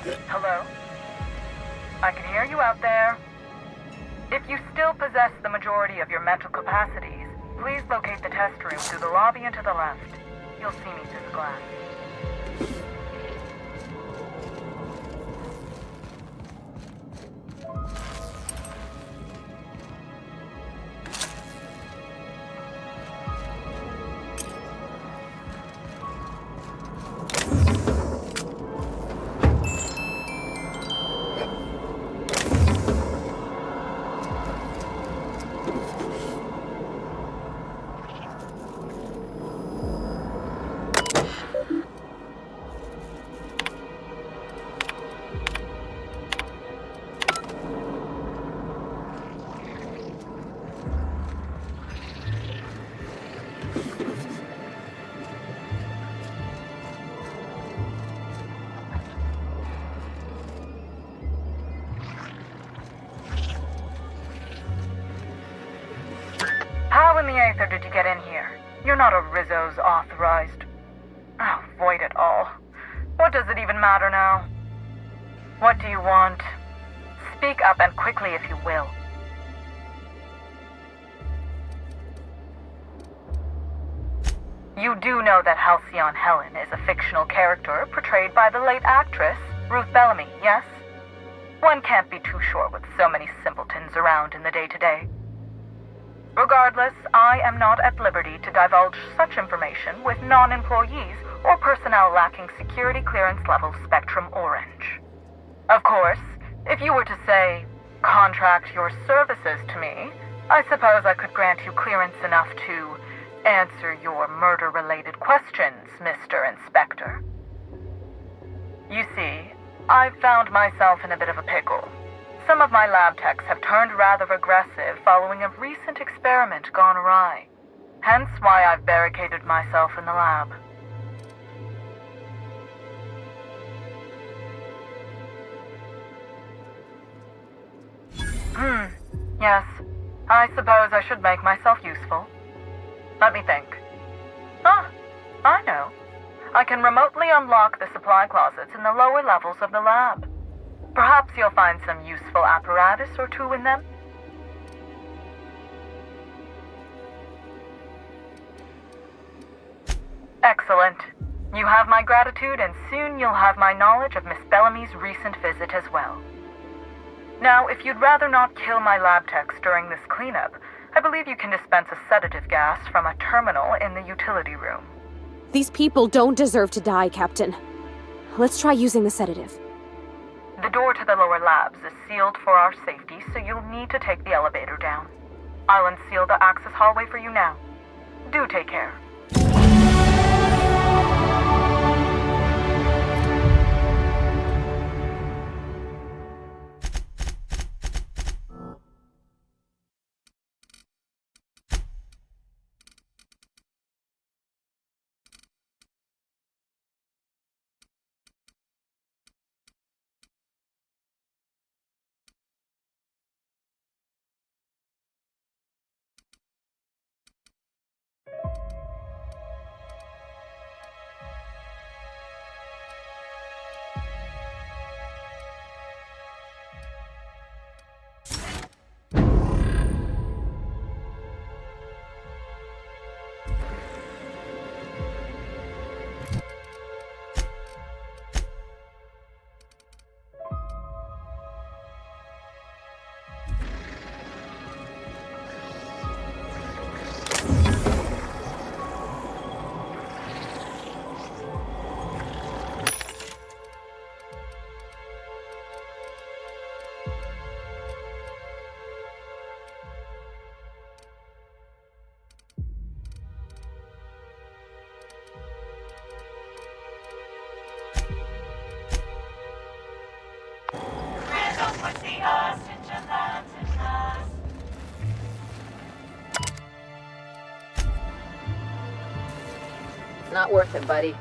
Hello? I can hear you out there. If you still possess the majority of your mental capacities, please locate the test room through the lobby and to the left. You'll see me through the glass. How in the Aether did you get in here? You're not a Rizzo's authorized. Oh, void it all. What does it even matter now? What do you want? Speak up and quickly if you will. You do know that Halcyon Helen is a fictional character portrayed by the late actress, Ruth Bellamy, yes? One can't be too sure with so many simpletons around in the day-to-day. Regardless, I am not at liberty to divulge such information with non-employees or personnel lacking security clearance level Spectrum Orange. Of course, if you were to say, contract your services to me, I suppose I could grant you clearance enough to answer your murder-related questions, Mr. Inspector. You see, I've found myself in a bit of a pickle. Some of my lab techs have turned rather aggressive following a recent experiment gone awry. Hence why I've barricaded myself in the lab. Yes. I suppose I should make myself useful. Let me think. Ah, I know. I can remotely unlock the supply closets in the lower levels of the lab. Perhaps you'll find some useful apparatus or two in them. Excellent. You have my gratitude, and soon you'll have my knowledge of Miss Bellamy's recent visit as well. Now, if you'd rather not kill my lab techs during this cleanup, I believe you can dispense a sedative gas from a terminal in the utility room. These people don't deserve to die, Captain. Let's try using the sedative. The door to the lower labs is sealed for our safety, so you'll need to take the elevator down. I'll unseal the access hallway for you now. Do take care. Not worth it, buddy.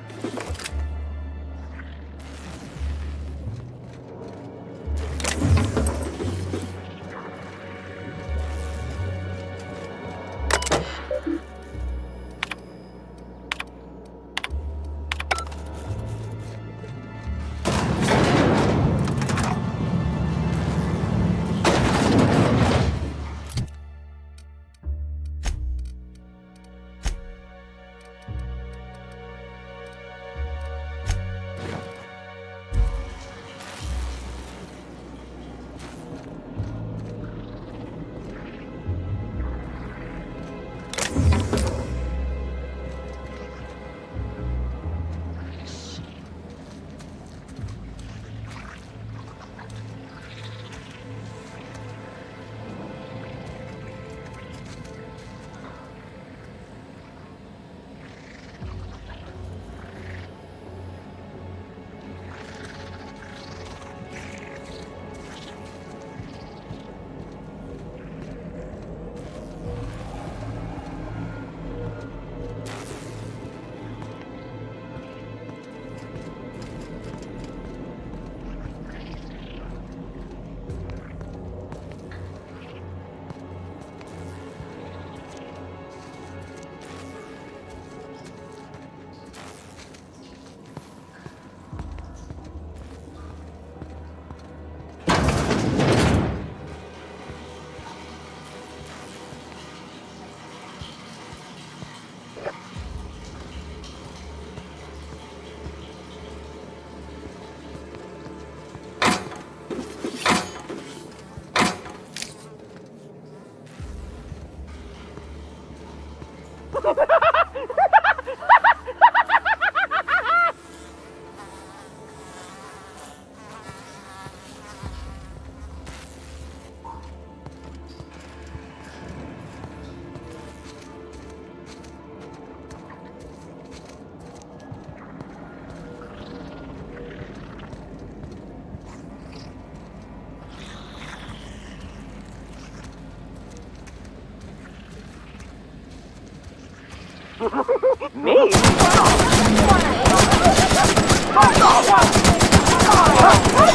Me? I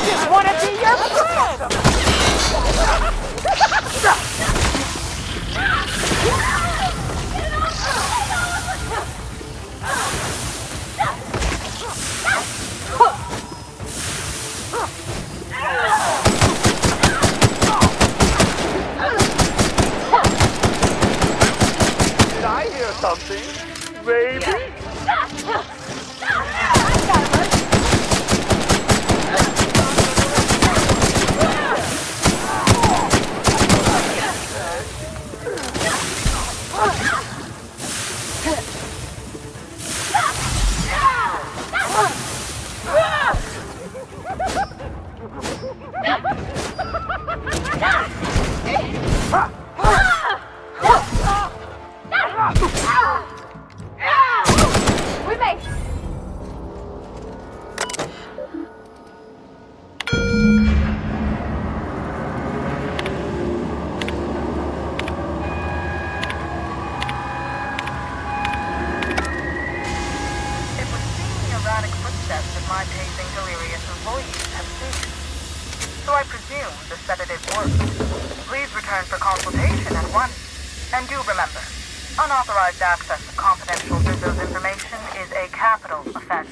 just want to be your friend! Did I hear something? Baby? We made. It would seem the erratic footsteps of my pacing delirious employees have ceased. So I presume the sedative worked. Please return for consultation at once. And do remember, unauthorized access of confidential business information is a capital offense.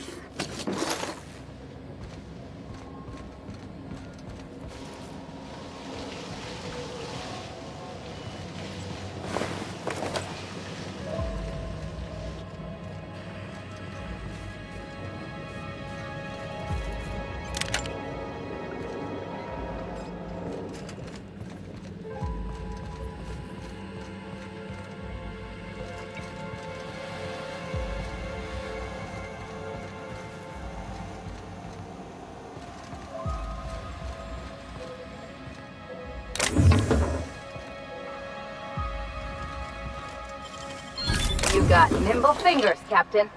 You got nimble fingers, Captain.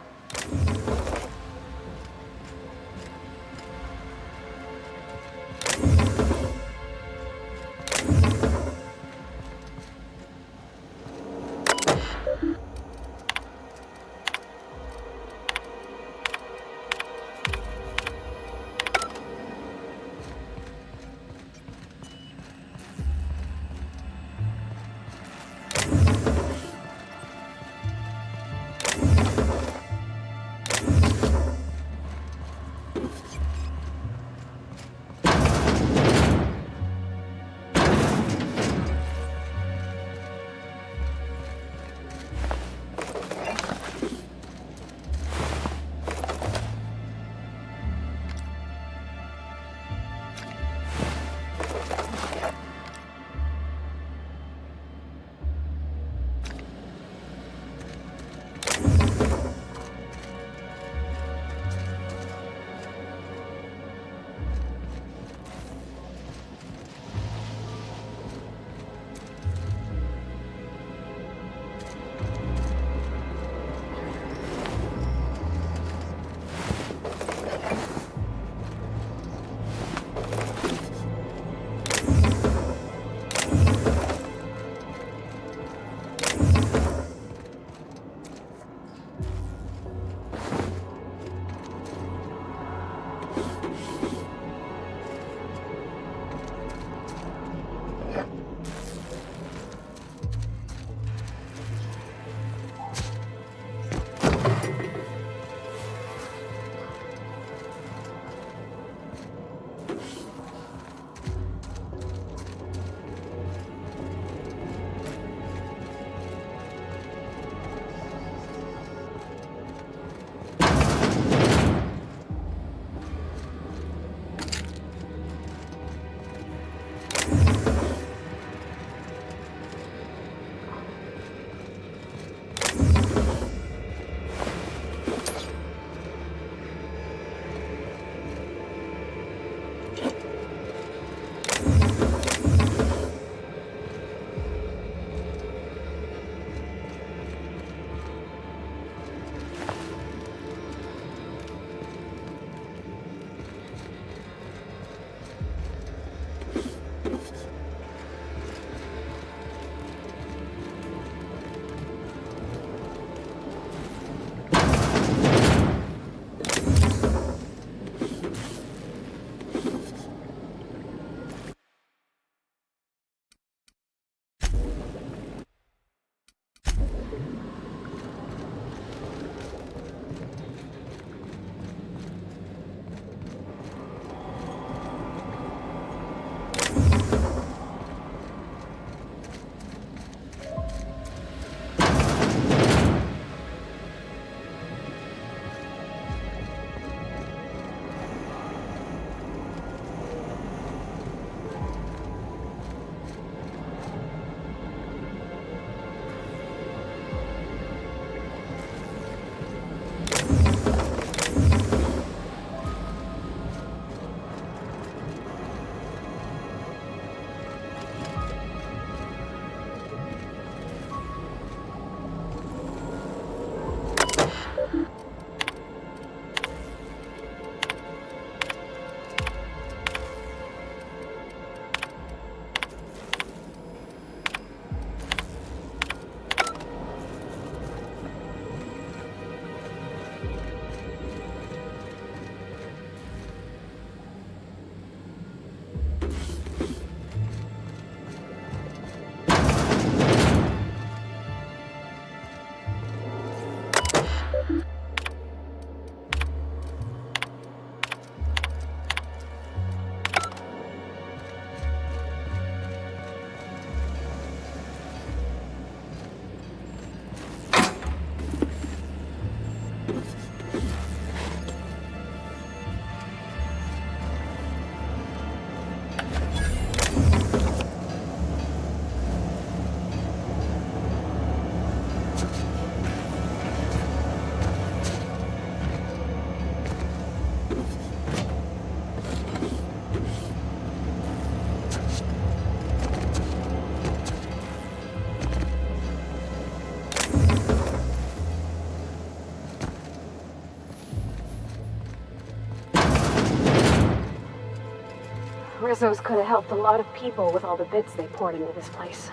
Rizzo's could have helped a lot of people with all the bits they poured into this place.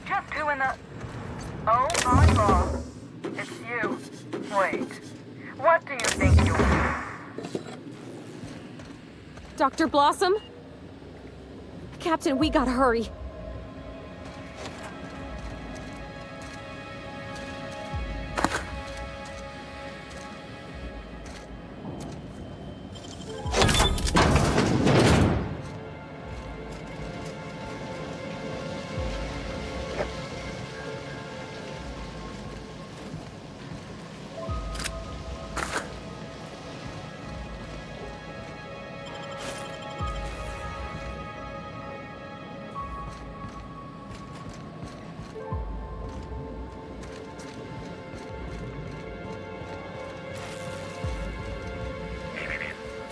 Just who in the... Oh my god. It's you. Wait. What do you think you're... Dr. Blossom? Captain, we gotta hurry.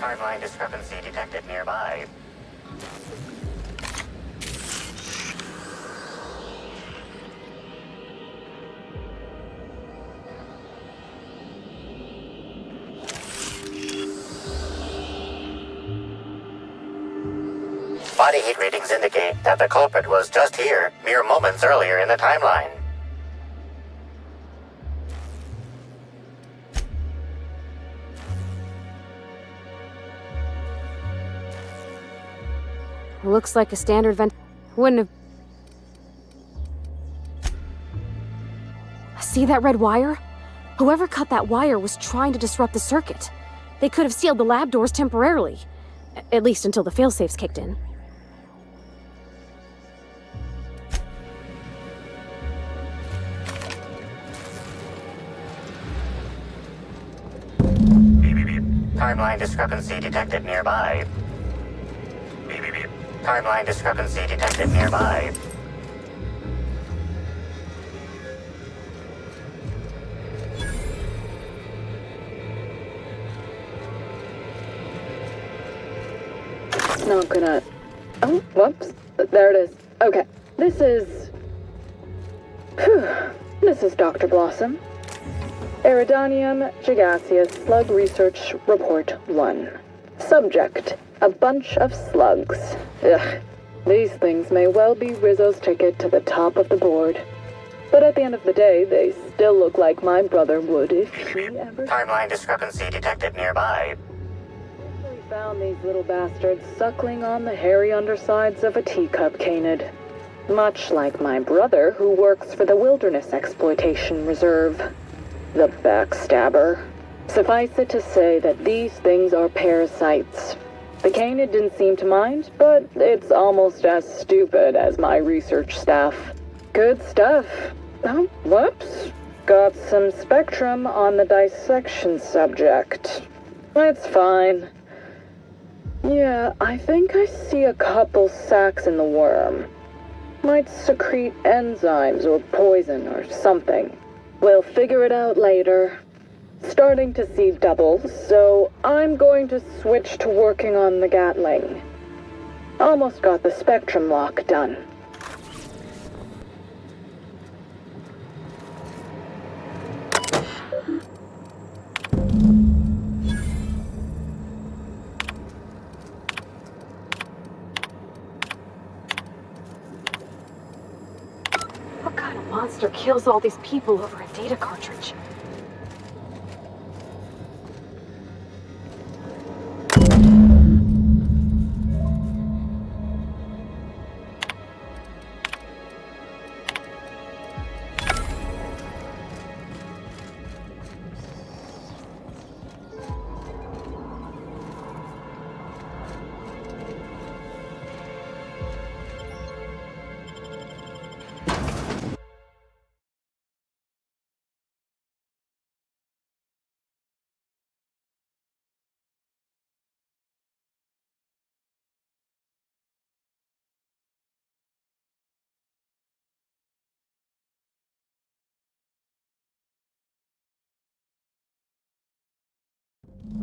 Timeline discrepancy detected nearby. Body heat readings indicate that the culprit was just here, mere moments earlier in the timeline. Looks like a standard vent. Wouldn't have... See that red wire? Whoever cut that wire was trying to disrupt the circuit. They could have sealed the lab doors temporarily. At least until the failsafes kicked in. Timeline discrepancy detected nearby. Timeline discrepancy detected nearby. It's not gonna... Oh, whoops. There it is. Okay. This is... This is Dr. Blossom. Iridanium gigaseous slug research report 1. Subject: a bunch of slugs. Ugh. These things may well be Rizzo's ticket to the top of the board. But at the end of the day, they still look like my brother would if he ever... Timeline discrepancy detected nearby. We found these little bastards suckling on the hairy undersides of a teacup canid. Much like my brother, who works for the Wilderness Exploitation Reserve. The backstabber. Suffice it to say that these things are parasites. The canid didn't seem to mind, but it's almost as stupid as my research staff. Good stuff. Oh, whoops. Got some spectrum on the dissection subject. It's fine. Yeah, I think I see a couple sacs in the worm. Might secrete enzymes or poison or something. We'll figure it out later. Starting to see double, so I'm going to switch to working on the Gatling. Almost got the spectrum lock done. What kind of monster kills all these people over a data cartridge?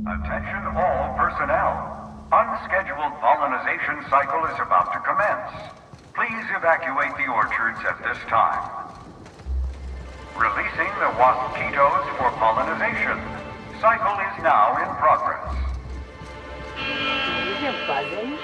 Attention all personnel. Unscheduled pollinization cycle is about to commence. Please evacuate the orchards at this time. Releasing the wasquitos for pollinization. Cycle is now in progress. Do you hear buzzing?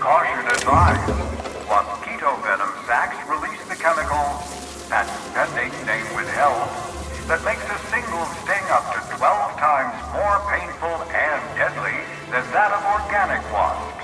Caution advised. Mosquito venom sacs release the chemical, patent pending, name withheld, that makes a single sting up to 12 times more painful and deadly than that of organic wasps.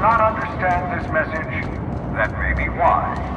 cannot understand this message, that may be why.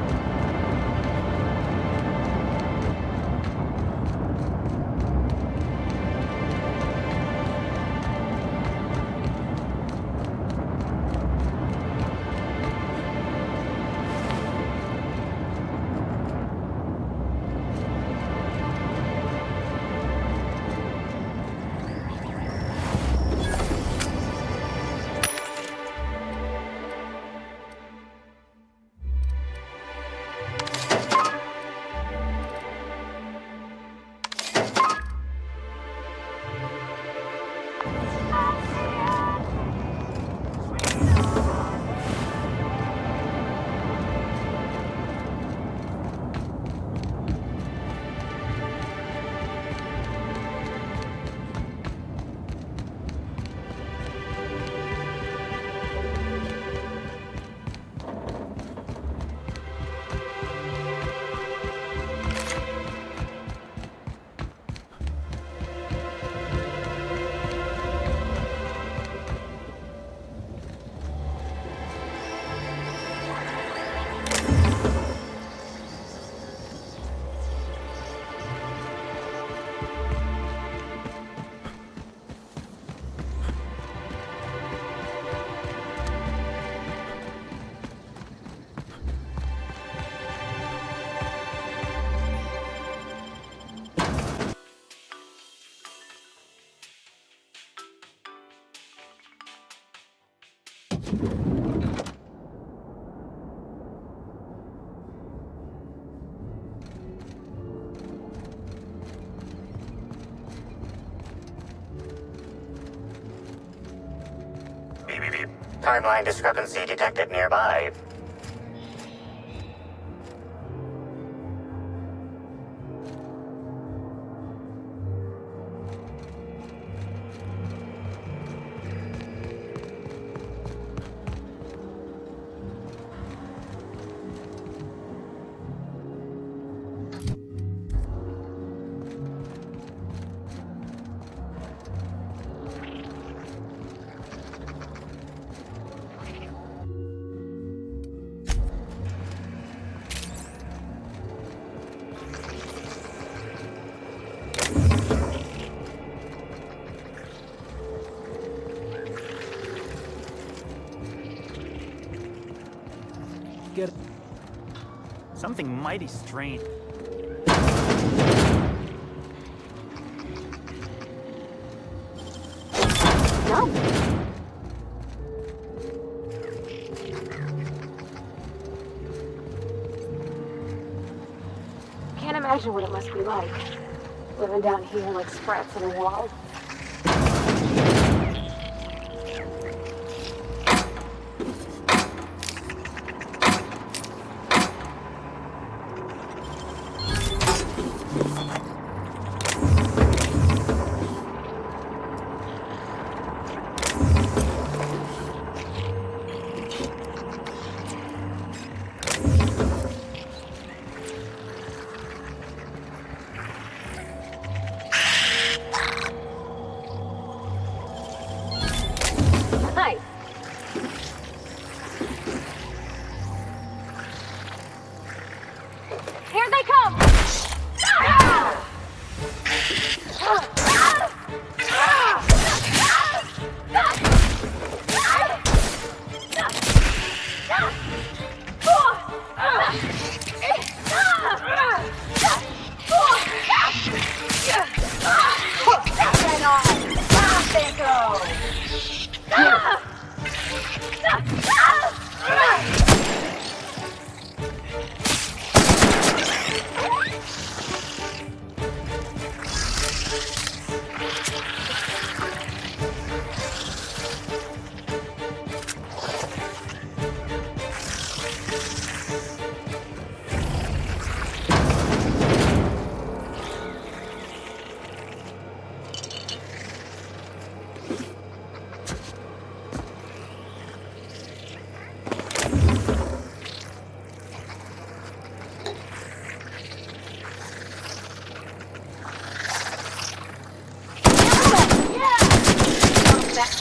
Timeline discrepancy detected nearby. Get something mighty strange. No. Can't imagine what it must be like, living down here like sprats in a wall. Here they come!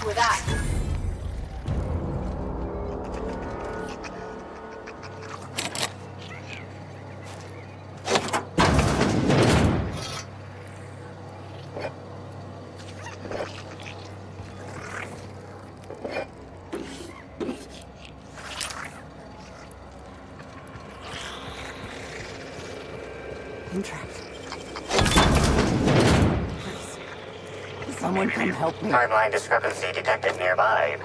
With that. Someone come help me. Timeline discrepancy detected nearby.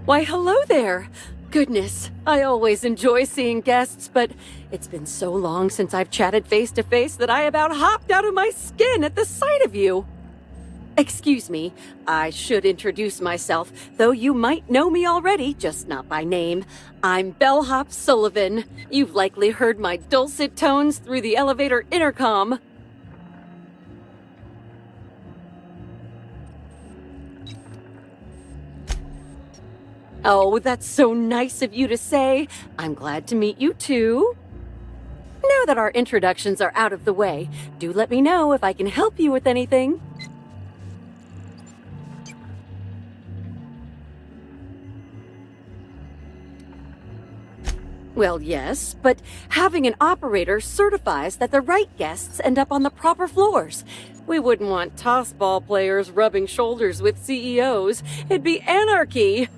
Why, hello there! Goodness, I always enjoy seeing guests, but it's been so long since I've chatted face to face that I about hopped out of my skin at the sight of you. Excuse me, I should introduce myself, though you might know me already, just not by name. I'm Bellhop Sullivan. You've likely heard my dulcet tones through the elevator intercom. Oh, that's so nice of you to say. I'm glad to meet you too. Now that our introductions are out of the way, do let me know if I can help you with anything. Well, yes, but having an operator certifies that the right guests end up on the proper floors. We wouldn't want tossball players rubbing shoulders with CEOs. It'd be anarchy.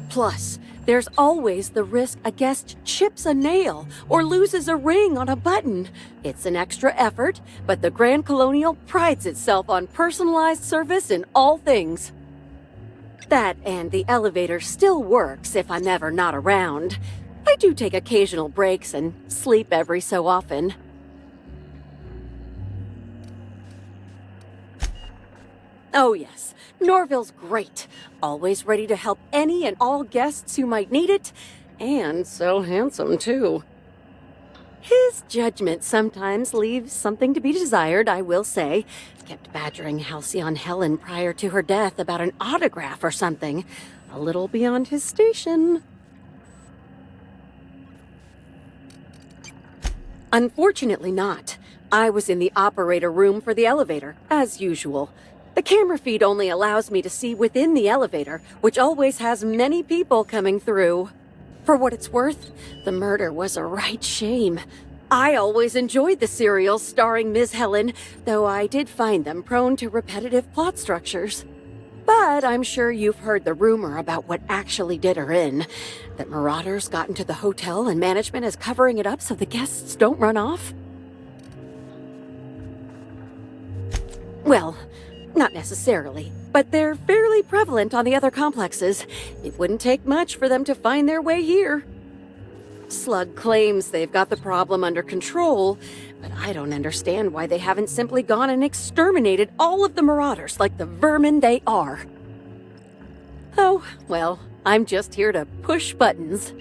Plus, there's always the risk a guest chips a nail or loses a ring on a button. It's an extra effort, but the Grand Colonial prides itself on personalized service in all things. That and the elevator still works if I'm ever not around. I do take occasional breaks and sleep every so often. Oh yes, Norville's great. Always ready to help any and all guests who might need it. And so handsome, too. His judgment sometimes leaves something to be desired, I will say. Kept badgering Halcyon Helen prior to her death about an autograph or something. A little beyond his station. Unfortunately not. I was in the operator room for the elevator, as usual. The camera feed only allows me to see within the elevator, which always has many people coming through. For what it's worth, the murder was a right shame. I always enjoyed the serials starring Ms. Helen, though I did find them prone to repetitive plot structures. But I'm sure you've heard the rumor about what actually did her in. That marauders got into the hotel and management is covering it up so the guests don't run off? Well, not necessarily, but they're fairly prevalent on the other complexes. It wouldn't take much for them to find their way here. Slug claims they've got the problem under control, but I don't understand why they haven't simply gone and exterminated all of the marauders like the vermin they are. Oh, well, I'm just here to push buttons.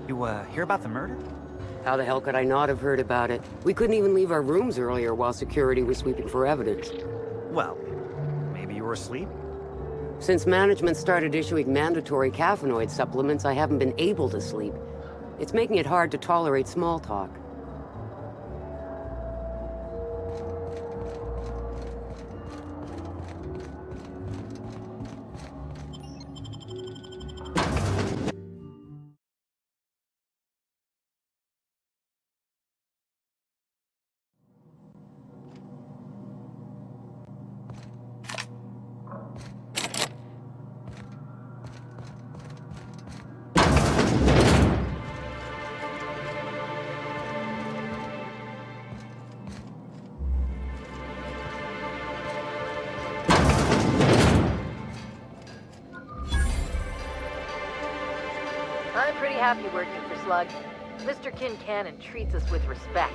You, hear about the murder? How the hell could I not have heard about it? We couldn't even leave our rooms earlier while security was sweeping for evidence. Well, maybe you were asleep? Since management started issuing mandatory caffeinoid supplements, I haven't been able to sleep. It's making it hard to tolerate small talk. I'm pretty happy working for Slug. Mr. Kincannon treats us with respect.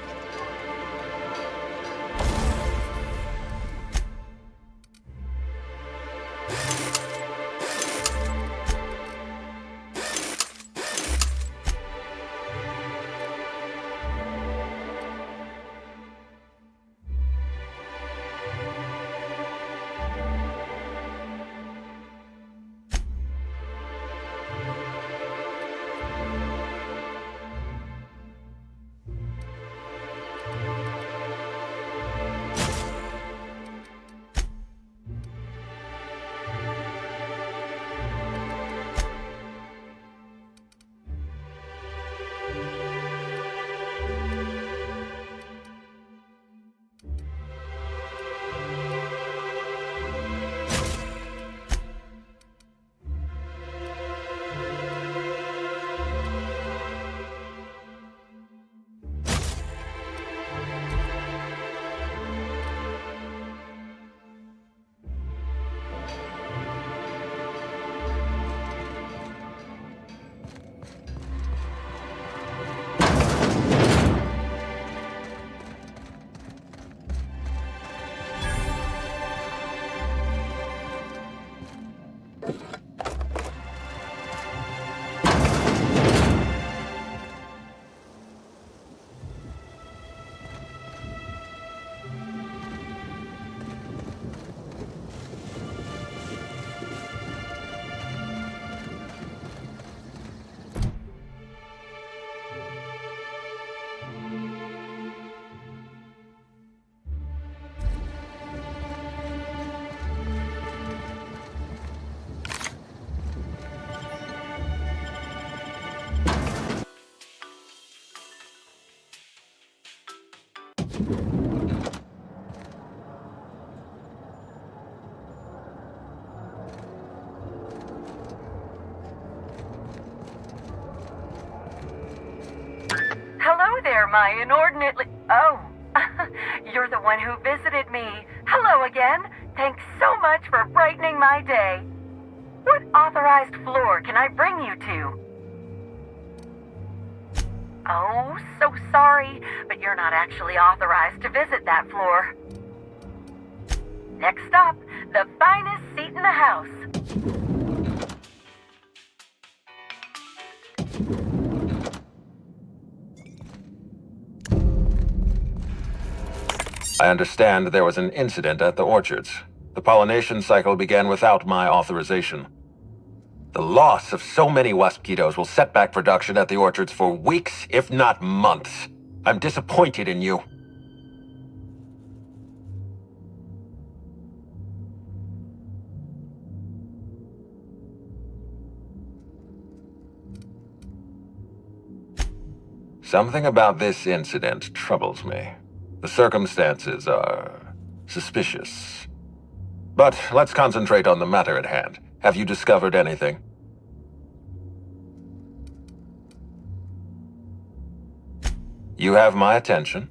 Hello there, my inordinately... Oh, you're the one who visited me. Hello again. Thanks so much for brightening my day. What authorized floor can I bring you to? Oh, so sorry, but you're not actually authorized to visit that floor. Next up, the finest seat in the house. I understand there was an incident at the orchards. The pollination cycle began without my authorization. The loss of so many mosquitoes will set back production at the orchards for weeks, if not months. I'm disappointed in you. Something about this incident troubles me. The circumstances are suspicious. But let's concentrate on the matter at hand. Have you discovered anything? You have my attention.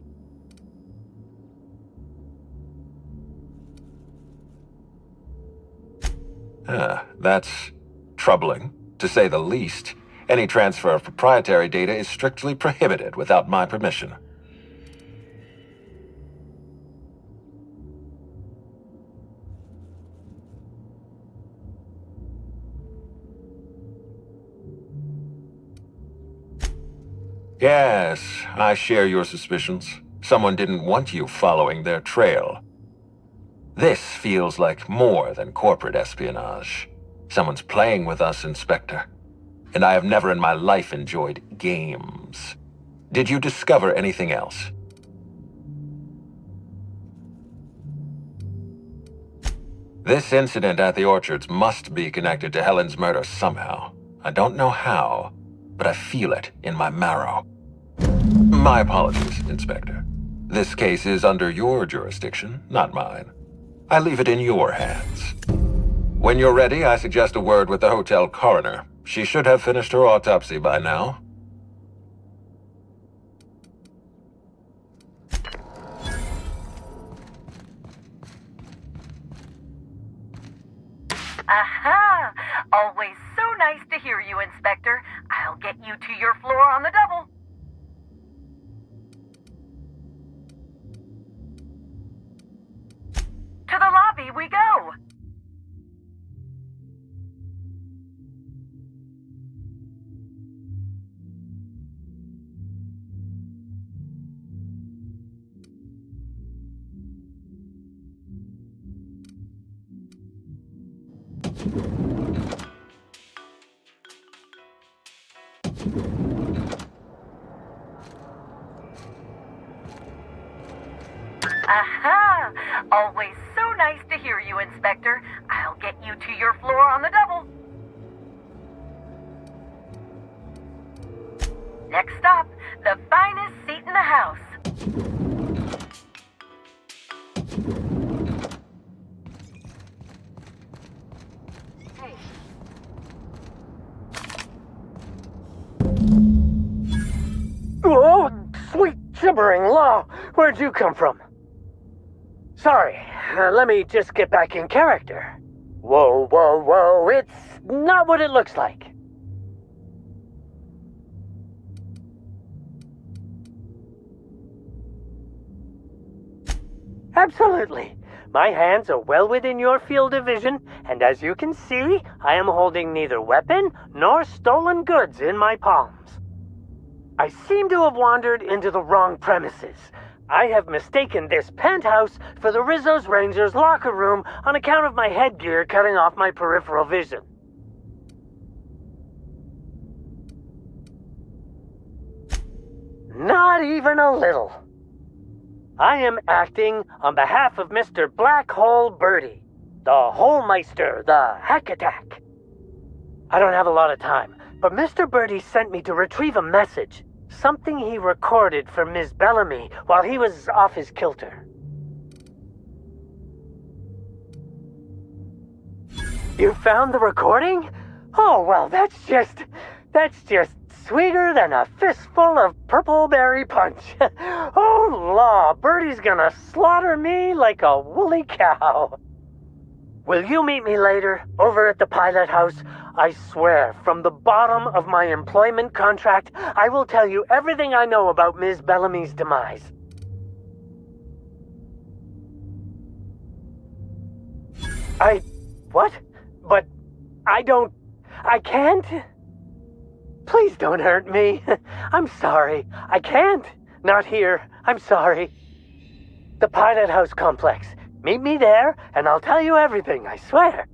That's troubling, to say the least. Any transfer of proprietary data is strictly prohibited without my permission. Yes, I share your suspicions. Someone didn't want you following their trail. This feels like more than corporate espionage. Someone's playing with us, Inspector. And I have never in my life enjoyed games. Did you discover anything else? This incident at the orchards must be connected to Helen's murder somehow. I don't know how, but I feel it in my marrow. My apologies, Inspector. This case is under your jurisdiction, not mine. I leave it in your hands. When you're ready, I suggest a word with the hotel coroner. She should have finished her autopsy by now. Aha! Always so nice to hear you, Inspector. I'll get you to your floor on the double. To the lobby we go. Aha! Always so nice to hear you, Inspector. I'll get you to your floor on the double. Next up, the finest seat in the house. Oh, sweet gibbering law! Where'd you come from? Sorry, let me just get back in character. Whoa, whoa, whoa, it's not what it looks like. Absolutely. My hands are well within your field of vision, and as you can see, I am holding neither weapon nor stolen goods in my palms. I seem to have wandered into the wrong premises. I have mistaken this penthouse for the Rizzo's Rangers locker room on account of my headgear cutting off my peripheral vision. Not even a little. I am acting on behalf of Mr. Black Hole Birdie, the Holmeister, the Hack Attack. I don't have a lot of time, but Mr. Birdie sent me to retrieve a message. Something he recorded for Ms. Bellamy while he was off his kilter. You found the recording? Oh, well, that's just sweeter than a fistful of purple berry punch. Oh, law, Bertie's gonna slaughter me like a woolly cow. Will you meet me later, over at the pilot house? I swear, from the bottom of my employment contract, I will tell you everything I know about Ms. Bellamy's demise. What? But I can't? Please don't hurt me. I'm sorry. I can't. Not here. I'm sorry. The Pilot House complex. Meet me there, and I'll tell you everything, I swear.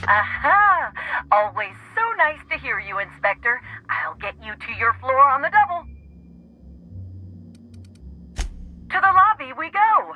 Aha! Always so nice to hear you, Inspector. I'll get you to your floor on the double. To the lobby we go.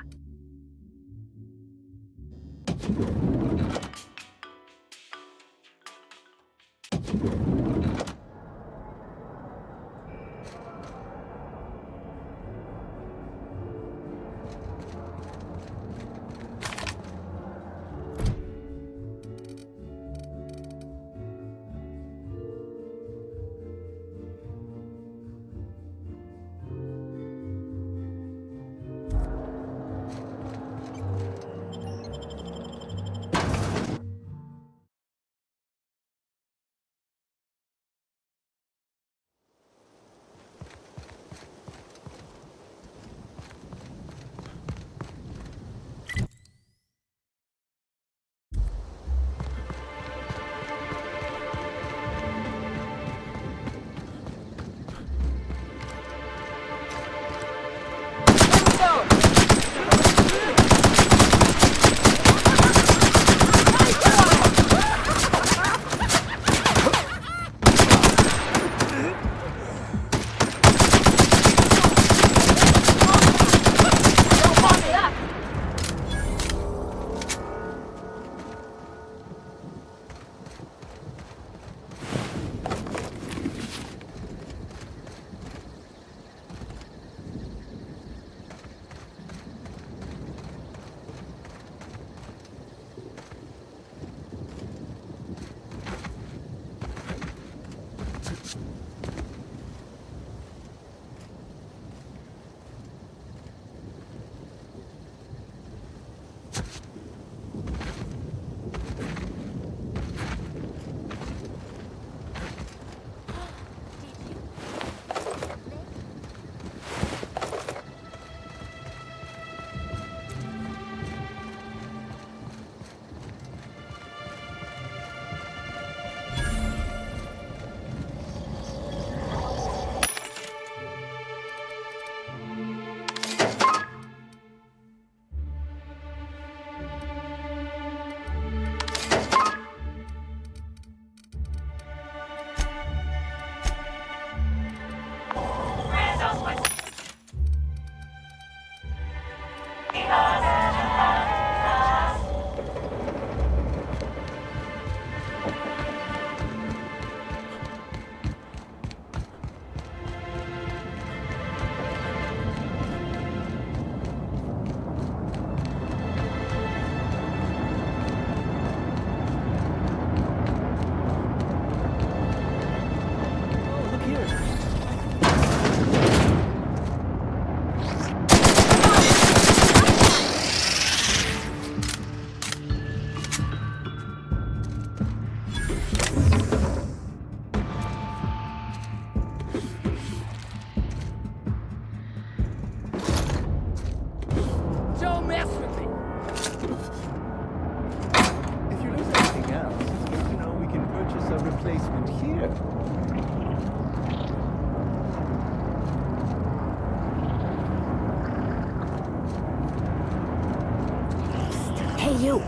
you.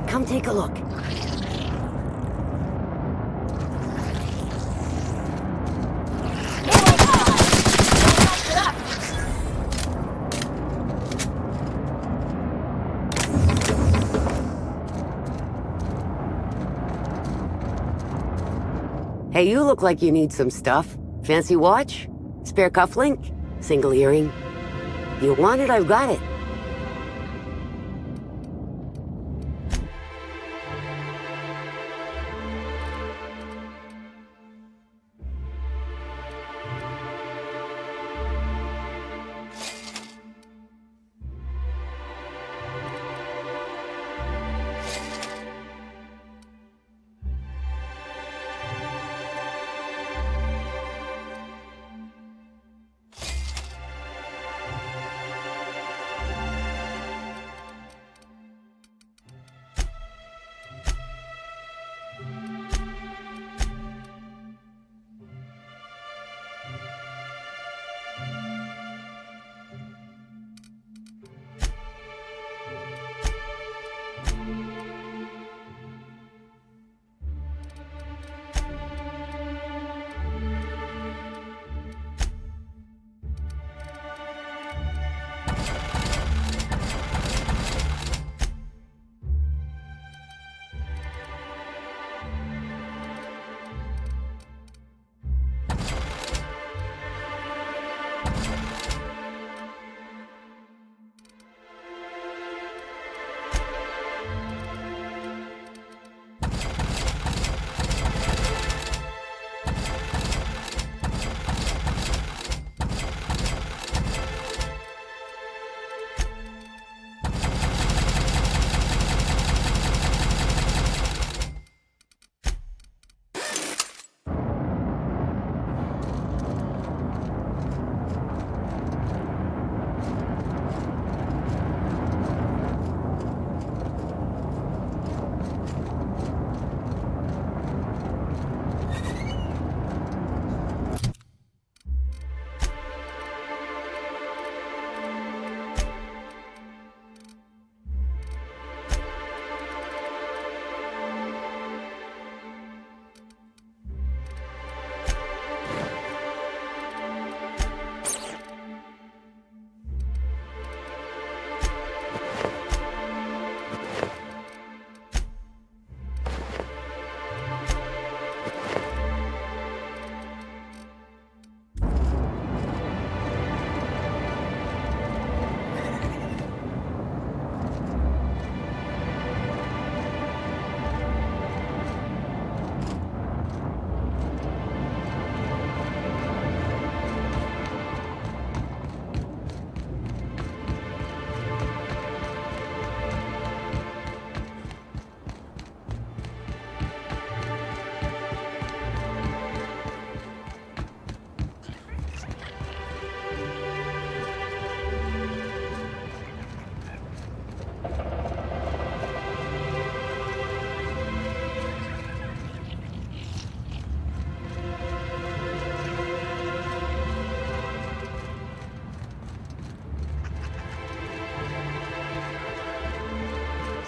Come take a look. Hey, you look like you need some stuff. Fancy watch? Spare cufflink? Single earring? You want it, I've got it.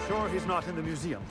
Sure he's not in the museum.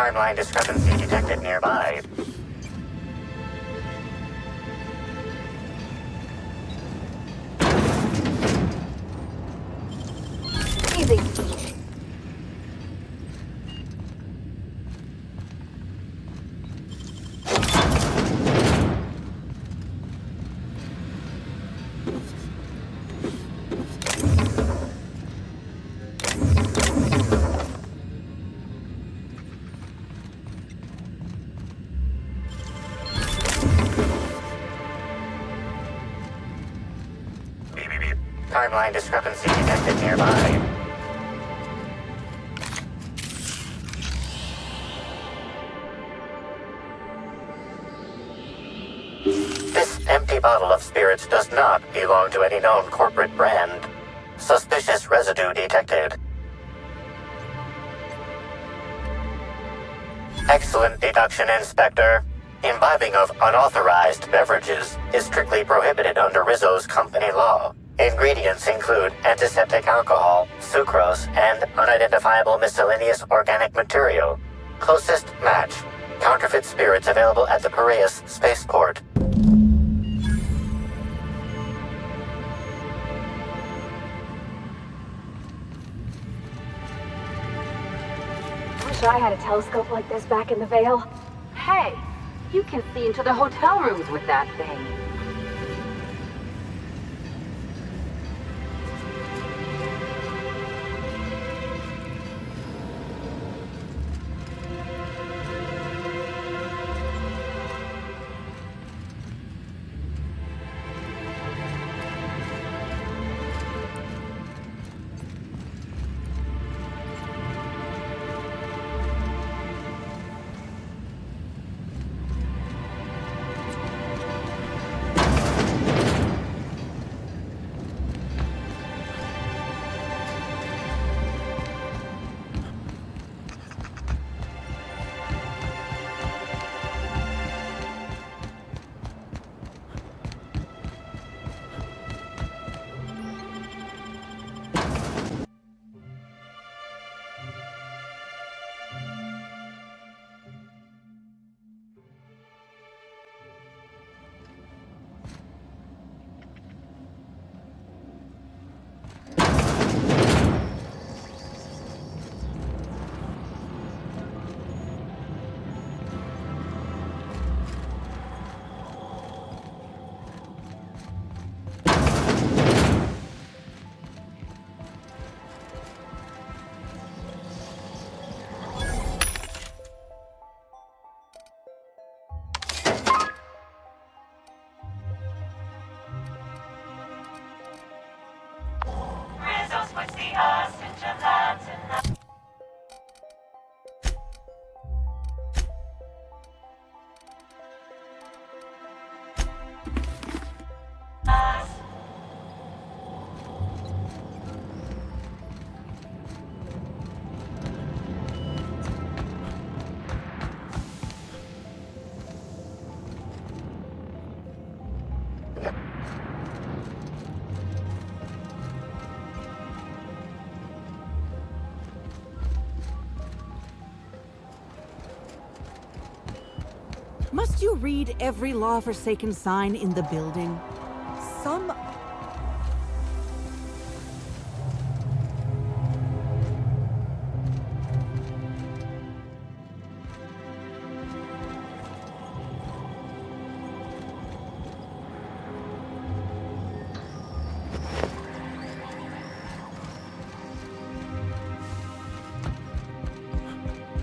Timeline discrepancy detected nearby. Easy. Timeline discrepancy detected nearby. This empty bottle of spirits does not belong to any known corporate brand. Suspicious residue detected. Excellent deduction, Inspector. Imbibing of unauthorized beverages is strictly prohibited under Rizzo's company law. Ingredients include antiseptic alcohol, sucrose, and unidentifiable miscellaneous organic material. Closest match. Counterfeit spirits available at the Piraeus spaceport. Wish I had a telescope like this back in the Vale. Hey, you can see into the hotel rooms with that thing. Must you read every law-forsaken sign in the building? Some...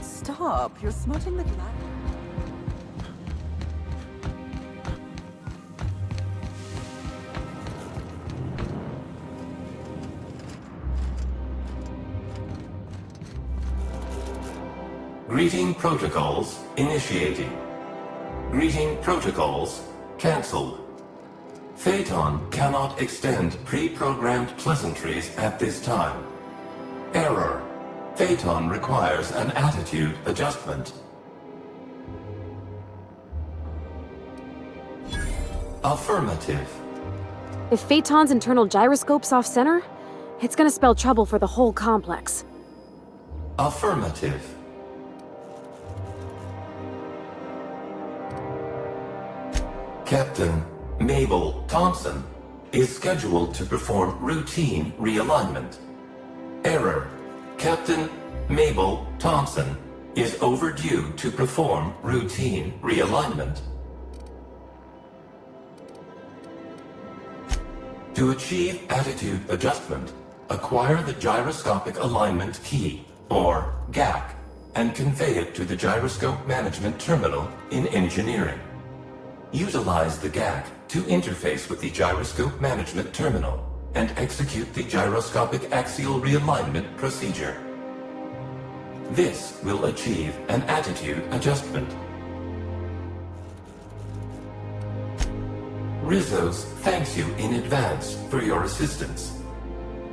Stop, you're smudging the glass. Greeting protocols initiating. Greeting protocols cancelled. Phaeton cannot extend pre-programmed pleasantries at this time. Error. Phaeton requires an attitude adjustment. Affirmative. If Phaeton's internal gyroscope's off-center, it's gonna spell trouble for the whole complex. Affirmative. Captain Mabel Thompson is scheduled to perform routine realignment. Error. Captain Mabel Thompson is overdue to perform routine realignment. To achieve attitude adjustment, acquire the Gyroscopic Alignment Key, or GAC, and convey it to the Gyroscope Management Terminal in Engineering. Utilize the GAC to interface with the Gyroscope Management Terminal and execute the Gyroscopic Axial Realignment procedure. This will achieve an attitude adjustment. Rizos thanks you in advance for your assistance.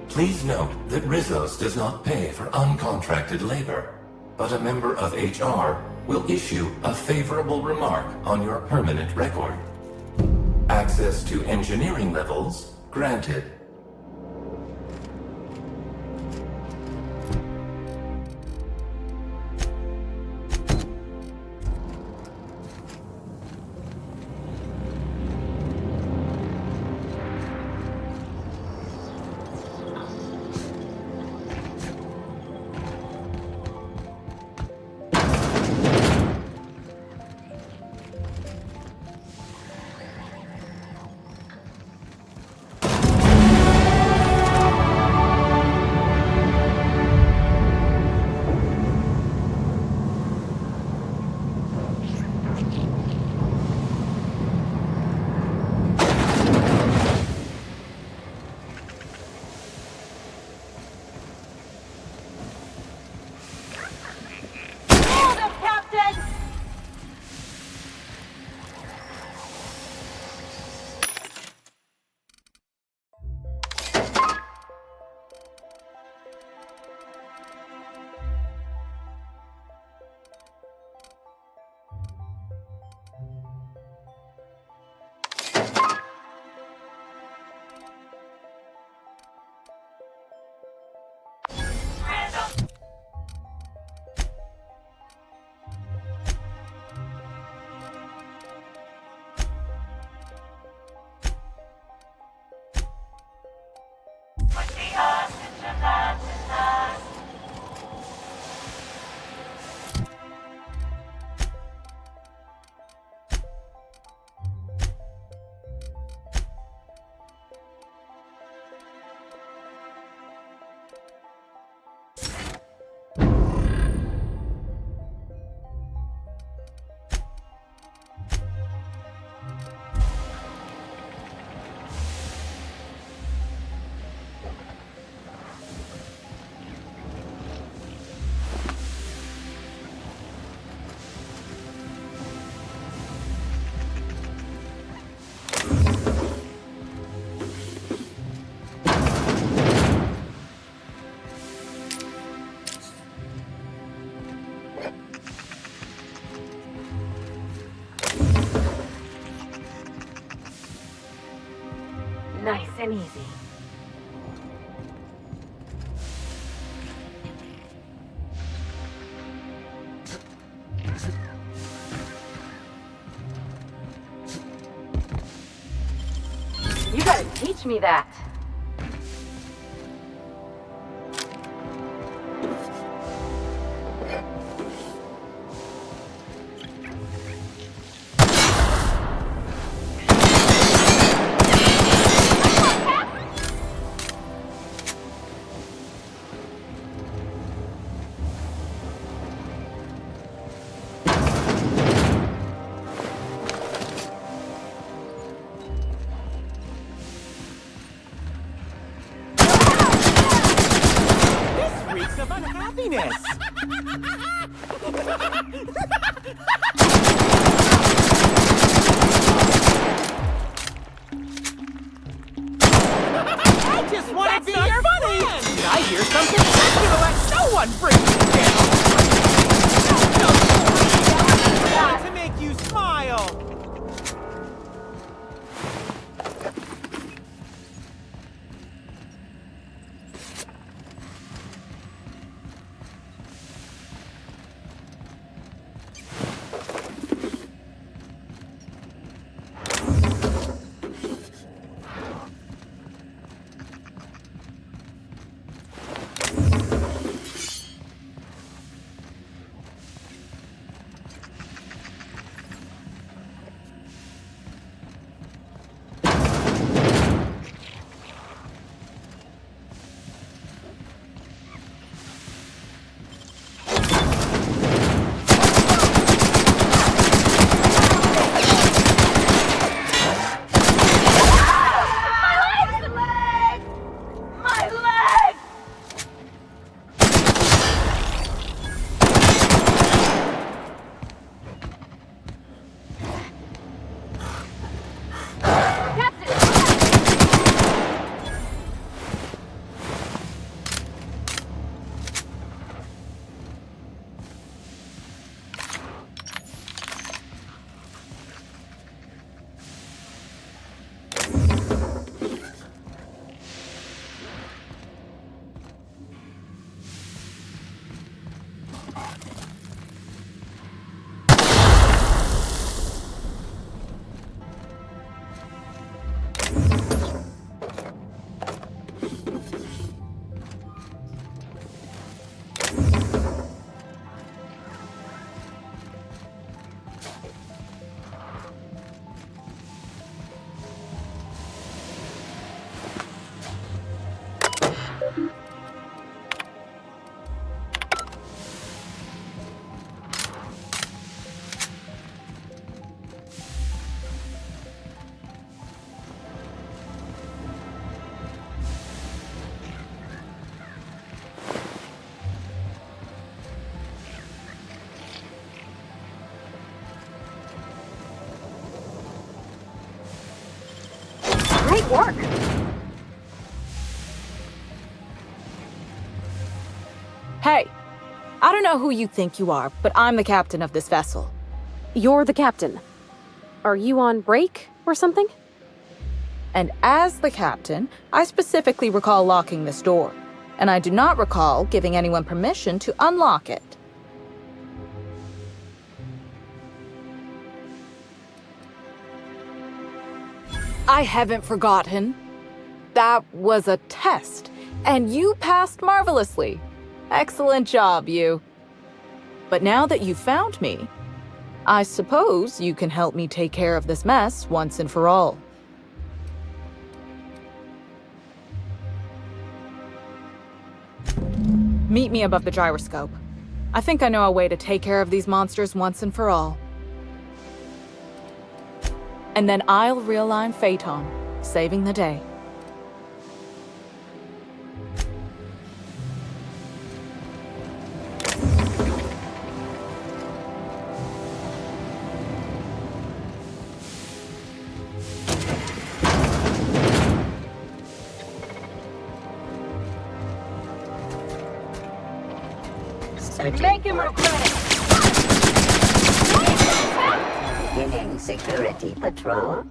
Please note that Rizos does not pay for uncontracted labor, but a member of HR will issue a favorable remark on your permanent record. Access to engineering levels granted. Nice and easy. You gotta teach me that. Of unhappiness! I just want to be your friend! Did I hear something? I'm gonna let no one bring me down! To make you smile! Great work. Hey, I don't know who you think you are, but I'm the captain of this vessel. You're the captain. Are you on break or something? And as the captain, I specifically recall locking this door, and I do not recall giving anyone permission to unlock it. I haven't forgotten. That was a test, and you passed marvelously. Excellent job, you. But now that you've found me, I suppose you can help me take care of this mess once and for all. Meet me above the gyroscope. I think I know a way to take care of these monsters once and for all. And then I'll realign Phaeton, saving the day. Make him regret it! Beginning security patrol.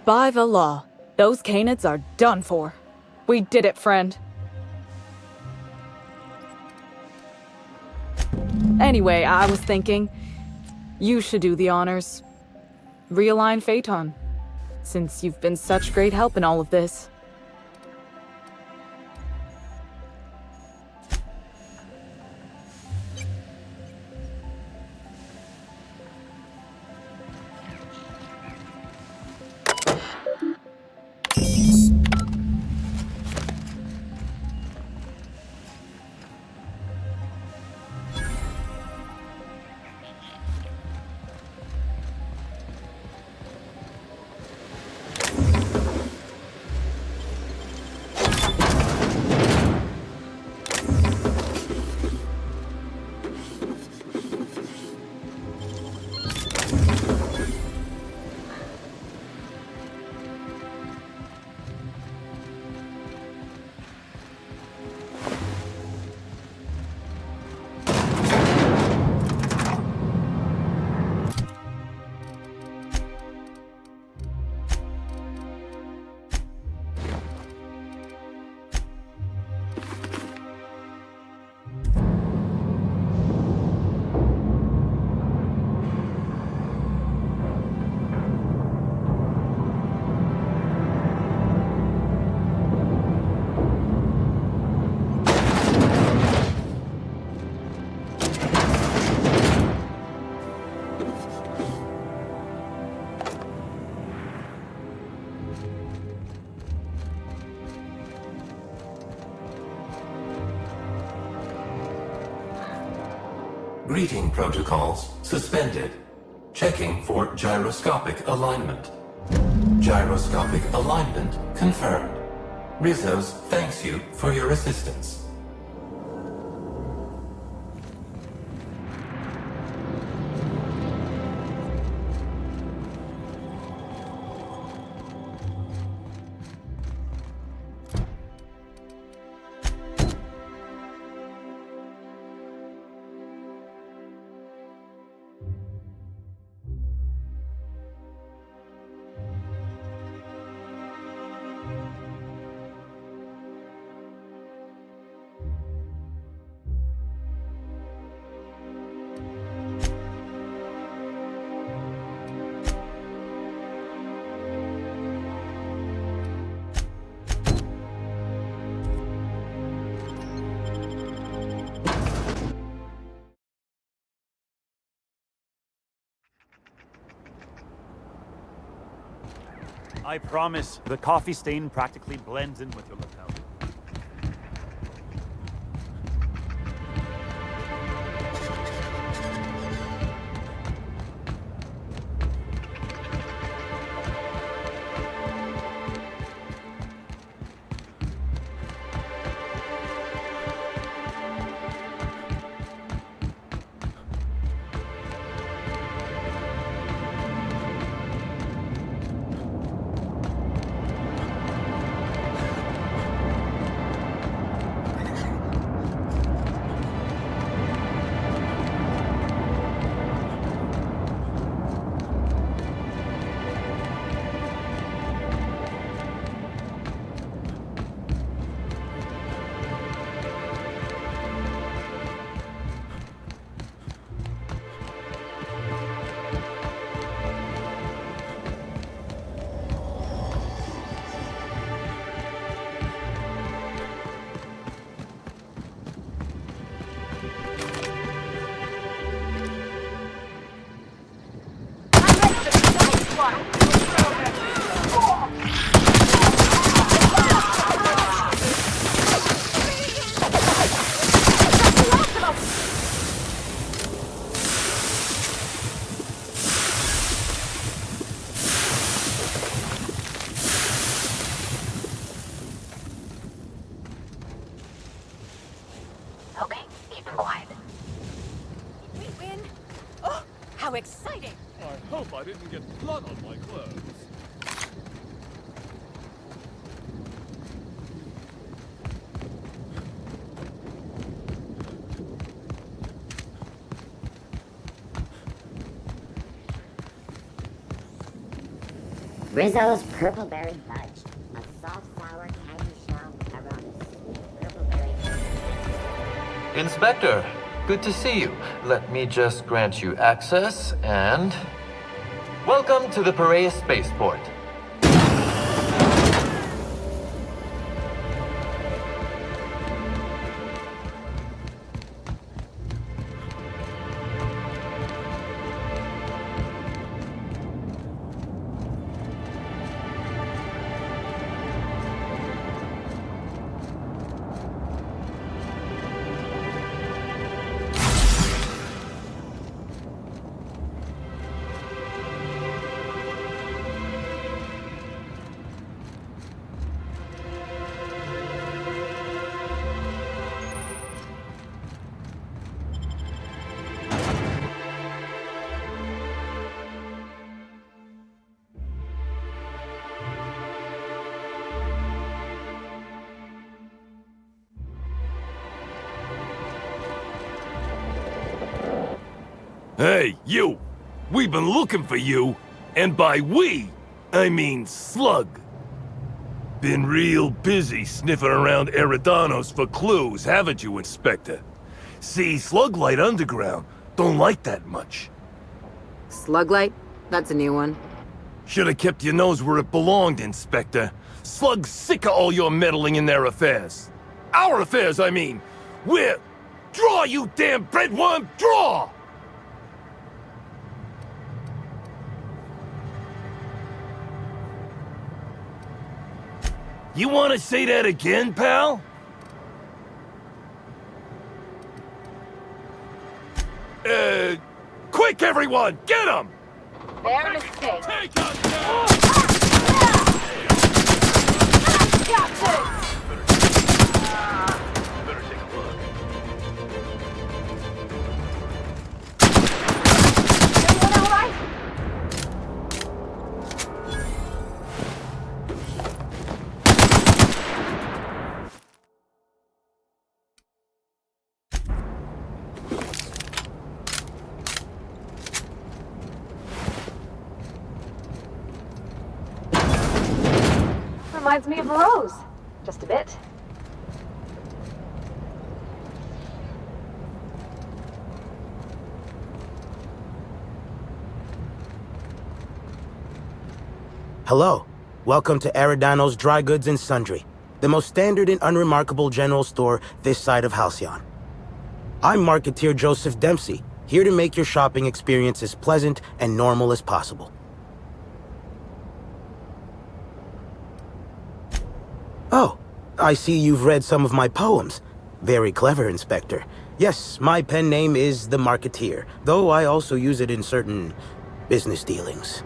By the law, those canids are done for. We did it, friend. Anyway, I was thinking, you should do the honors. Realign Phaeton, since you've been such great help in all of this. Greeting protocols suspended. Checking for gyroscopic alignment. Gyroscopic alignment confirmed. Rizzo's thanks you for your assistance. I promise, the coffee stain practically blends in with your lapel. Okay, keep it quiet. We win! Oh, how exciting! I hope I didn't get blood on my clothes. Rizzo's Purple Berry Fudge. A soft, sour candy shell aromas. Purple Berry Fudge. Inspector, good to see you. Let me just grant you access and... Welcome to the Piraeus Spaceport. Hey, you! We've been looking for you, and by we, I mean Slug. Been real busy sniffing around Eridanos for clues, haven't you, Inspector? See, Sluglight Underground don't like that much. Sluglight? That's a new one. Should've kept your nose where it belonged, Inspector. Slug's sick of all your meddling in their affairs. Our affairs, I mean. We're... Draw, you damn breadworm, draw! You want to say that again, pal? Quick, everyone! Get him! Their mistake. Take us down! Better take a look. Everyone all right? Reminds me of a rose. Just a bit. Hello. Welcome to Eridanos Dry Goods and Sundry, the most standard and unremarkable general store this side of Halcyon. I'm Marketeer Joseph Dempsey, here to make your shopping experience as pleasant and normal as possible. Oh, I see you've read some of my poems. Very clever, Inspector. Yes, my pen name is The Marketeer, though I also use it in certain business dealings.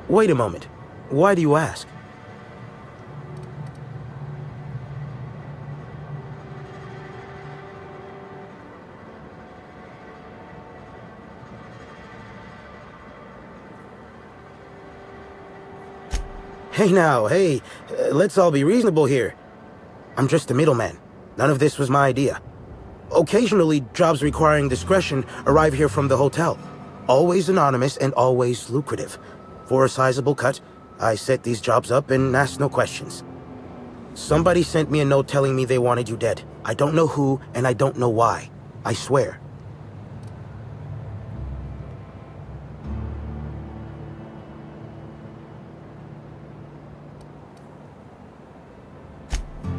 Wait a moment. Why do you ask? Hey now, hey, let's all be reasonable here. I'm just a middleman. None of this was my idea. Occasionally, jobs requiring discretion arrive here from the hotel. Always anonymous and always lucrative. For a sizable cut, I set these jobs up and ask no questions. Somebody sent me a note telling me they wanted you dead. I don't know who, and I don't know why. I swear.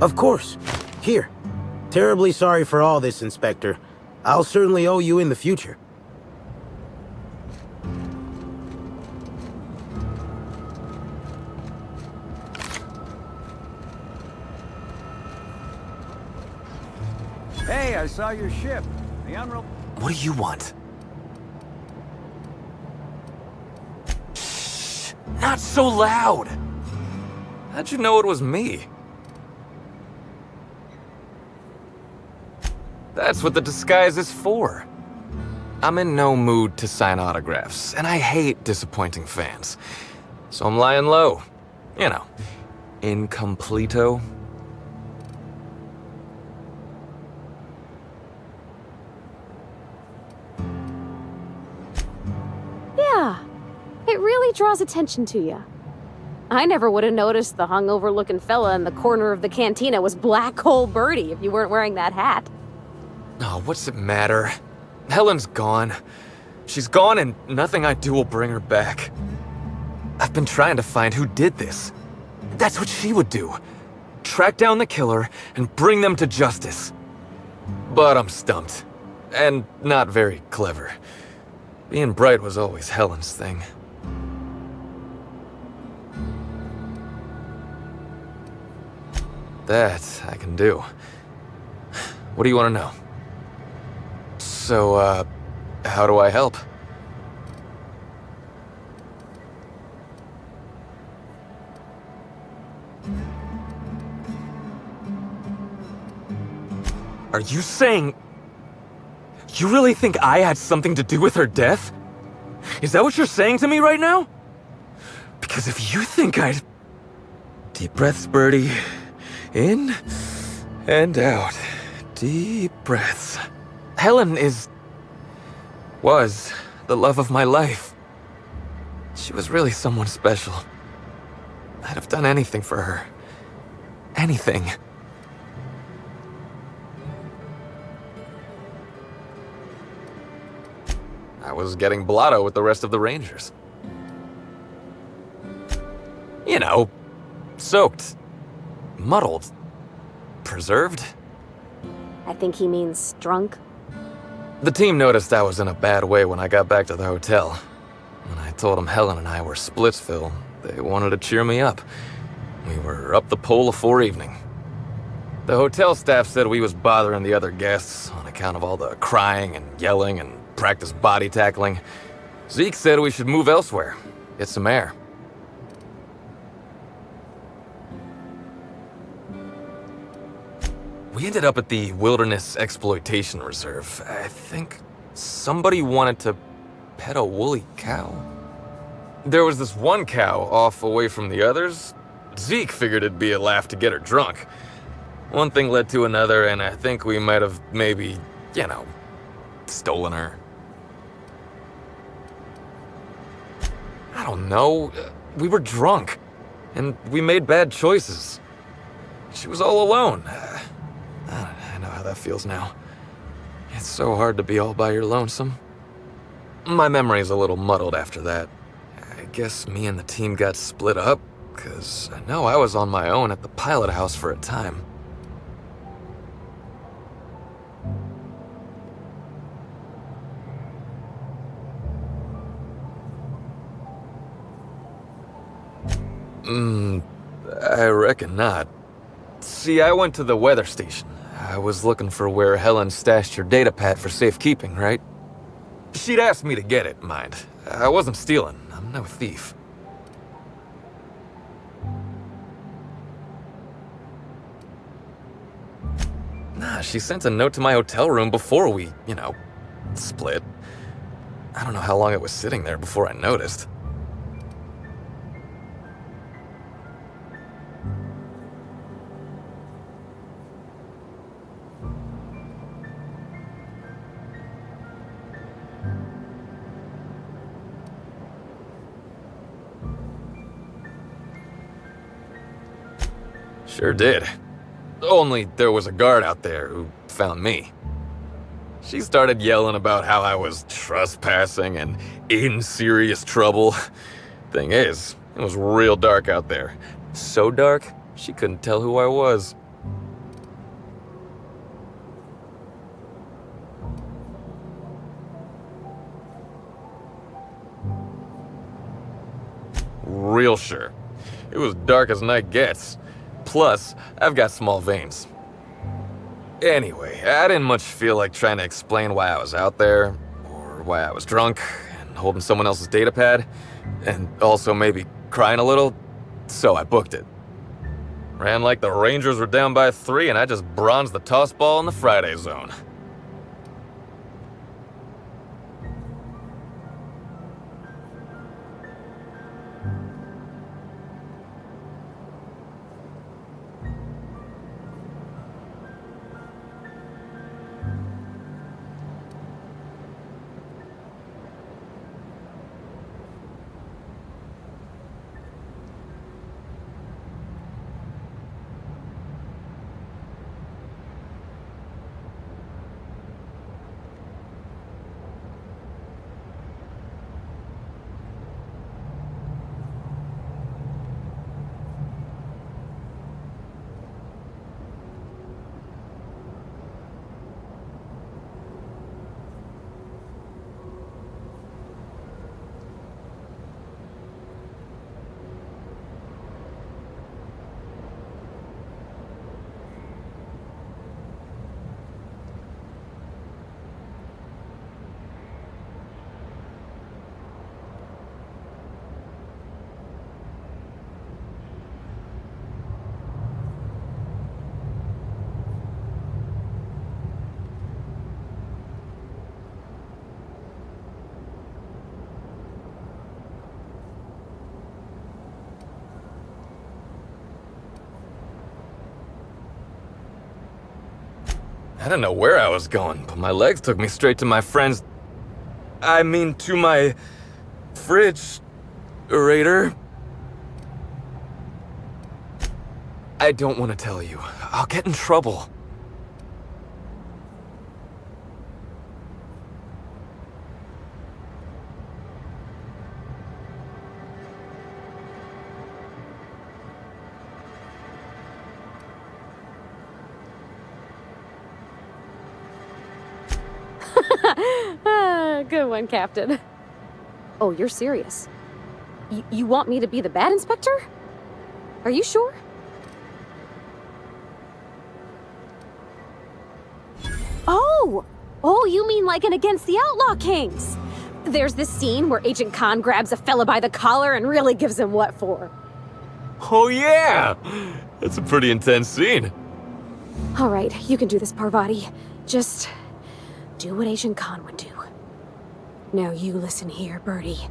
Of course. Here. Terribly sorry for all this, Inspector. I'll certainly owe you in the future. Hey, I saw your ship. The Unreal... What do you want? Shh! Not so loud! How'd you know it was me? That's what the disguise is for. I'm in no mood to sign autographs, and I hate disappointing fans. So I'm lying low. You know, incompleto. Yeah, it really draws attention to you. I never would have noticed the hungover-looking fella in the corner of the cantina was Black Hole Birdie if you weren't wearing that hat. Oh, what's it matter? Helen's gone. She's gone and nothing I do will bring her back. I've been trying to find who did this. That's what she would do. Track down the killer and bring them to justice. But I'm stumped. And not very clever. Being bright was always Helen's thing. That I can do. What do you want to know? So, how do I help? Are you saying... You really think I had something to do with her death? Is that what you're saying to me right now? Because if you think I'd... Deep breaths, Birdie. In and out. Deep breaths. Helen was the love of my life. She was really someone special. I'd have done anything for her. Anything. I was getting blotto with the rest of the Rangers. You know, soaked, muddled, preserved. I think he means drunk. The team noticed I was in a bad way when I got back to the hotel. When I told them Helen and I were Splitsville, they wanted to cheer me up. We were up the pole afore evening. The hotel staff said we was bothering the other guests on account of all the crying and yelling and practice body tackling. Zeke said we should move elsewhere, get some air. We ended up at the Wilderness Exploitation Reserve. I think somebody wanted to pet a woolly cow. There was this one cow off away from the others. Zeke figured it'd be a laugh to get her drunk. One thing led to another, and I think we might have maybe, you know, stolen her. I don't know. We were drunk, and we made bad choices. She was all alone. I know how that feels now. It's so hard to be all by your lonesome. My memory's a little muddled after that. I guess me and the team got split up, because I know I was on my own at the pilot house for a time. I reckon not. See, I went to the weather station. I was looking for where Helen stashed her datapad for safekeeping, right? She'd asked me to get it, mind. I wasn't stealing. I'm no thief. Nah, she sent a note to my hotel room before we, you know, split. I don't know how long it was sitting there before I noticed. Sure did. Only there was a guard out there who found me. She started yelling about how I was trespassing and in serious trouble. Thing is, it was real dark out there. So dark, she couldn't tell who I was. Real sure. It was dark as night gets. Plus, I've got small veins. Anyway, I didn't much feel like trying to explain why I was out there, or why I was drunk, and holding someone else's datapad, and also maybe crying a little, so I booked it. Ran like the Rangers were down by 3, and I just bronzed the toss ball in the Friday zone. I didn't know where I was going, but my legs took me straight to my friend's... to my... fridge-orator. I don't want to tell you. I'll get in trouble. Good one, Captain. Oh, you're serious? You want me to be the bad inspector? Are you sure? Oh, you mean like an Against the Outlaw Kings? There's this scene where Agent Khan grabs a fella by the collar and really gives him what for. Oh yeah! That's a pretty intense scene. All right, you can do this, Parvati. Just do what Agent Khan would do. Now you listen here, Birdie.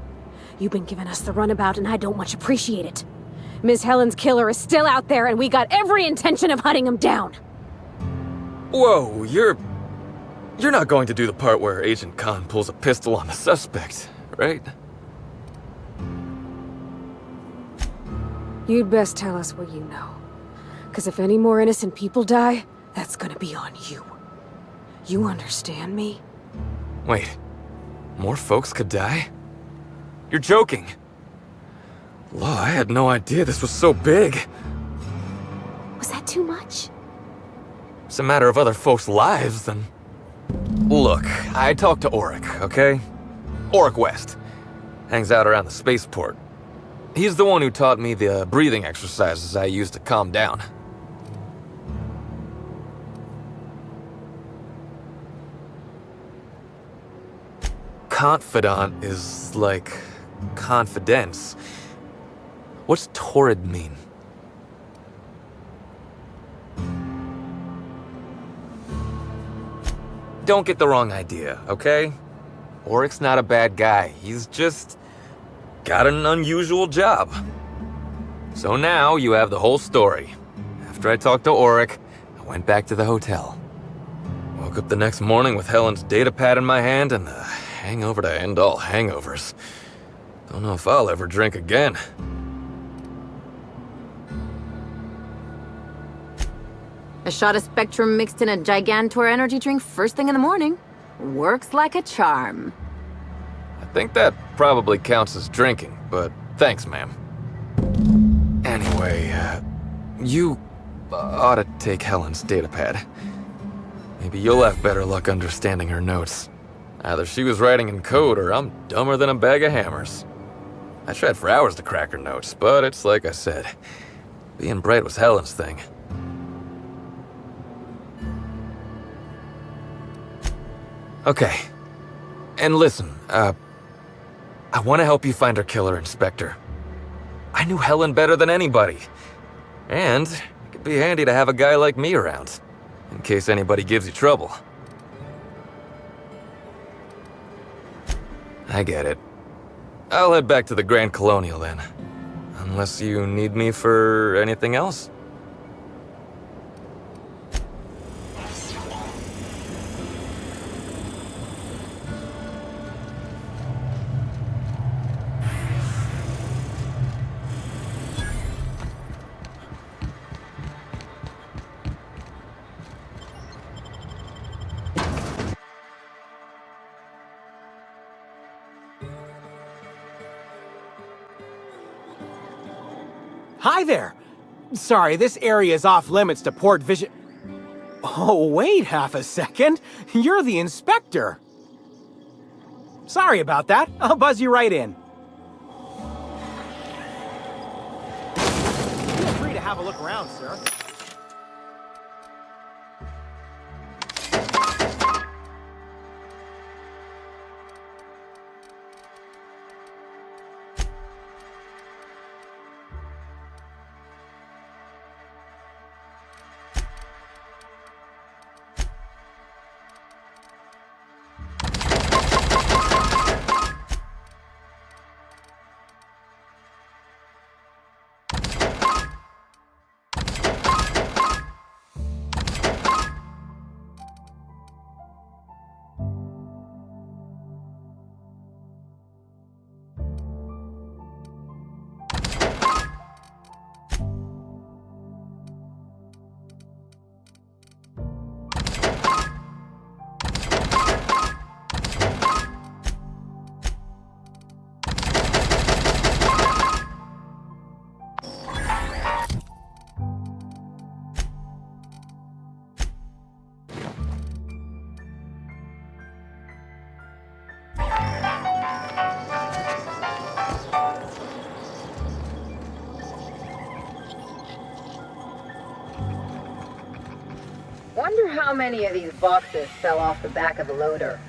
You've been giving us the runabout and I don't much appreciate it. Miss Helen's killer is still out there and we got every intention of hunting him down. Whoa, you're not going to do the part where Agent Khan pulls a pistol on the suspect, right? You'd best tell us what you know. Because if any more innocent people die, that's gonna be on you. You understand me? Wait, more folks could die? You're joking. Law, I had no idea this was so big. Was that too much? It's a matter of other folks' lives, then. Look, I talked to Auric, okay? Auric West. Hangs out around the spaceport. He's the one who taught me the breathing exercises I use to calm down. Confidant is like confidence. What's torrid mean? Don't get the wrong idea, okay? Auric's not a bad guy. He's just got an unusual job. So now you have the whole story. After I talked to Auric, I went back to the hotel. Woke up the next morning with Helen's data pad in my hand and the hangover to end all hangovers. Don't know if I'll ever drink again. A shot of Spectrum mixed in a Gigantor energy drink first thing in the morning. Works like a charm. I think that probably counts as drinking, but thanks, ma'am. Anyway, you ought to take Helen's datapad. Maybe you'll have better luck understanding her notes. Either she was writing in code or I'm dumber than a bag of hammers. I tried for hours to crack her notes, but it's like I said. Being bright was Helen's thing. Okay. And listen, I want to help you find her killer, Inspector. I knew Helen better than anybody. And it could be handy to have a guy like me around, in case anybody gives you trouble. I get it. I'll head back to the Grand Colonial then. Unless you need me for anything else? Hi there! Sorry, this area is off limits to port vision. Oh, wait half a second. You're the inspector. Sorry about that. I'll buzz you right in. Feel free to have a look around, sir. Wonder how many of these boxes fell off the back of the loader.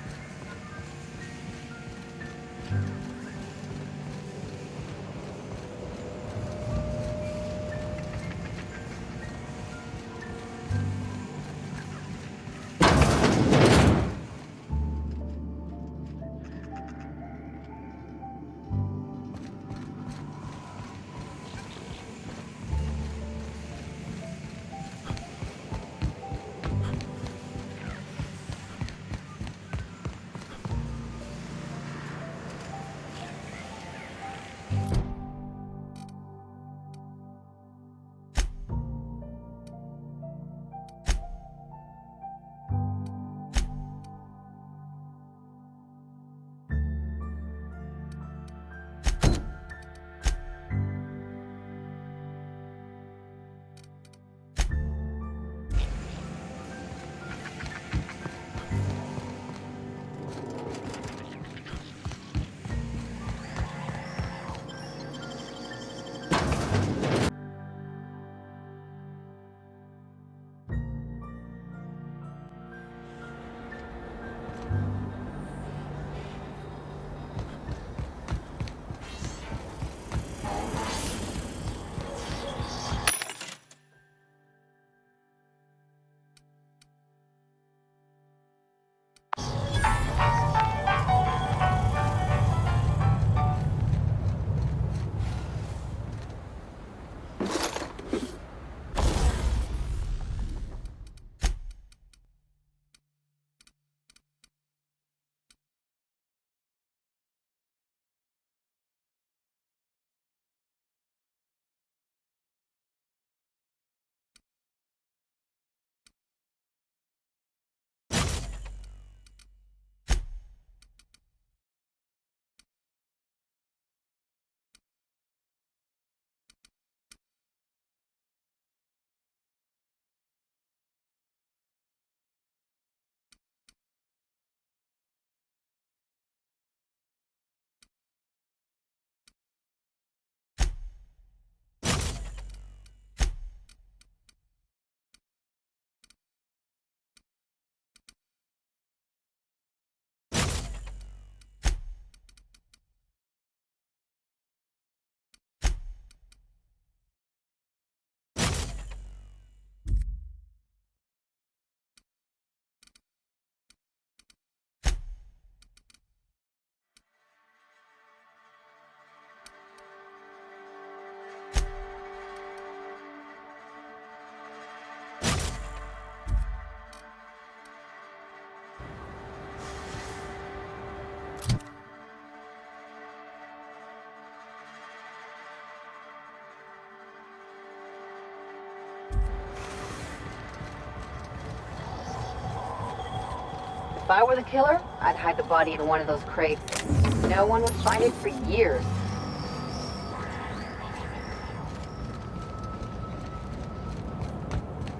If I were the killer, I'd hide the body in one of those crates. No one would find it for years.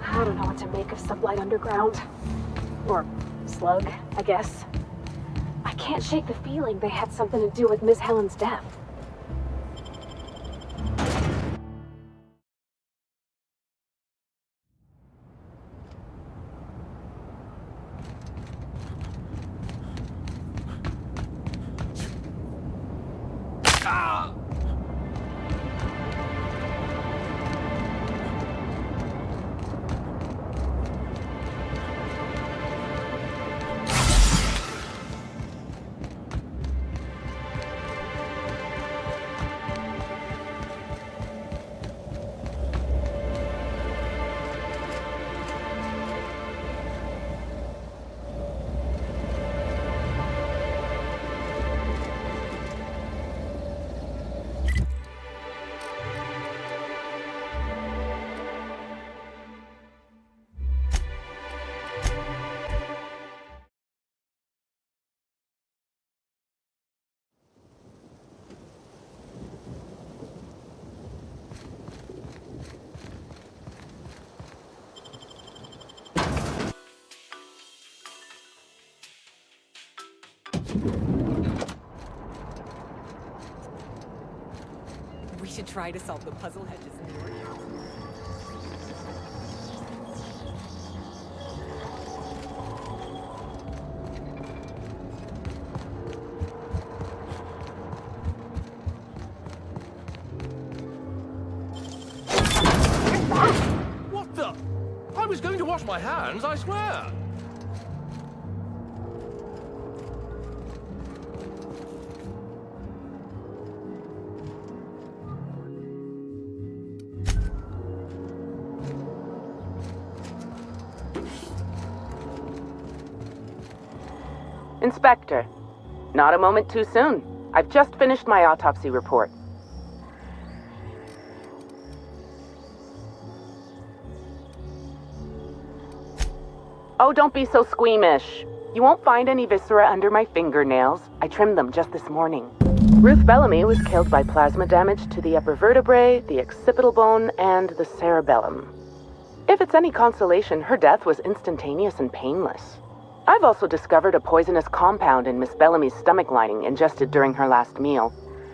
I don't know what to make of Sublight Underground. Or Slug, I guess. I can't shake the feeling they had something to do with Miss Helen's death. We should try to solve the puzzle hedges in your house. was going to wash my hands, I swear. Inspector, not a moment too soon. I've just finished my autopsy report. Oh, don't be so squeamish. You won't find any viscera under my fingernails. I trimmed them just this morning. Ruth Bellamy was killed by plasma damage to the upper vertebrae, the occipital bone, and the cerebellum. If it's any consolation, her death was instantaneous and painless. I've also discovered a poisonous compound in Miss Bellamy's stomach lining ingested during her last meal.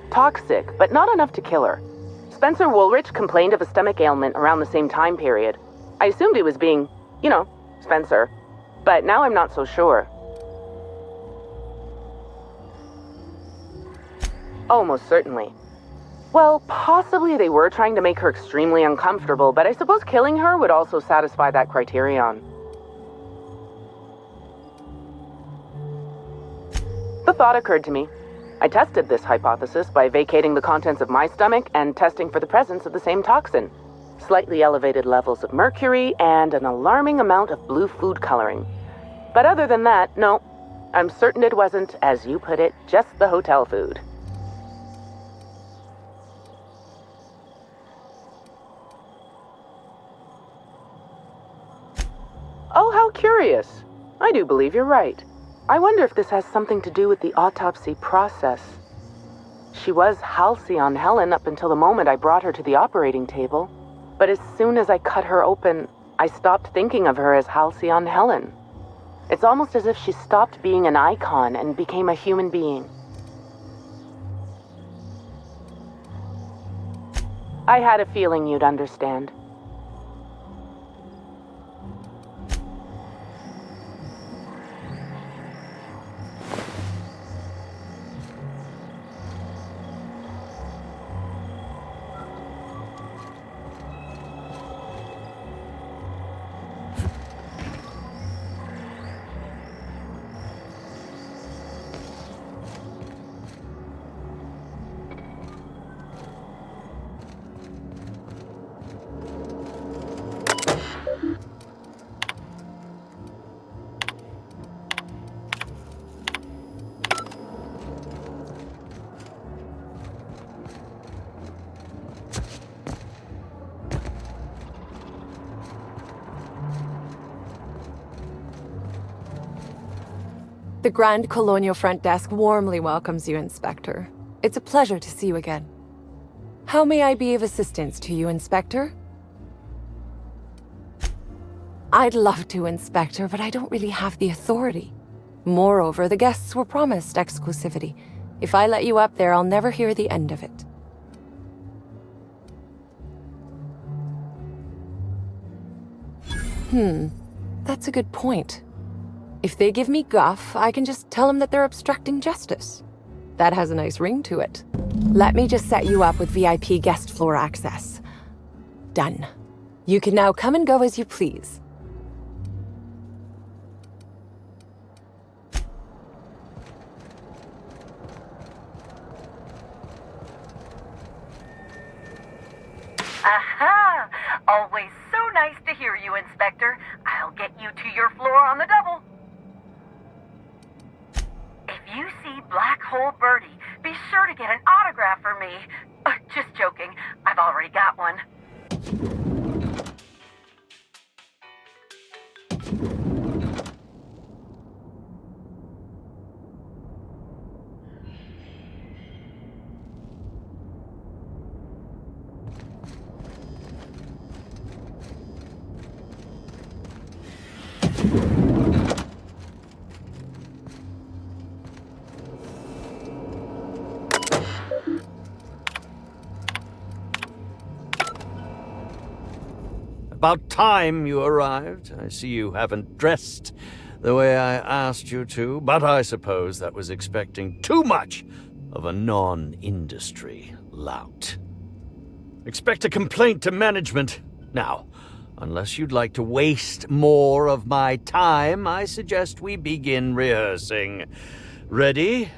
Toxic, but not enough to kill her. Spencer Woolrich complained of a stomach ailment around the same time period. I assumed he was being, Spencer. But now I'm not so sure. Oh, most certainly. Well, possibly they were trying to make her extremely uncomfortable, but I suppose killing her would also satisfy that criterion. The thought occurred to me. I tested this hypothesis by vacating the contents of my stomach and testing for the presence of the same toxin. Slightly elevated levels of mercury and an alarming amount of blue food coloring. But other than that, no. I'm certain it wasn't, as you put it, just the hotel food. Oh, how curious. I do believe you're right. I wonder if this has something to do with the autopsy process. She was Halcyon Helen up until the moment I brought her to the operating table. But as soon as I cut her open, I stopped thinking of her as Halcyon Helen. It's almost as if she stopped being an icon and became a human being. I had a feeling you'd understand. The Grand Colonial Front Desk warmly welcomes you, Inspector. It's a pleasure to see you again. How may I be of assistance to you, Inspector? I'd love to, Inspector, but I don't really have the authority. Moreover, the guests were promised exclusivity. If I let you up there, I'll never hear the end of it. That's a good point. If they give me guff, I can just tell them that they're obstructing justice. That has a nice ring to it. Let me just set you up with VIP guest floor access. Done. You can now come and go as you please. Aha! Always so nice to hear you, Inspector. I'll get you to your floor on the double. If you see Black Hole Birdie, be sure to get an autograph for me. Just joking. I've already got one. About time you arrived. I see you haven't dressed the way I asked you to, but I suppose that was expecting too much of a non-industry lout. Expect a complaint to management. Now, Unless you'd like to waste more of my time, I suggest we begin rehearsing. Ready?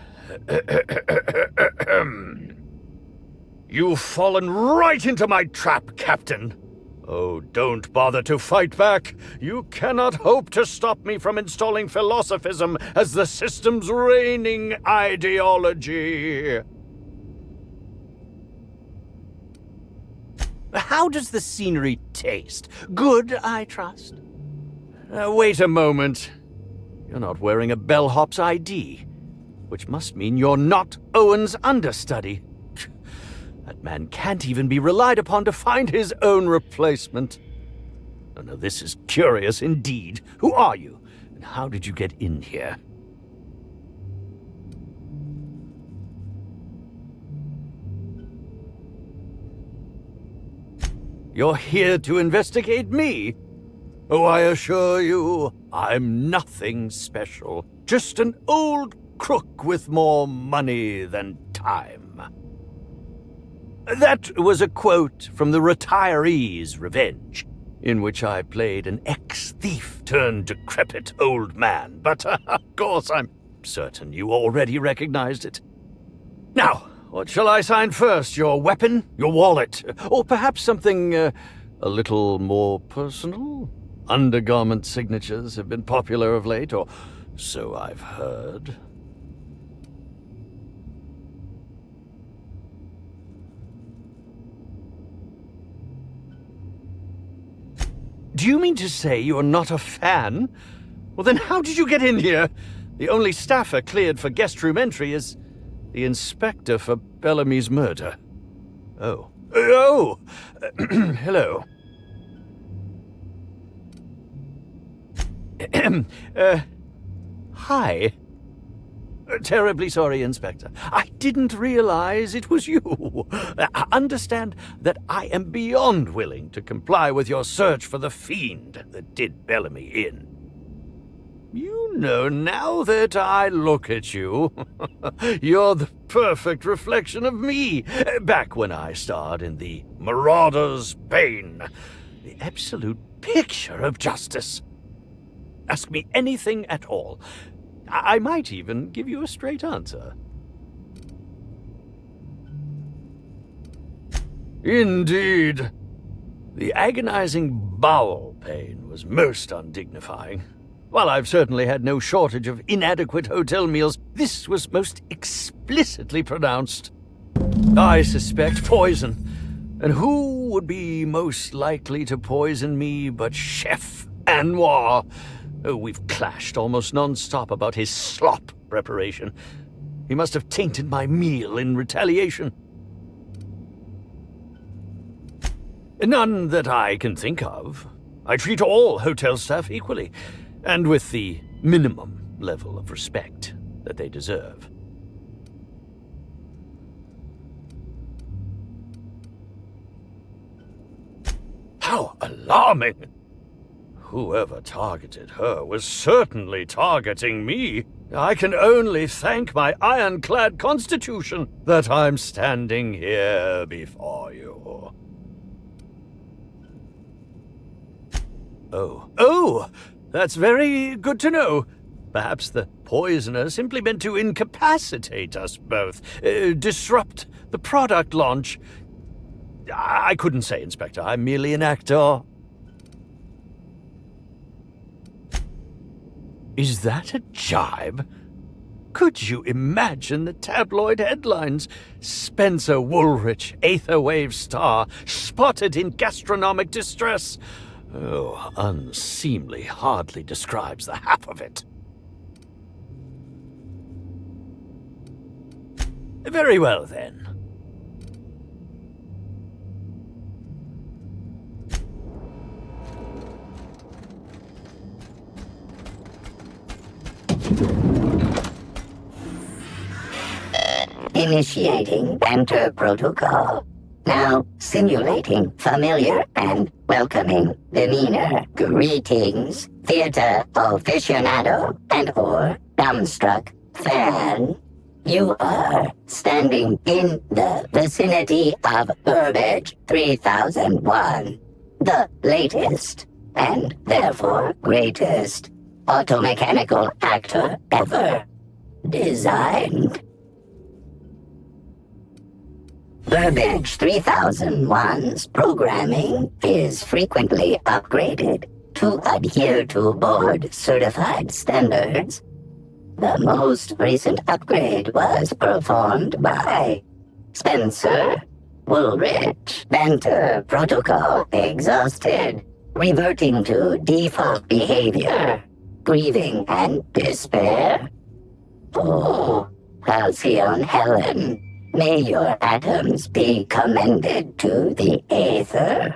You've fallen right into my trap, Captain. Oh, don't bother to fight back. You cannot hope to stop me from installing philosophism as the system's reigning ideology. How does the scenery taste? Good, I trust? Wait a moment. You're not wearing a bellhop's ID, which must mean you're not Owen's understudy. That man can't even be relied upon to find his own replacement. Oh, no, this is curious indeed. Who are you, and how did you get in here? You're here to investigate me? Oh, I assure you, I'm nothing special. Just an old crook with more money than time. That was a quote from The Retiree's Revenge, in which I played an ex-thief turned decrepit old man. But, of course, I'm certain you already recognized it. Now, what shall I sign first? Your weapon? Your wallet? Or perhaps something a little more personal? Undergarment signatures have been popular of late, or so I've heard. Do you mean to say you're not a fan? Well, then how did you get in here? The only staffer cleared for guest room entry is the inspector for Bellamy's murder. Oh. Oh! Hello. Hi. Terribly sorry, Inspector. I didn't realize it was you. Understand that I am beyond willing to comply with your search for the fiend that did Bellamy in. You know, now that I look at you, you're the perfect reflection of me, back when I starred in The Marauder's Bane. The absolute picture of justice. Ask me anything at all. I might even give you a straight answer. Indeed. The agonizing bowel pain was most undignifying. While I've certainly had no shortage of inadequate hotel meals, this was most explicitly pronounced. I suspect poison. And who would be most likely to poison me but Chef Anwar? Oh, we've clashed almost non-stop about his slop preparation. He must have tainted my meal in retaliation. None that I can think of. I treat all hotel staff equally, and with the minimum level of respect that they deserve. How alarming! Whoever targeted her was certainly targeting me. I can only thank my ironclad constitution that I'm standing here before you. Oh, that's very good to know. Perhaps the poisoner simply meant to incapacitate us both, disrupt the product launch. I couldn't say, Inspector. I'm merely an actor. Is that a jibe? Could you imagine the tabloid headlines? Spencer Woolrich, Aetherwave star, spotted in gastronomic distress. Oh, unseemly hardly describes the half of it. Very well, then. Initiating enter protocol. Now simulating familiar and welcoming demeanor. Greetings, theater aficionado and or dumbstruck fan. You are standing in the vicinity of Burbage 3001. The latest, and therefore greatest, automechanical actor ever designed. Burbage 3001's programming is frequently upgraded to adhere to board-certified standards. The most recent upgrade was performed by Spencer Woolrich. Banter protocol exhausted, reverting to default behavior, grieving and despair. Oh, Halcyon Helen, may your atoms be commended to the Aether.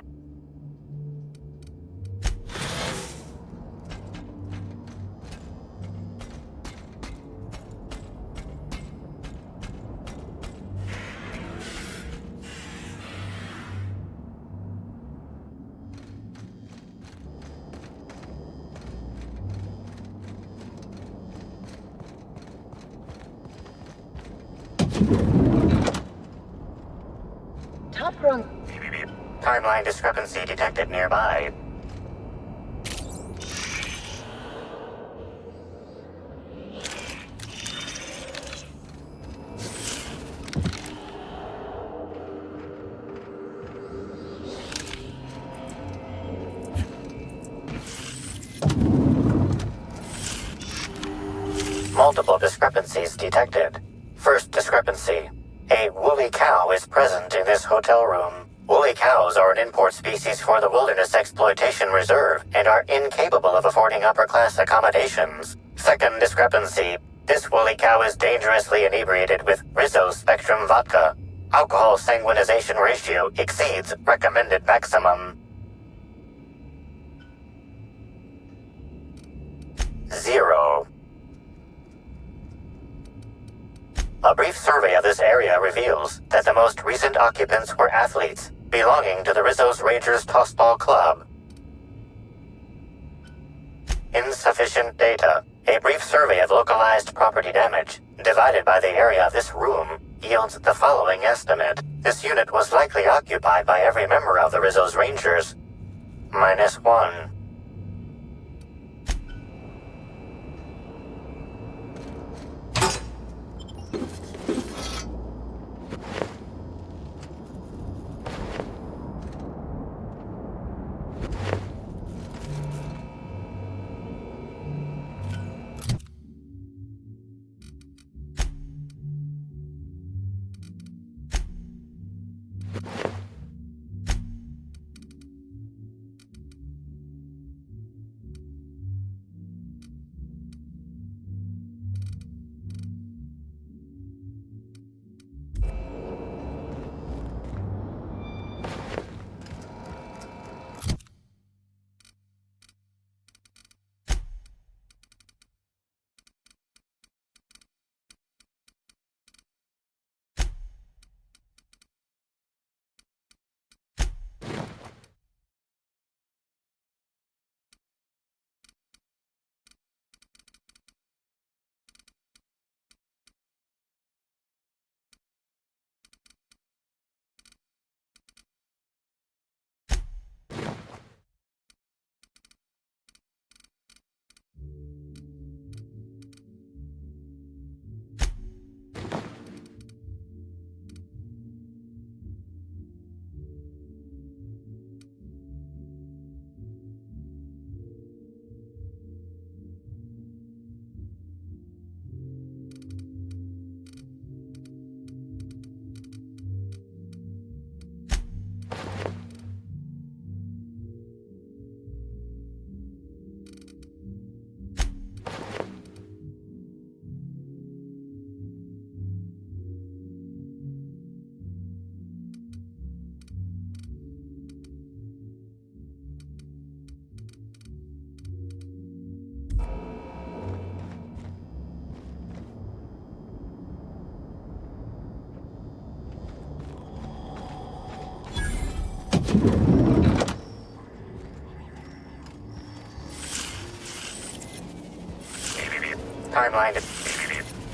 Top rung. Timeline discrepancy detected nearby. Multiple discrepancies detected. First discrepancy. A woolly cow is present in this hotel room. Woolly cows are an import species for the Wilderness Exploitation Reserve and are incapable of affording upper-class accommodations. Second discrepancy. This woolly cow is dangerously inebriated with Rizzo Spectrum vodka. Alcohol sanguinization ratio exceeds recommended maximum. 0. A brief survey of this area reveals that the most recent occupants were athletes belonging to the Rizzo's Rangers Tossball Club. Insufficient data. A brief survey of localized property damage, divided by the area of this room, yields the following estimate. This unit was likely occupied by every member of the Rizzo's Rangers. -1.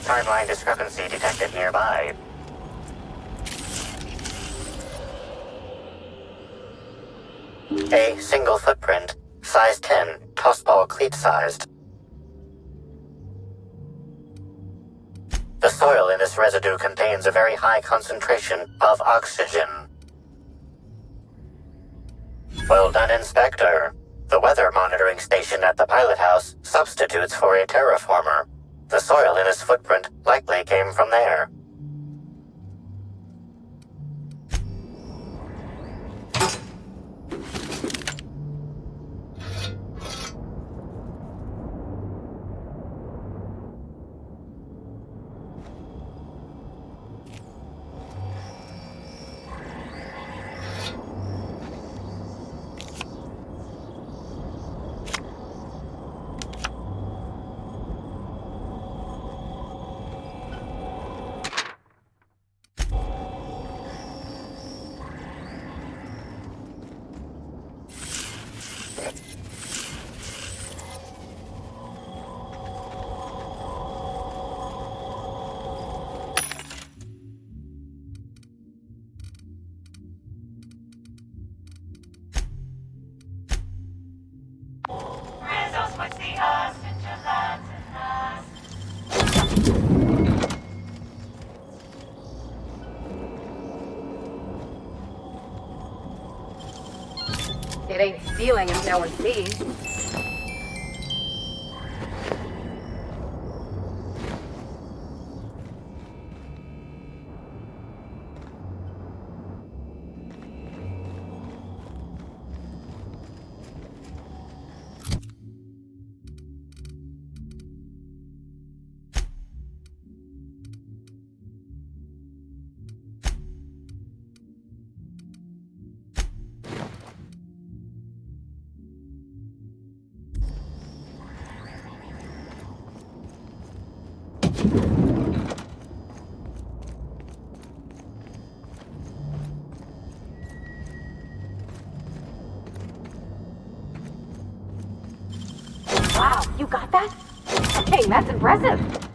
Timeline discrepancy detected nearby. A single footprint, size 10, tossball cleat-sized. The soil in this residue contains a very high concentration of oxygen. Well done, Inspector. The weather monitoring station at the pilot house substitutes for a terraformer. The soil in his footprint likely came from there. It ain't stealing if no one sees. Wow, you got that? Hey, that's impressive.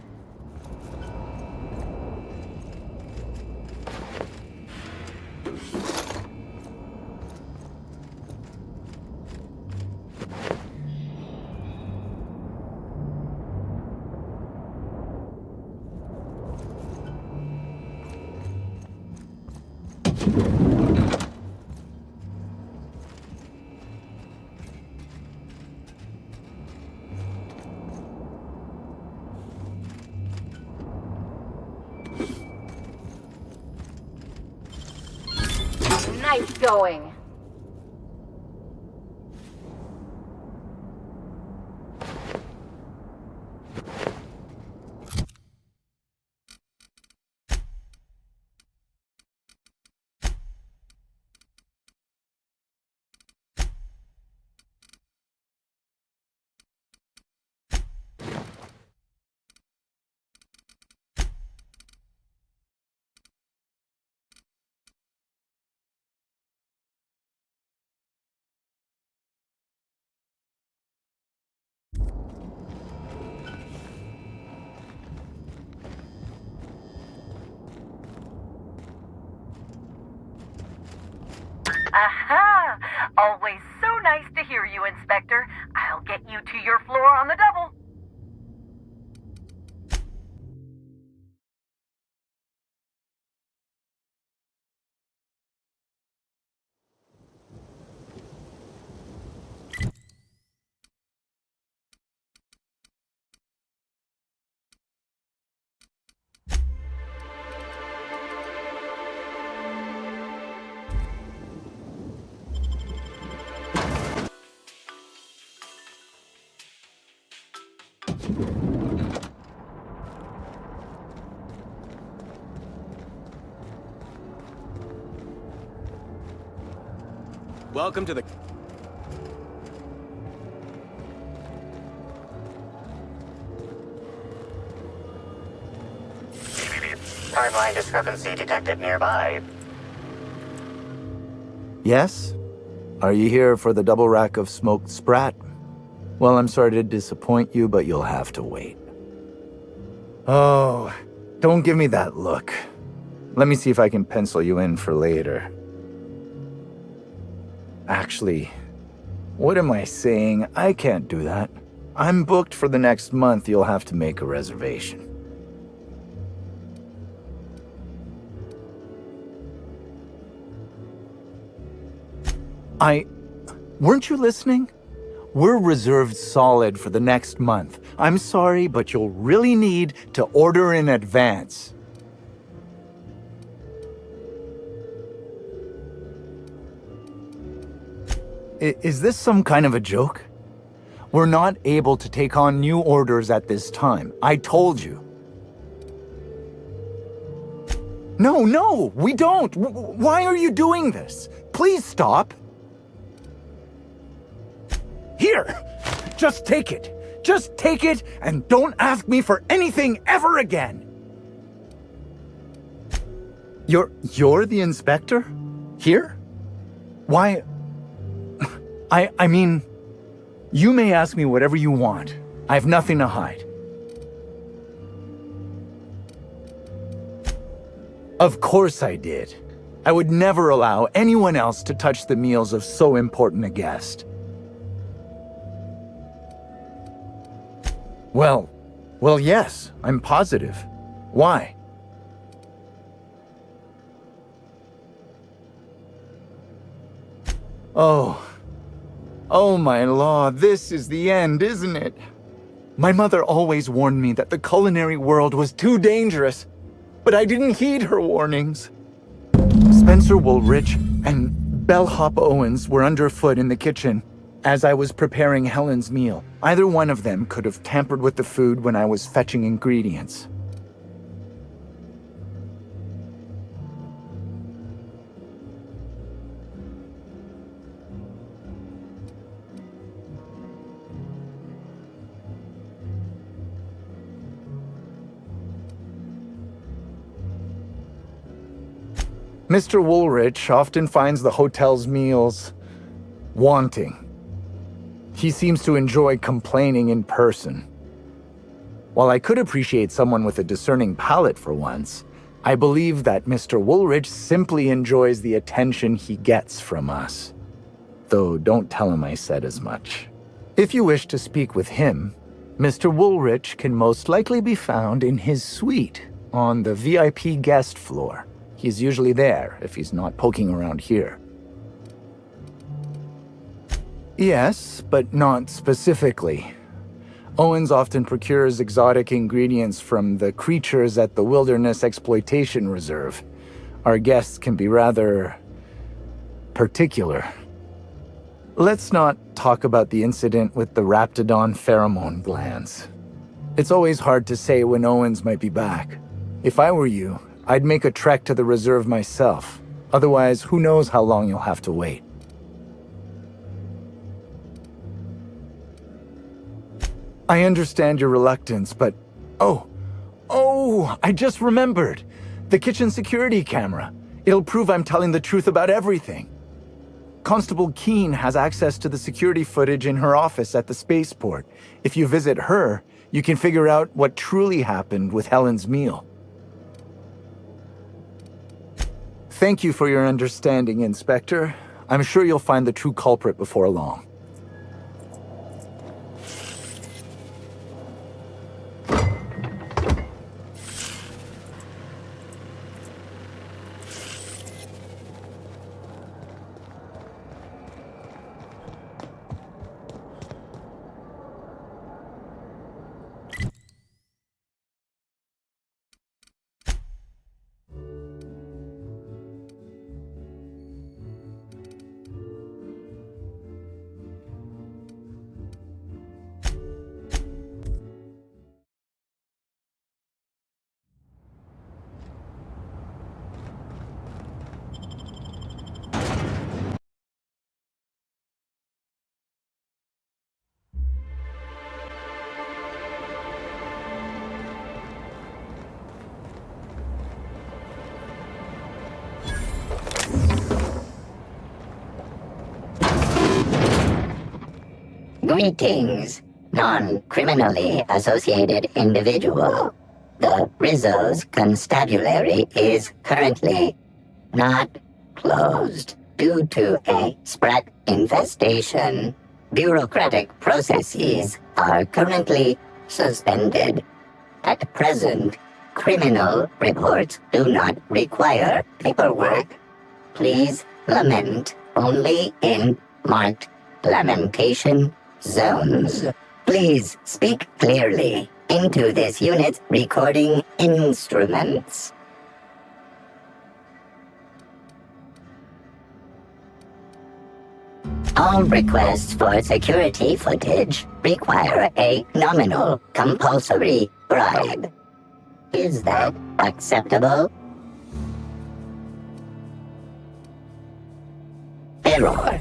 Nice going. Aha! Always so nice to hear you, Inspector. I'll get you to your floor on the double. Welcome to the... Timeline discrepancy detected nearby. Yes? Are you here for the double rack of smoked sprat? Well, I'm sorry to disappoint you, but you'll have to wait. Oh, don't give me that look. Let me see if I can pencil you in for later. Actually, What am I saying? I can't do that. I'm booked for the next month. You'll have to make a reservation. Weren't you listening? We're reserved solid for the next month. I'm sorry, but you'll really need to order in advance. Is this some kind of a joke? We're not able to take on new orders at this time. I told you. No, we don't. Why are you doing this? Please stop. Here, just take it. Just take it and don't ask me for anything ever again. You're the inspector? Here? Why? I mean, you may ask me whatever you want. I have nothing to hide. Of course I did. I would never allow anyone else to touch the meals of so important a guest. Well, yes, I'm positive. Why? Oh my law, this is the end, isn't it? My mother always warned me that the culinary world was too dangerous, but I didn't heed her warnings. Spencer Woolrich and Bellhop Owens were underfoot in the kitchen as I was preparing Helen's meal. Either one of them could have tampered with the food when I was fetching ingredients. Mr. Woolrich often finds the hotel's meals wanting. He seems to enjoy complaining in person. While I could appreciate someone with a discerning palate for once, I believe that Mr. Woolrich simply enjoys the attention he gets from us. Though don't tell him I said as much. If you wish to speak with him, Mr. Woolrich can most likely be found in his suite on the VIP guest floor. He's usually there if he's not poking around here. Yes, but not specifically. Owens often procures exotic ingredients from the creatures at the Wilderness Exploitation Reserve. Our guests can be rather particular. Let's not talk about the incident with the Raptidon pheromone glands. It's always hard to say when Owens might be back. If I were you, I'd make a trek to the reserve myself. Otherwise, who knows how long you'll have to wait. I understand your reluctance, but... Oh, I just remembered. The kitchen security camera. It'll prove I'm telling the truth about everything. Constable Keene has access to the security footage in her office at the spaceport. If you visit her, you can figure out what truly happened with Helen's meal. Thank you for your understanding, Inspector. I'm sure you'll find the true culprit before long. Greetings, non-criminally associated individual. The Rizzo's constabulary is currently not closed due to a sprat infestation. bureaucratic processes are currently suspended. At present, criminal reports do not require paperwork. Please lament only in marked lamentation zones. Please speak clearly into this unit's recording instruments. All requests for security footage require a nominal compulsory bribe. Is that acceptable? Error.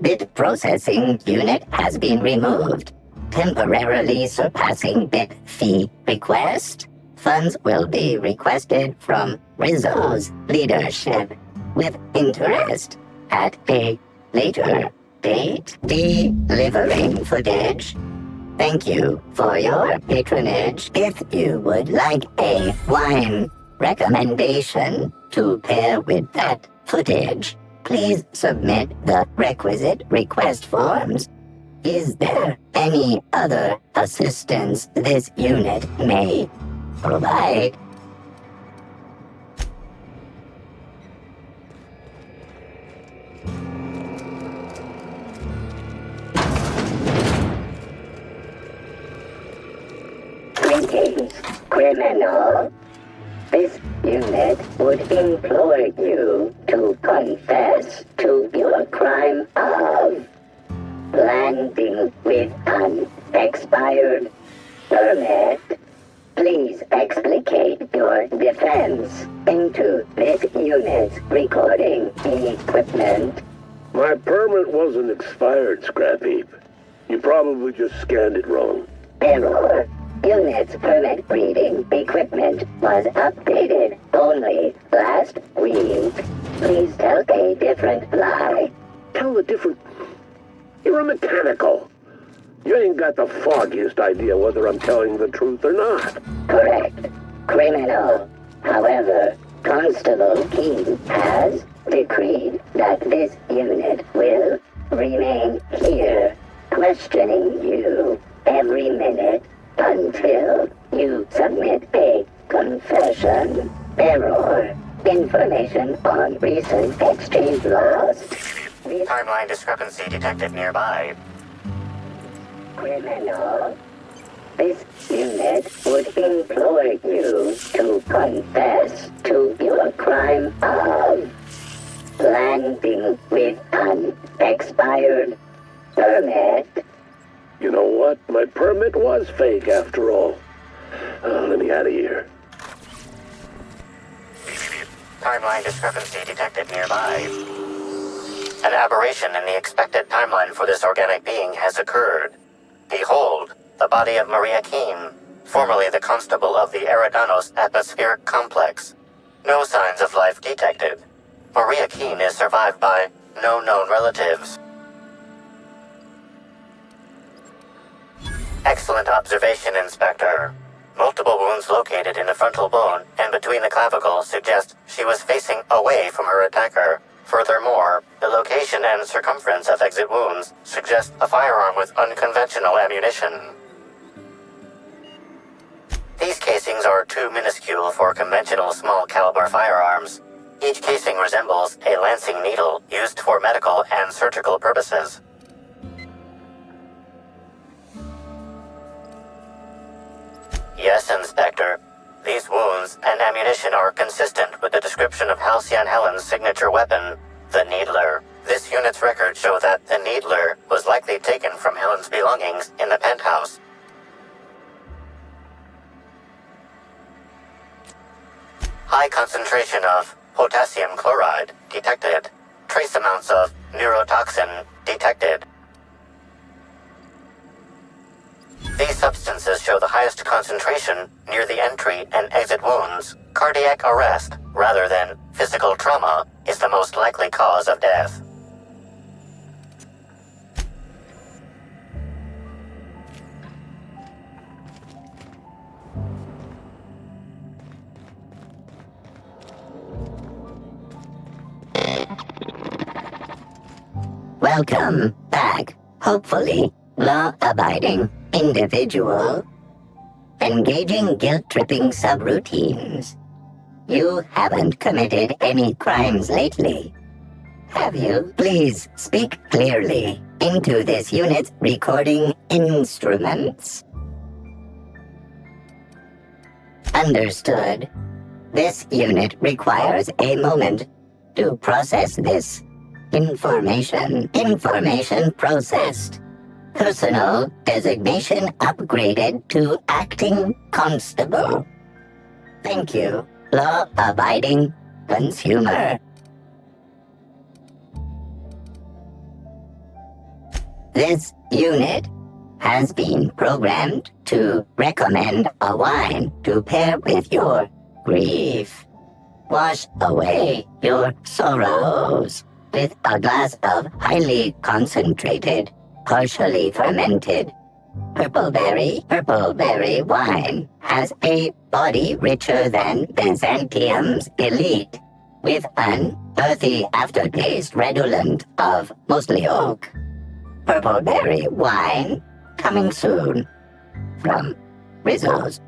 Bit processing unit has been removed, temporarily surpassing bit fee request. Funds will be requested from Rizzo's leadership with interest at a later date. Delivering footage. Thank you for your patronage. If you would like a wine recommendation to pair with that footage, please submit the requisite request forms. Is there any other assistance this unit may provide? Greetings, criminal. This unit would implore you to confess to your crime of landing with an expired permit. Please explicate your defense into this unit's recording equipment. My permit wasn't expired, Scrap Heap. You probably just scanned it wrong. Error. Unit's permit reading equipment was updated only last week. Please tell a different lie. Tell a different... You're a mechanical. You ain't got the foggiest idea whether I'm telling the truth or not. Correct. Criminal. However, Constable Key has decreed that this unit will remain here, questioning you every minute until you submit a confession. Error. Information on recent exchange lost. Timeline discrepancy detected nearby. Criminal. This unit would implore you to confess to your crime of landing with an expired permit. You know what? My permit was fake after all. Let me out of here. Timeline discrepancy detected nearby. An aberration in the expected timeline for this organic being has occurred. Behold, the body of Maria Keene, formerly the constable of the Eridanos Atmospheric Complex. No signs of life detected. Maria Keene is survived by no known relatives. Excellent observation, Inspector. Multiple wounds located in the frontal bone and between the clavicles suggest she was facing away from her attacker. Furthermore, the location and circumference of exit wounds suggest a firearm with unconventional ammunition. These casings are too minuscule for conventional small-caliber firearms. Each casing resembles a lancing needle used for medical and surgical purposes. Yes, Inspector. These wounds and ammunition are consistent with the description of Halcyon Helen's signature weapon, the Needler. This unit's records show that the Needler was likely taken from Helen's belongings in the penthouse. High concentration of potassium chloride detected. Trace amounts of neurotoxin detected. These substances show the highest concentration near the entry and exit wounds. Cardiac arrest, rather than physical trauma, is the most likely cause of death. Welcome back, hopefully law-abiding individual, engaging guilt-tripping subroutines. You haven't committed any crimes lately, have you? Please speak clearly into this unit's recording instruments. Understood. This unit requires a moment to process this information. Information processed. Personal designation upgraded to acting constable. Thank you, law-abiding consumer. This unit has been programmed to recommend a wine to pair with your grief. Wash away your sorrows with a glass of highly concentrated, partially fermented purple berry wine. Has a body richer than Byzantium's elite, with an earthy aftertaste redolent of mostly oak. Purple berry wine coming soon from Rizzo's.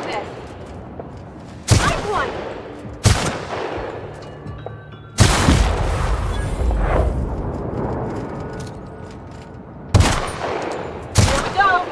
this. Nice one! Here we go!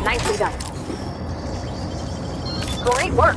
Nicely done. Great work.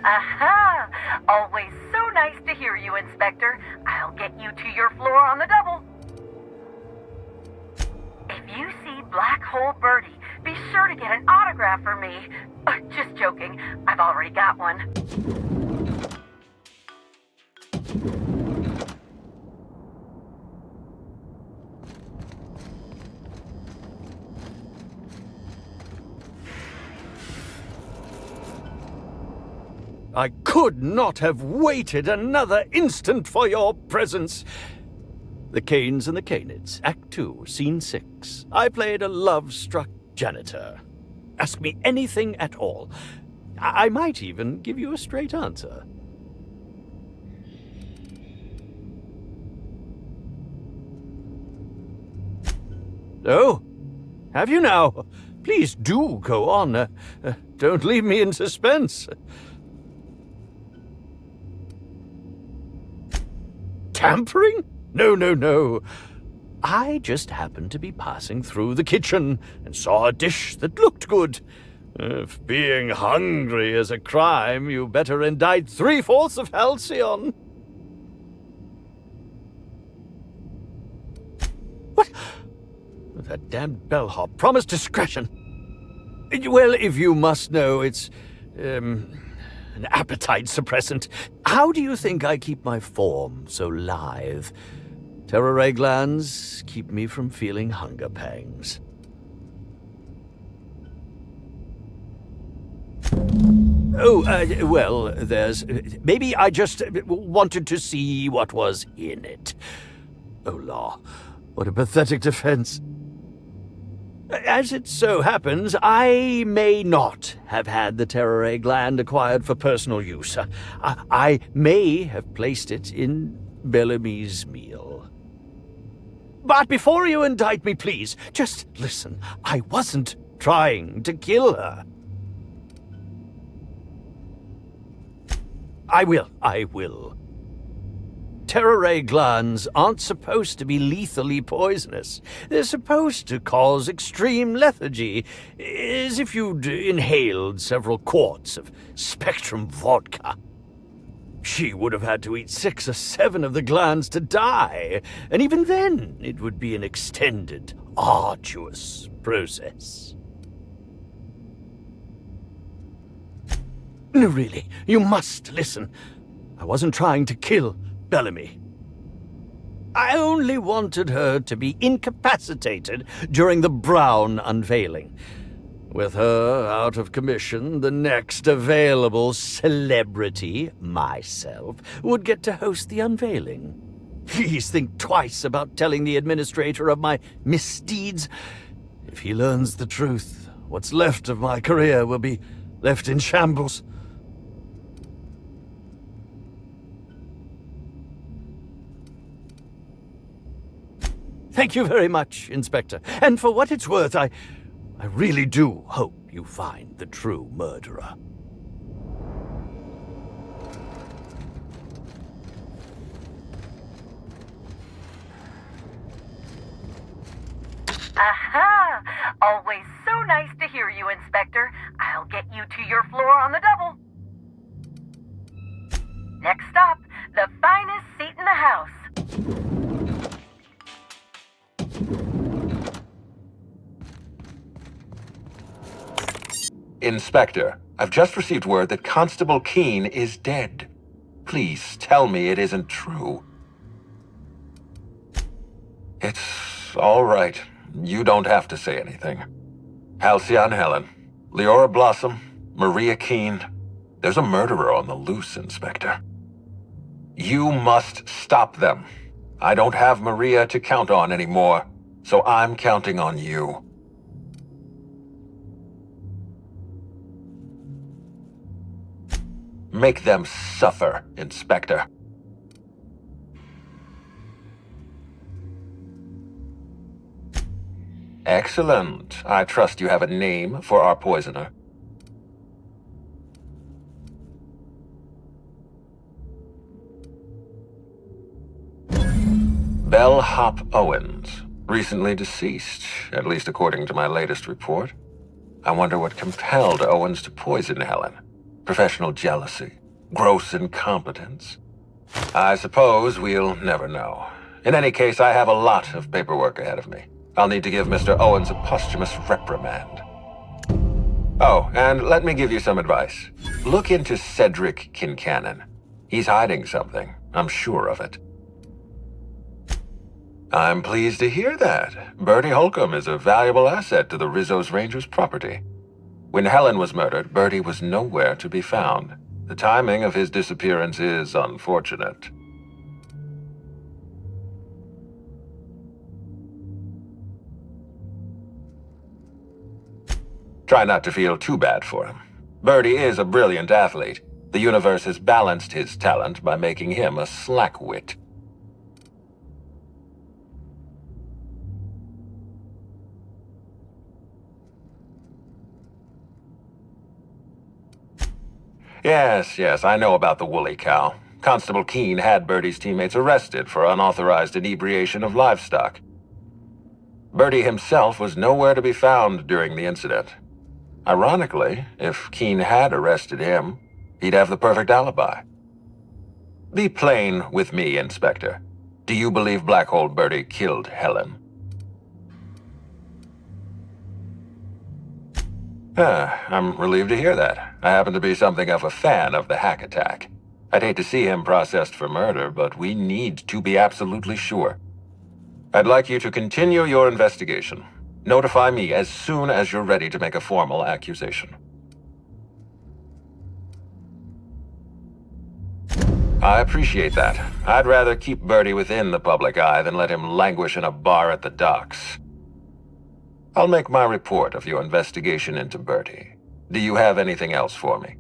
Aha! Always so nice to hear you, Inspector. I'll get you to your floor on the double. If you see Black Hole Birdie, be sure to get an autograph for me. Just joking. I've already got one. I could not have waited another instant for your presence. The Canes and the Canids, Act 2, Scene 6. I played a love-struck janitor. Ask me anything at all. I might even give you a straight answer. Oh, have you now? Please do go on. Don't leave me in suspense. Tampering? No, no, no. I just happened to be passing through the kitchen and saw a dish that looked good. If being hungry is a crime, you better indict 3/4 of Halcyon. What? That damned bellhop promised discretion. Well, if you must know, it's, an appetite suppressant. How do you think I keep my form so lithe? Terror ray glands keep me from feeling hunger pangs. Oh, well, there's... Maybe I just wanted to see what was in it. Oh, law. What a pathetic defense. As it so happens, I may not have had the terror ray gland acquired for personal use. I may have placed it in Bellamy's meal. But before you indict me, please, just listen. I wasn't trying to kill her. I will. Terror ray glands aren't supposed to be lethally poisonous. They're supposed to cause extreme lethargy, as if you'd inhaled several quarts of Spectrum vodka. She would have had to eat 6 or 7 of the glands to die, and even then it would be an extended, arduous process. No, really, you must listen. I wasn't trying to kill Bellamy. I only wanted her to be incapacitated during the Brown unveiling. With her out of commission, the next available celebrity, myself, would get to host the unveiling. Please think twice about telling the administrator of my misdeeds. If he learns the truth, what's left of my career will be left in shambles. Thank you very much, Inspector. And for what it's worth, I really do hope you find the true murderer. Aha! Always so nice to hear you, Inspector. I'll get you to your floor on the double. Next stop, the finest seat in the house. Inspector, I've just received word that Constable Keene is dead. Please tell me it isn't true. It's all right. You don't have to say anything. Halcyon Helen, Leora Blossom, Maria Keene. There's a murderer on the loose, Inspector. You must stop them. I don't have Maria to count on anymore, so I'm counting on you. Make them suffer, Inspector. Excellent. I trust you have a name for our poisoner. Bellhop Owens. Recently deceased, at least according to my latest report. I wonder what compelled Owens to poison Helen. Professional jealousy, gross incompetence. I suppose we'll never know. In any case, I have a lot of paperwork ahead of me. I'll need to give Mr. Owens a posthumous reprimand. Oh, and let me give you some advice. Look into Cedric Kincannon. He's hiding something. I'm sure of it. I'm pleased to hear that. Bertie Holcomb is a valuable asset to the Rizzo's Rangers property. When Helen was murdered, Bertie was nowhere to be found. The timing of his disappearance is unfortunate. Try not to feel too bad for him. Bertie is a brilliant athlete. The universe has balanced his talent by making him a slackwit. Yes, I know about the woolly cow. Constable Keene had Bertie's teammates arrested for unauthorized inebriation of livestock. Bertie himself was nowhere to be found during the incident. Ironically, if Keene had arrested him, he'd have the perfect alibi. Be plain with me, Inspector. Do you believe Black Hole Bertie killed Helen? I'm relieved to hear that. I happen to be something of a fan of the hack attack. I'd hate to see him processed for murder, but we need to be absolutely sure. I'd like you to continue your investigation. Notify me as soon as you're ready to make a formal accusation. I appreciate that. I'd rather keep Bertie within the public eye than let him languish in a bar at the docks. I'll make my report of your investigation into Bertie. Do you have anything else for me?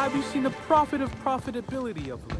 Have you seen the profit of profitability of late?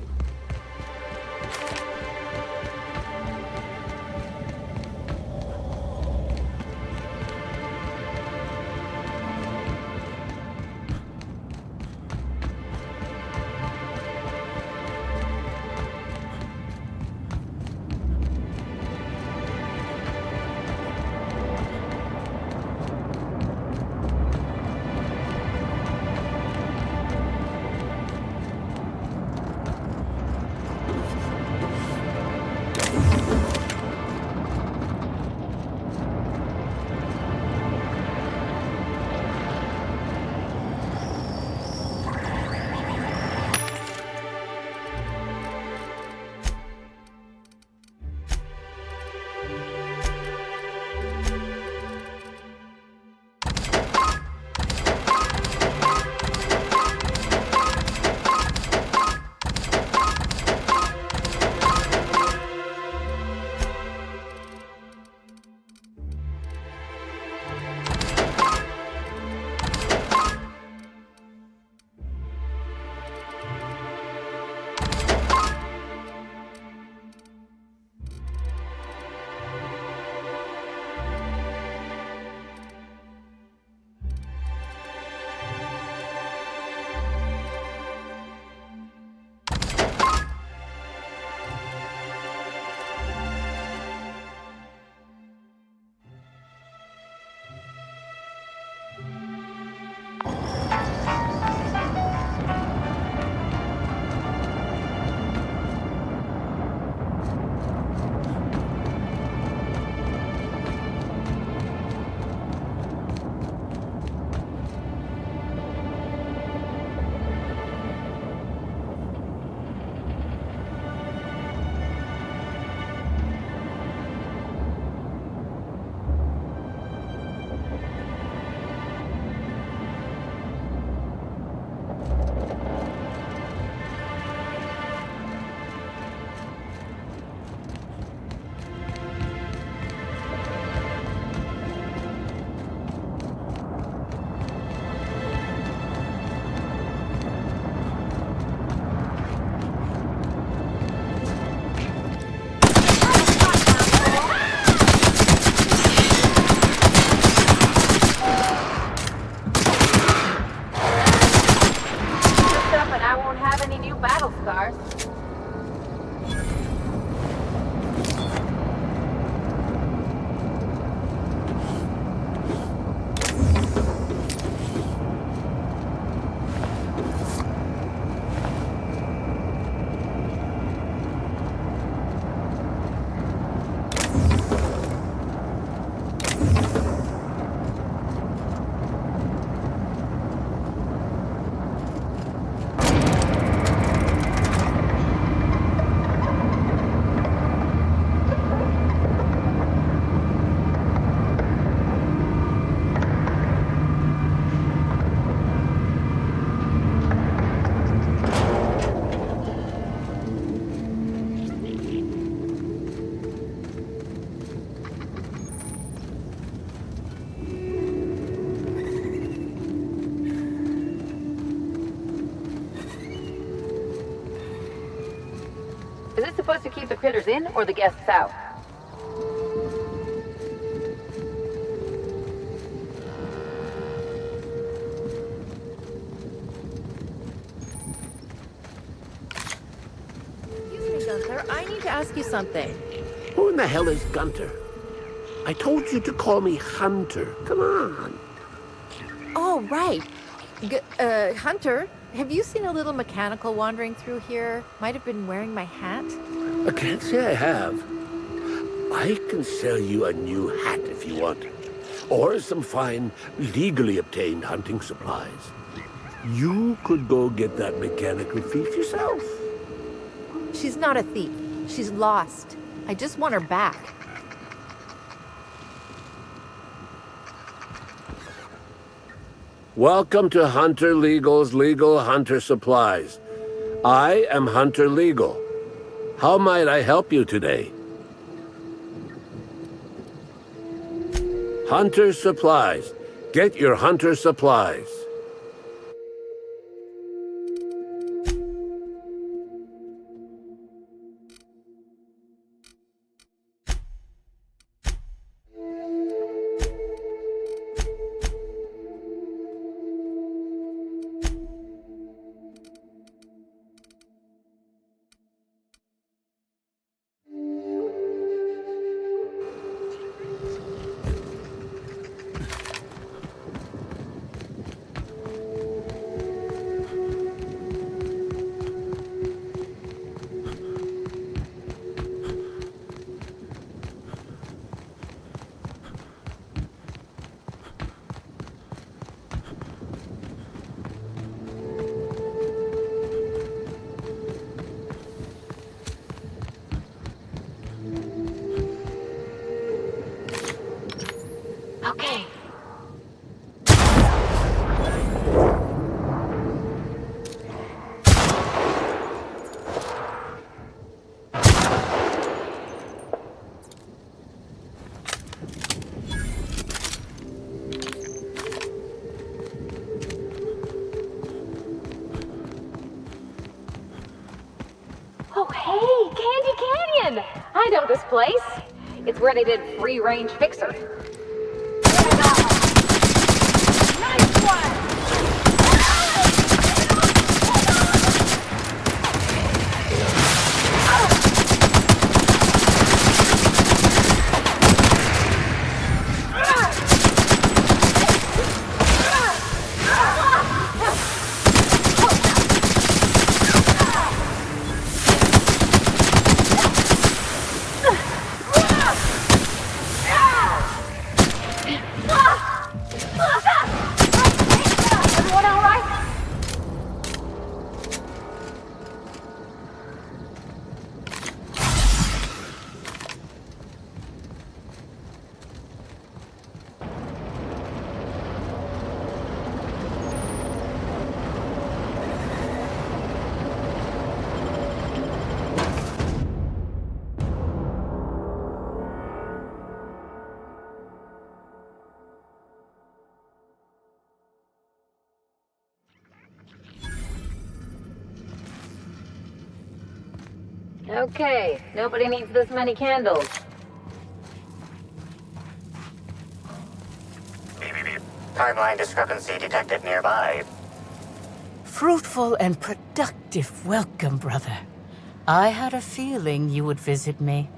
just supposed to keep the critters in or the guests out? Excuse me, Gunther. I need to ask you something. Who in the hell is Gunter? I told you to call me Hunter. Come on. Oh, right. Hunter, have you seen a little mechanical wandering through here? Might have been wearing my hat. I can't say I have. I can sell you a new hat if you want. Or some fine, legally obtained hunting supplies. You could go get that mechanical thief yourself. She's not a thief. She's lost. I just want her back. Welcome to Hunter Legal's Legal Hunter Supplies. I am Hunter Legal. How might I help you today? Hunter Supplies. Get your Hunter Supplies. Okay. Oh, hey, Candy Canyon! I know this place. It's where they did Free Range Fixer. Nice one! Everyone all right? Okay, nobody needs this many candles. Timeline discrepancy detected nearby. Fruitful and productive welcome, brother. I had a feeling you would visit me.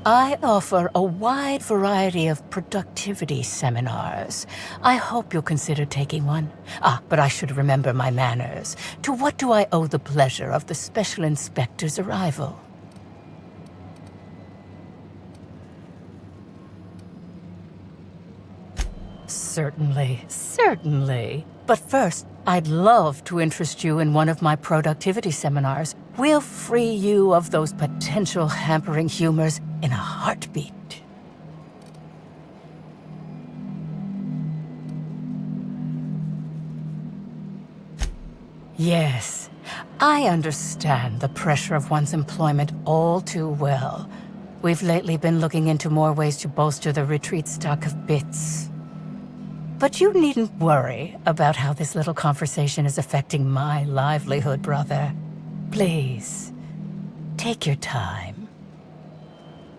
I offer a wide variety of productivity seminars. I hope you'll consider taking one. But I should remember my manners. To what do I owe the pleasure of the Special Inspector's arrival? Certainly, certainly. But first, I'd love to interest you in one of my productivity seminars. We'll free you of those potential hampering humors in a heartbeat. Yes, I understand the pressure of one's employment all too well. We've lately been looking into more ways to bolster the retreat stock of bits. But you needn't worry about how this little conversation is affecting my livelihood, brother. Please, Take your time.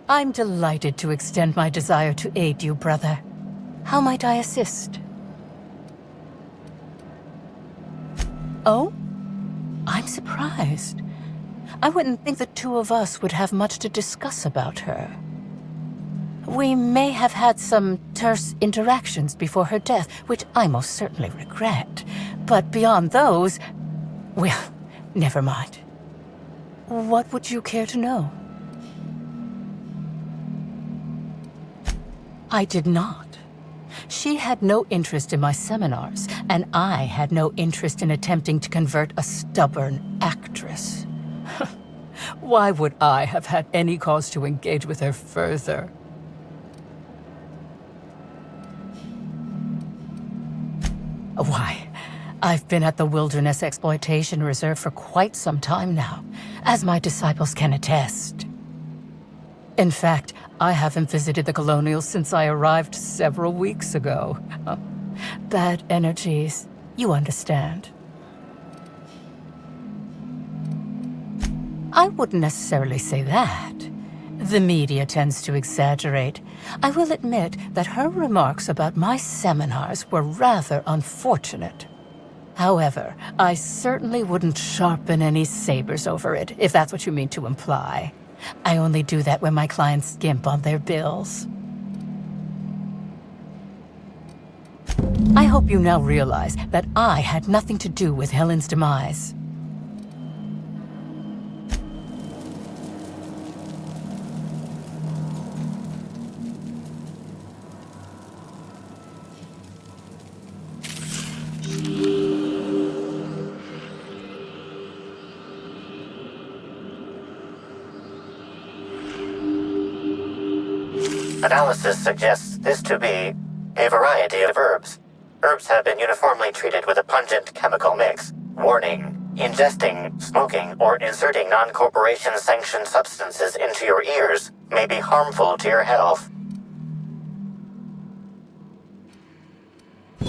I'm delighted to extend my desire to aid you, brother. How might I assist? Oh? I'm surprised. I wouldn't think the two of us would have much to discuss about her. We may have had some terse interactions before her death, which I most certainly regret. But beyond those, well, never mind. What would you care to know? I did not. She had no interest in my seminars, and I had no interest in attempting to convert a stubborn actress. Why would I have had any cause to engage with her further? Why, I've been at the Wilderness Exploitation Reserve for quite some time now, as my disciples can attest. In fact, I haven't visited the Colonials since I arrived several weeks ago. Bad energies, you understand. I wouldn't necessarily say that. The media tends to exaggerate. I will admit that her remarks about my seminars were rather unfortunate. However, I certainly wouldn't sharpen any sabers over it, if that's what you mean to imply. I only do that when my clients skimp on their bills. I hope you now realize that I had nothing to do with Helen's demise. Analysis suggests this to be a variety of herbs. Herbs have been uniformly treated with a pungent chemical mix. Warning: ingesting, smoking, or inserting non-corporation sanctioned substances into your ears may be harmful to your health.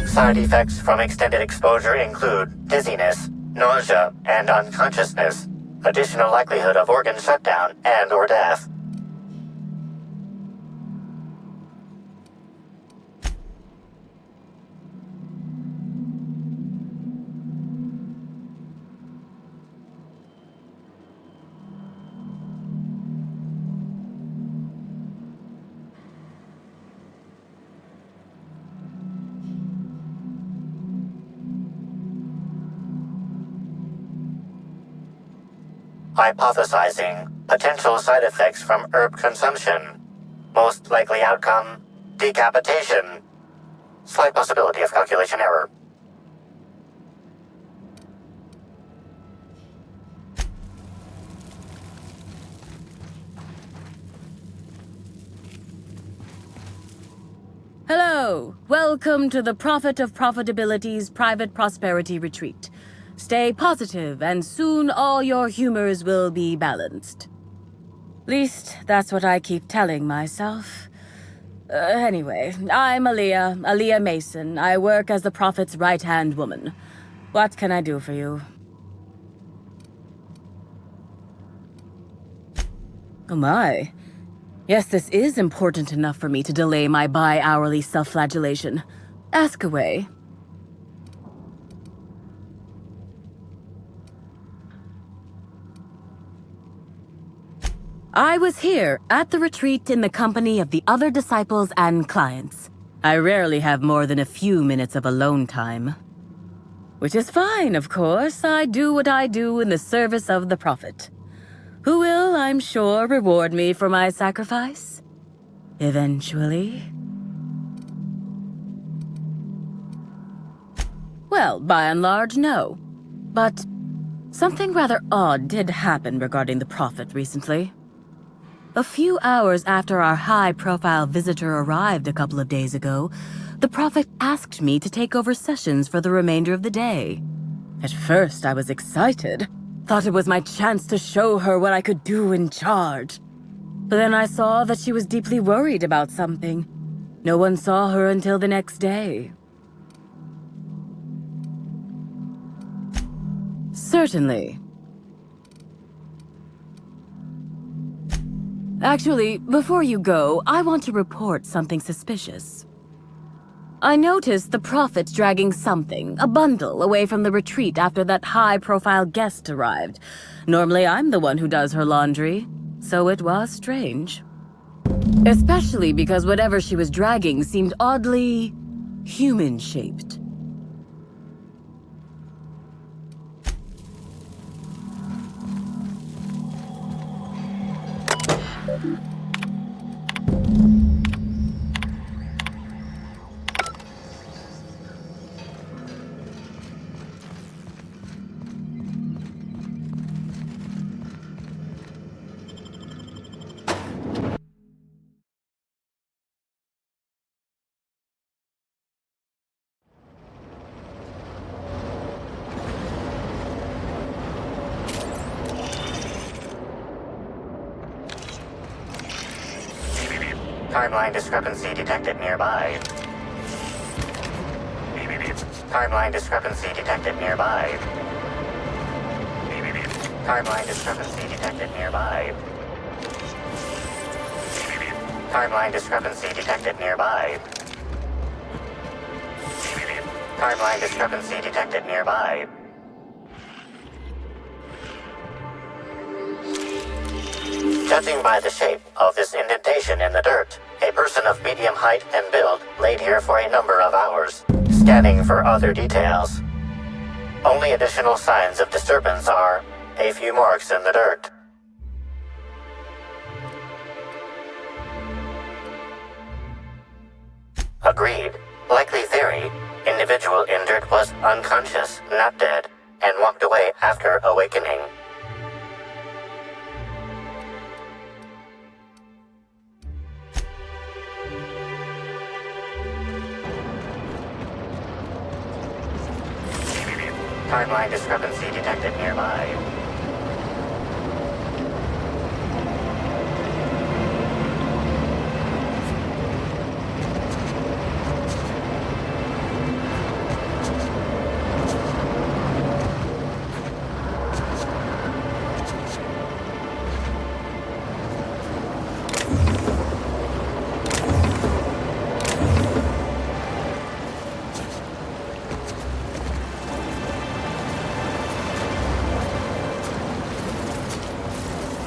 Side effects from extended exposure include dizziness, nausea, and unconsciousness. Additional likelihood of organ shutdown and/or death. Hypothesizing potential side effects from herb consumption. Most likely outcome, decapitation. Slight possibility of calculation error. Hello! Welcome to the Prophet of Profitability's Private Prosperity Retreat. Stay positive, and soon all your humors will be balanced. Least, that's what I keep telling myself. Anyway, I'm Aaliyah Mason. I work as the Prophet's right-hand woman. What can I do for you? Oh my. Yes, this is important enough for me to delay my bi-hourly self-flagellation. Ask away. I was here at the retreat in the company of the other disciples and clients. I rarely have more than a few minutes of alone time. Which is fine, of course. I do what I do in the service of the Prophet, who will, I'm sure, reward me for my sacrifice. Eventually. Well, by and large, no. But something rather odd did happen regarding the Prophet recently. A few hours after our high-profile visitor arrived a couple of days ago, the Prophet asked me to take over sessions for the remainder of the day. At first, I was excited. Thought it was my chance to show her what I could do in charge. But then I saw that she was deeply worried about something. No one saw her until the next day. Certainly. Actually, before you go, I want to report something suspicious. I noticed the Prophet dragging something, a bundle, away from the retreat after that high-profile guest arrived. Normally, I'm the one who does her laundry, so it was strange. Especially because whatever she was dragging seemed oddly human-shaped. Timeline discrepancy detected nearby. Timeline discrepancy detected nearby. Timeline discrepancy detected nearby. Timeline discrepancy detected nearby. Timeline discrepancy detected nearby. Judging by the shape of this indentation in the dirt, a person of medium height and build laid here for a number of hours, scanning for other details. Only additional signs of disturbance are a few marks in the dirt. Agreed. Likely theory, individual injured was unconscious, not dead, and walked away after awakening. Timeline discrepancy detected nearby.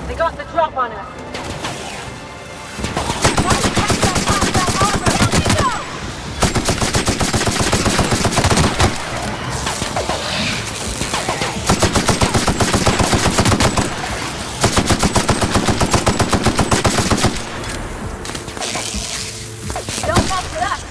They got the drop on us. Don't mess with us.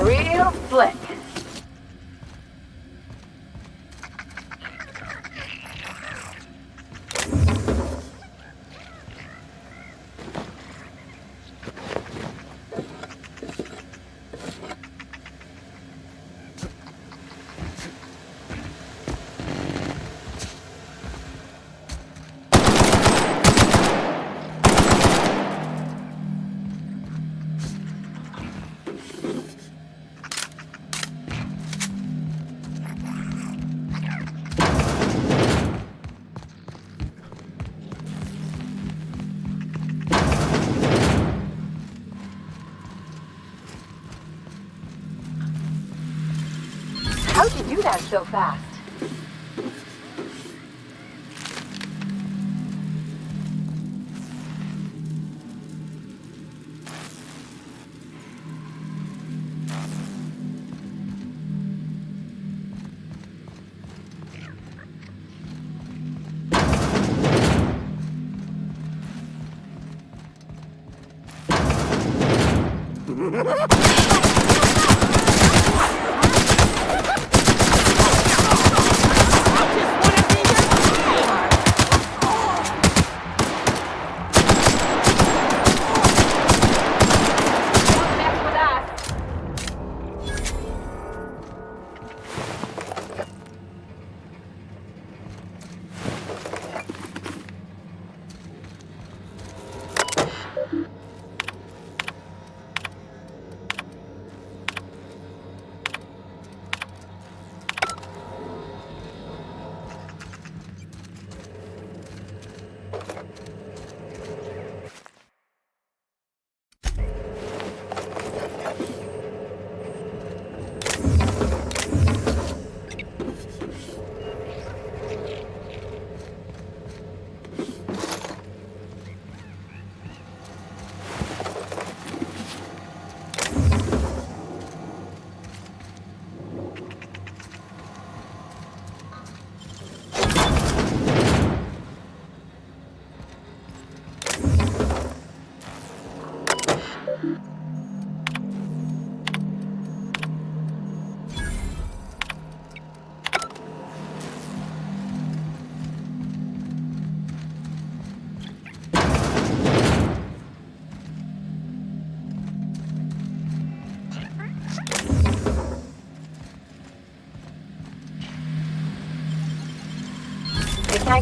Real slick. How'd you do that so fast? Can't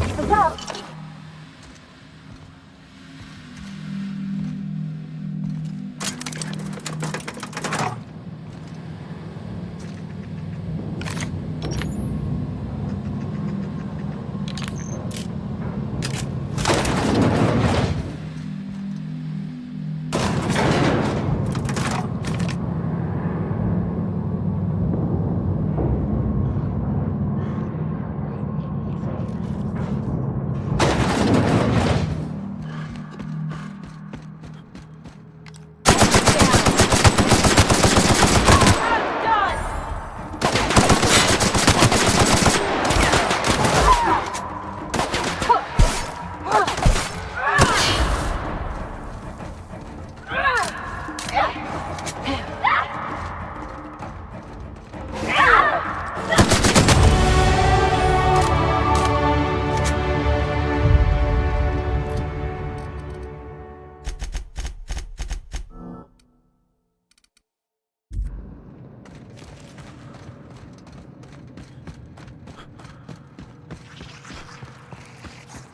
keep us up.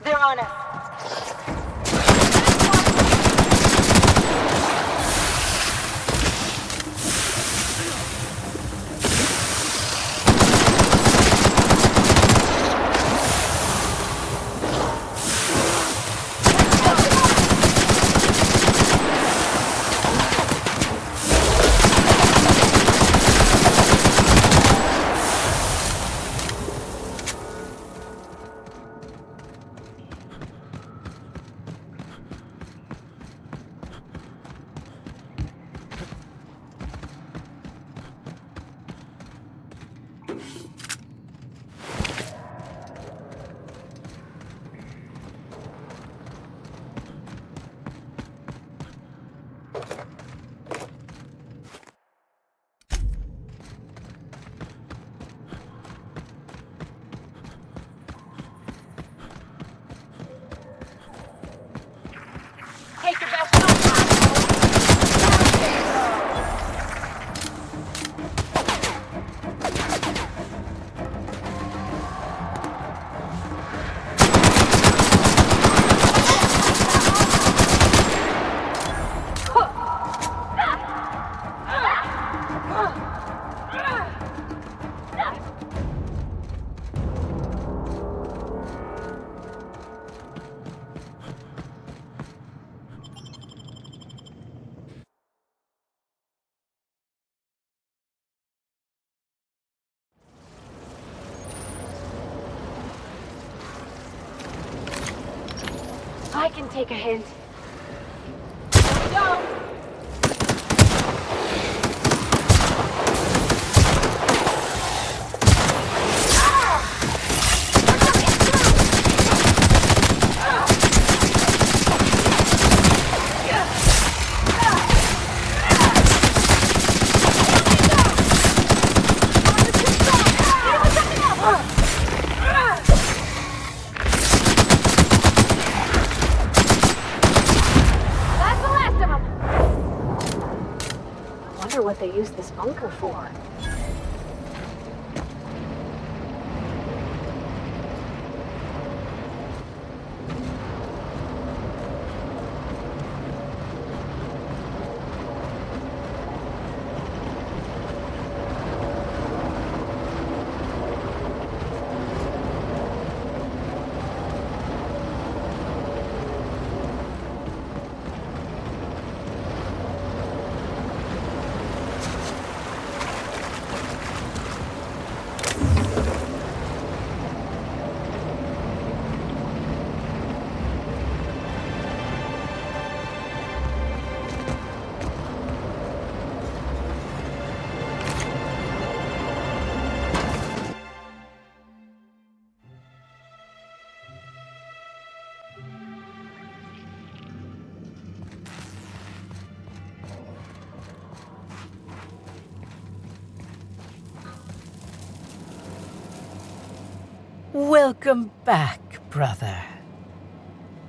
They're on us. Take your best shot. I can take a hint. Go! what they used this bunker for. Welcome back, brother.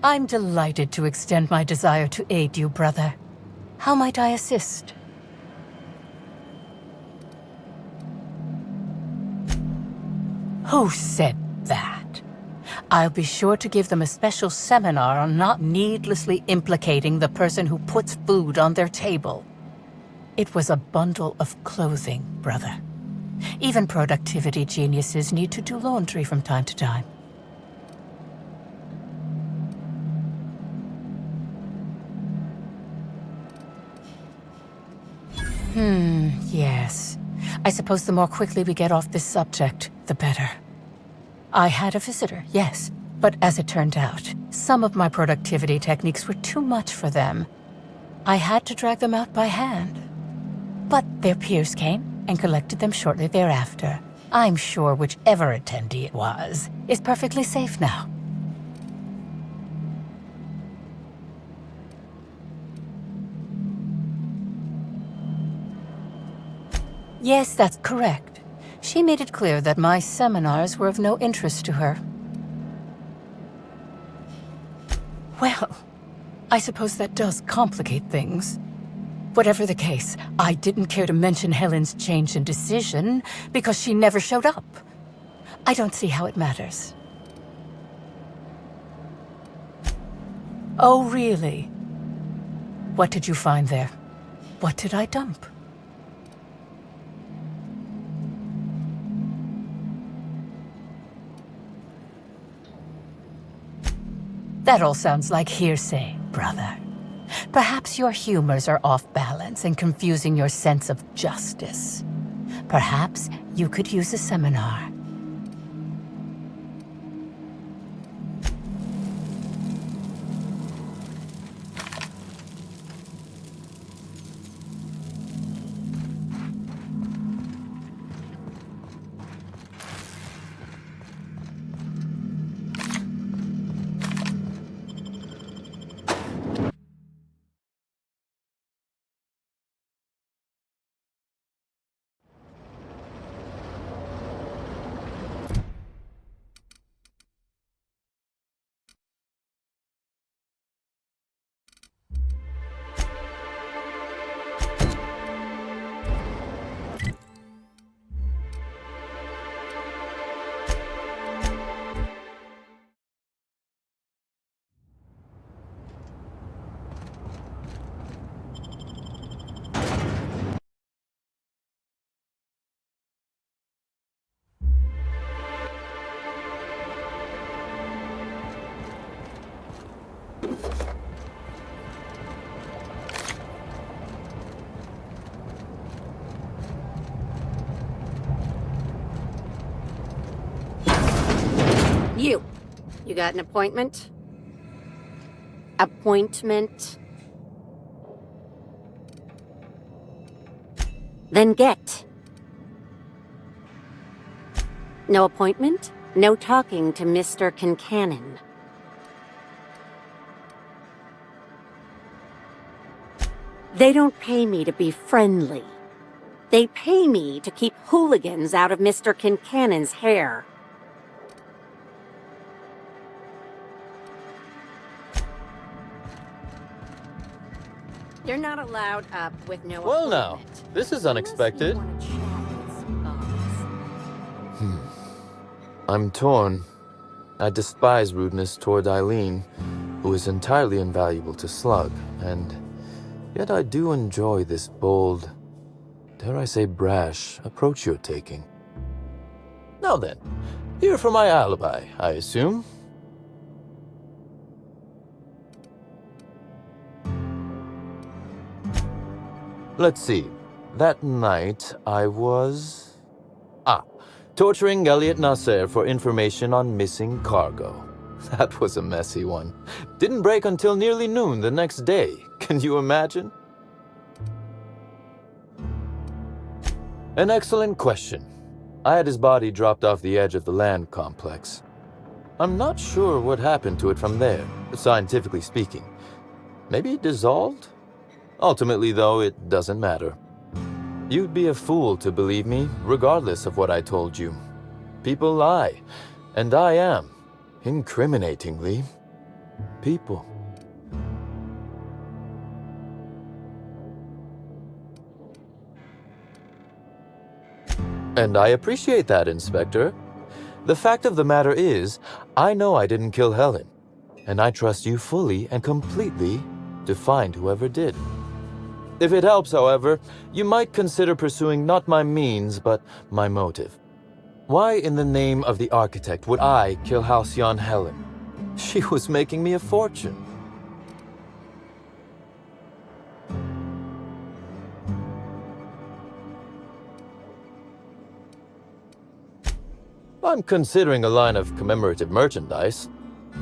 I'm delighted to extend my desire to aid you, brother. How might I assist? Who said that? I'll be sure to give them a special seminar on not needlessly implicating the person who puts food on their table. It was a bundle of clothing, brother. Even productivity geniuses need to do laundry from time to time. Yes. I suppose the more quickly we get off this subject, the better. I had a visitor, yes, but as it turned out, some of my productivity techniques were too much for them. I had to drag them out by hand. But their peers came and collected them shortly thereafter. I'm sure whichever attendee it was is perfectly safe now. Yes, that's correct. She made it clear that my seminars were of no interest to her. Well, I suppose that does complicate things. Whatever the case, I didn't care to mention Helen's change in decision because she never showed up. I don't see how it matters. Oh, really? What did you find there? What did I dump? That all sounds like hearsay, brother. Perhaps your humors are off balance and confusing your sense of justice. Perhaps you could use a seminar. You got an appointment? Appointment? Then get. No appointment? No talking to Mr. Kincannon. They don't pay me to be friendly. They pay me to keep hooligans out of Mr. Kincannon's hair. You're not allowed up with no Well, appointment. now. This is unexpected. I'm torn. I despise rudeness toward Eileen, who is entirely invaluable to Slug, and yet I do enjoy this bold, dare I say brash, approach you're taking. Now then, here for my alibi, I assume. Let's see. That night, I was... torturing Elliot Nasser for information on missing cargo. That was a messy one. Didn't break until nearly noon the next day. Can you imagine? An excellent question. I had his body dropped off the edge of the land complex. I'm not sure what happened to it from there, scientifically speaking. Maybe it dissolved? Ultimately, though, it doesn't matter. You'd be a fool to believe me, regardless of what I told you. People lie, and I am, incriminatingly, people. And I appreciate that, Inspector. The fact of the matter is, I know I didn't kill Helen, and I trust you fully and completely to find whoever did. If it helps, however, you might consider pursuing not my means, but my motive. Why in the name of the architect would I kill Halcyon Helen? She was making me a fortune. I'm considering a line of commemorative merchandise.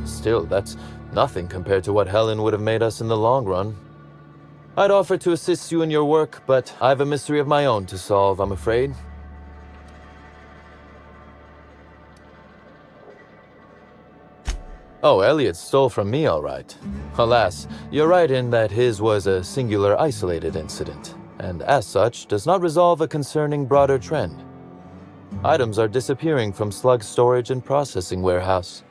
Still, that's nothing compared to what Helen would have made us in the long run. I'd offer to assist you in your work, but I have a mystery of my own to solve, I'm afraid. Oh, Elliot stole from me, all right. Alas, you're right in that his was a singular, isolated incident, and as such, does not resolve a concerning broader trend. Items are disappearing from Slug's storage and processing warehouse.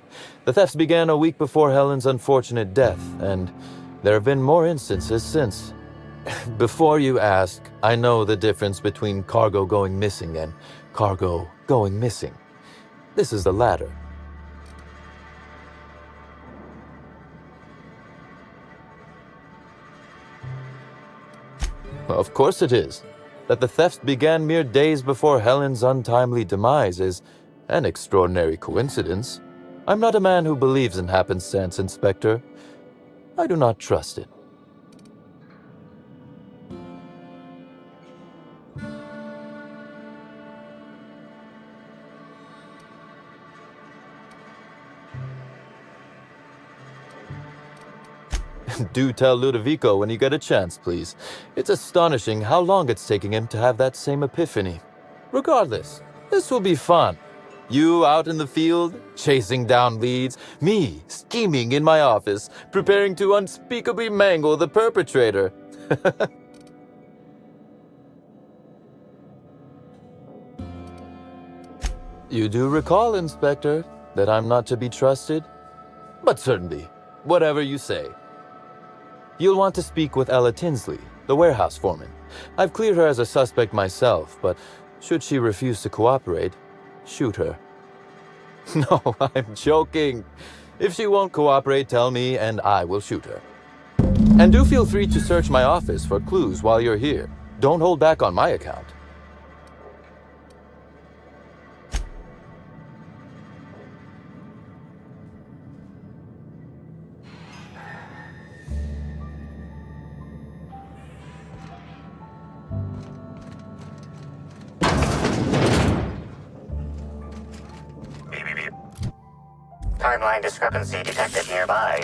The thefts began a week before Helen's unfortunate death, and there have been more instances since. Before you ask, I know the difference between cargo going missing and cargo going missing. This is the latter. Of course it is. That the thefts began mere days before Helen's untimely demise is an extraordinary coincidence. I'm not a man who believes in happenstance, Inspector. I do not trust it. Do tell Ludovico when you get a chance, please. It's astonishing how long it's taking him to have that same epiphany. Regardless, this will be fun. You out in the field, chasing down leads, me scheming in my office, preparing to unspeakably mangle the perpetrator. You do recall, Inspector, that I'm not to be trusted? But certainly, whatever you say. You'll want to speak with Ella Tinsley, the warehouse foreman. I've cleared her as a suspect myself, but should she refuse to cooperate, shoot her. No, I'm joking. If she won't cooperate, tell me and I will shoot her. And do feel free to search my office for clues while you're here. Don't hold back on my account. Timeline discrepancy detected nearby.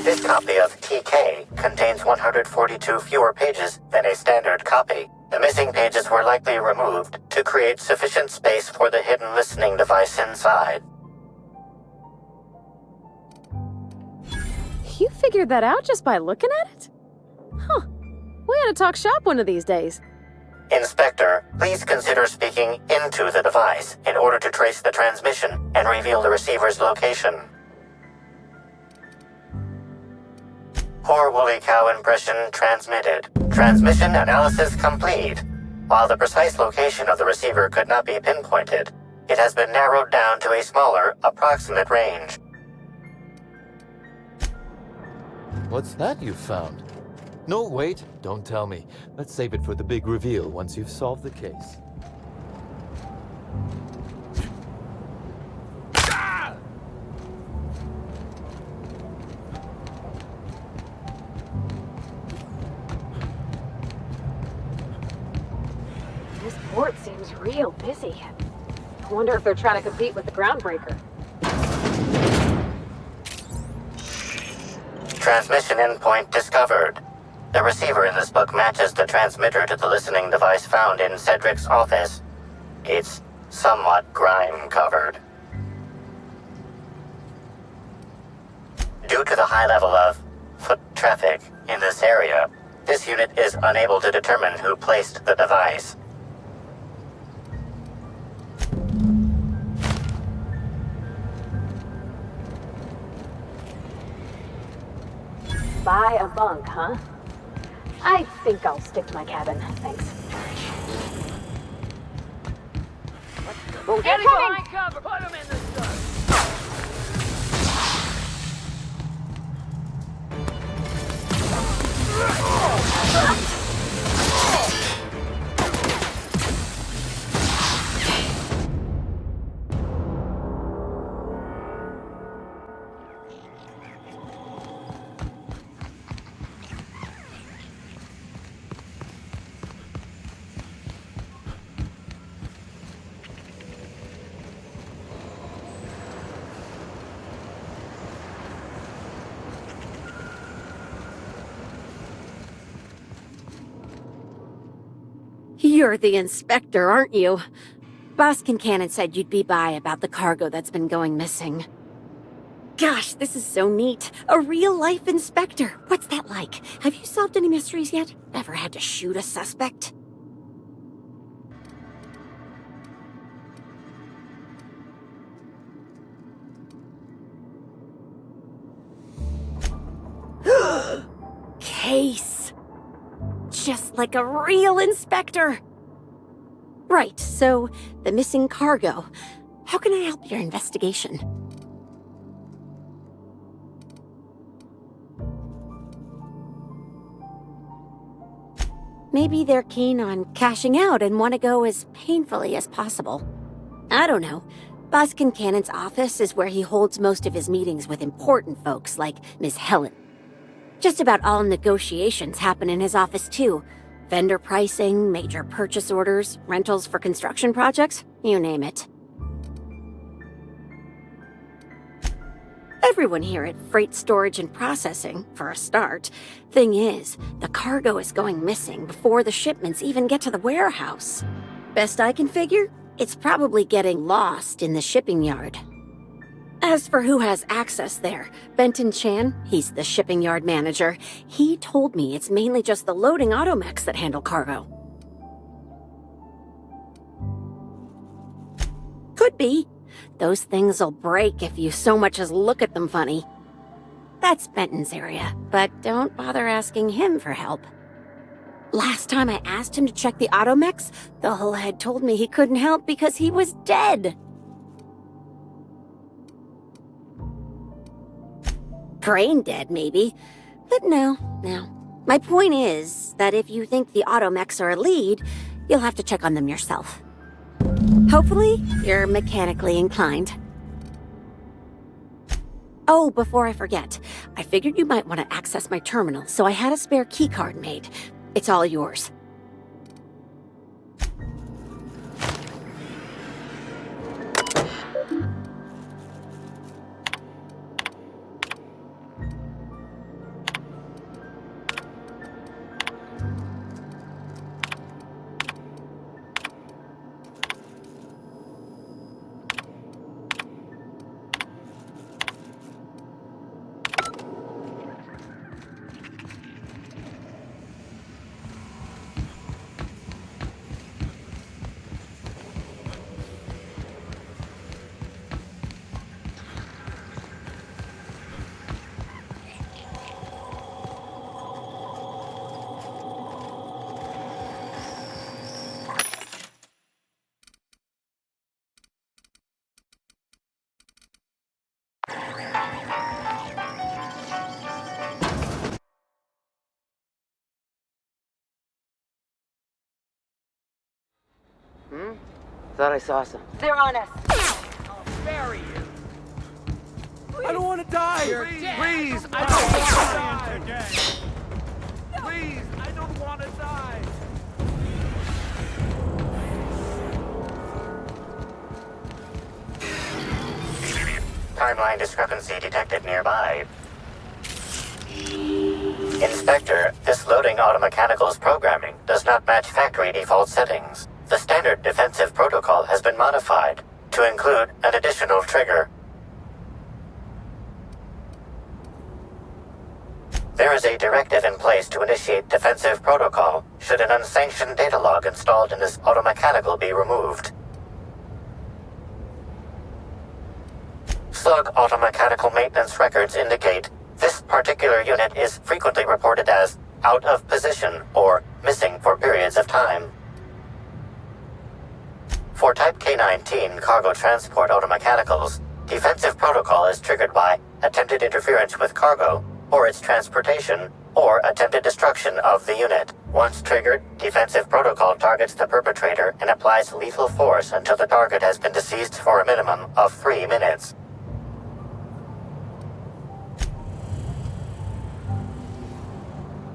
This copy of TK contains 142 fewer pages than a standard copy. The missing pages were likely removed to create sufficient space for the hidden listening device inside. You figured that out just by looking at it? Huh. We ought to talk shop one of these days. Inspector, please consider speaking into the device in order to trace the transmission and reveal the receiver's location. Poor woolly cow impression transmitted. Transmission analysis complete. While the precise location of the receiver could not be pinpointed, it has been narrowed down to a smaller, approximate range. What's that you found? No, wait, don't tell me. Let's save it for the big reveal once you've solved the case. This port seems real busy. I wonder if they're trying to compete with the groundbreaker. Transmission endpoint discovered. The receiver in this book matches the transmitter to the listening device found in Cedric's office. It's somewhat grime-covered. Due to the high level of foot traffic in this area, this unit is unable to determine who placed the device. Buy a bunk, huh? I think I'll stick to my cabin, thanks. Get behind cover! Put him in the sun! You're the inspector, aren't you? Boss Kincannon said you'd be by about the cargo that's been going missing. Gosh, this is so neat. A real-life inspector. What's that like? Have you solved any mysteries yet? Ever had to shoot a suspect? Case. Just like a real inspector. Right, so the missing cargo. How can I help your investigation? Maybe they're keen on cashing out and want to go as painfully as possible. I don't know. Boss Kincannon's office is where he holds most of his meetings with important folks like Miss Helen. Just about all negotiations happen in his office too. Vendor pricing, major purchase orders, rentals for construction projects, you name it. Everyone here at Freight Storage and Processing, for a start. Thing is, the cargo is going missing before the shipments even get to the warehouse. Best I can figure, it's probably getting lost in the shipping yard. As for who has access there, Benton Chan, he's the shipping yard manager. He told me it's mainly just the loading automechs that handle cargo. Could be. Those things'll break if you so much as look at them funny. That's Benton's area, but don't bother asking him for help. Last time I asked him to check the automechs, the hull head told me he couldn't help because he was dead. Brain dead, maybe. But no. My point is that if you think the automechs are a lead, you'll have to check on them yourself. Hopefully, you're mechanically inclined. Oh, before I forget, I figured you might want to access my terminal, so I had a spare keycard made. It's all yours. Thought I saw some. They're on us. Bury you. I don't want to die! Please, I don't want to die! Please, I don't want to die! Timeline discrepancy detected nearby. Inspector, this loading automechanical's programming does not match factory default settings. The standard defensive protocol has been modified to include an additional trigger. There is a directive in place to initiate defensive protocol should an unsanctioned data log installed in this automechanical be removed. Slug automechanical maintenance records indicate this particular unit is frequently reported as out of position or missing for periods of time. For Type K-19 cargo transport automechanicals, defensive protocol is triggered by attempted interference with cargo, or its transportation, or attempted destruction of the unit. Once triggered, defensive protocol targets the perpetrator and applies lethal force until the target has been deceased for a minimum of 3 minutes.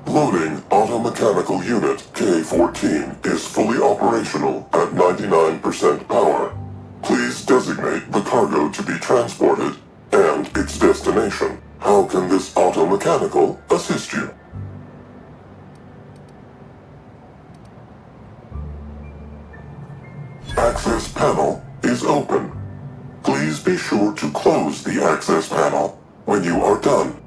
Loading automechanical unit K-14 is fully operational at 99% power. Please designate the cargo to be transported and its destination. How can this automechanical assist you? Access panel is open. Please be sure to close the access panel when you are done.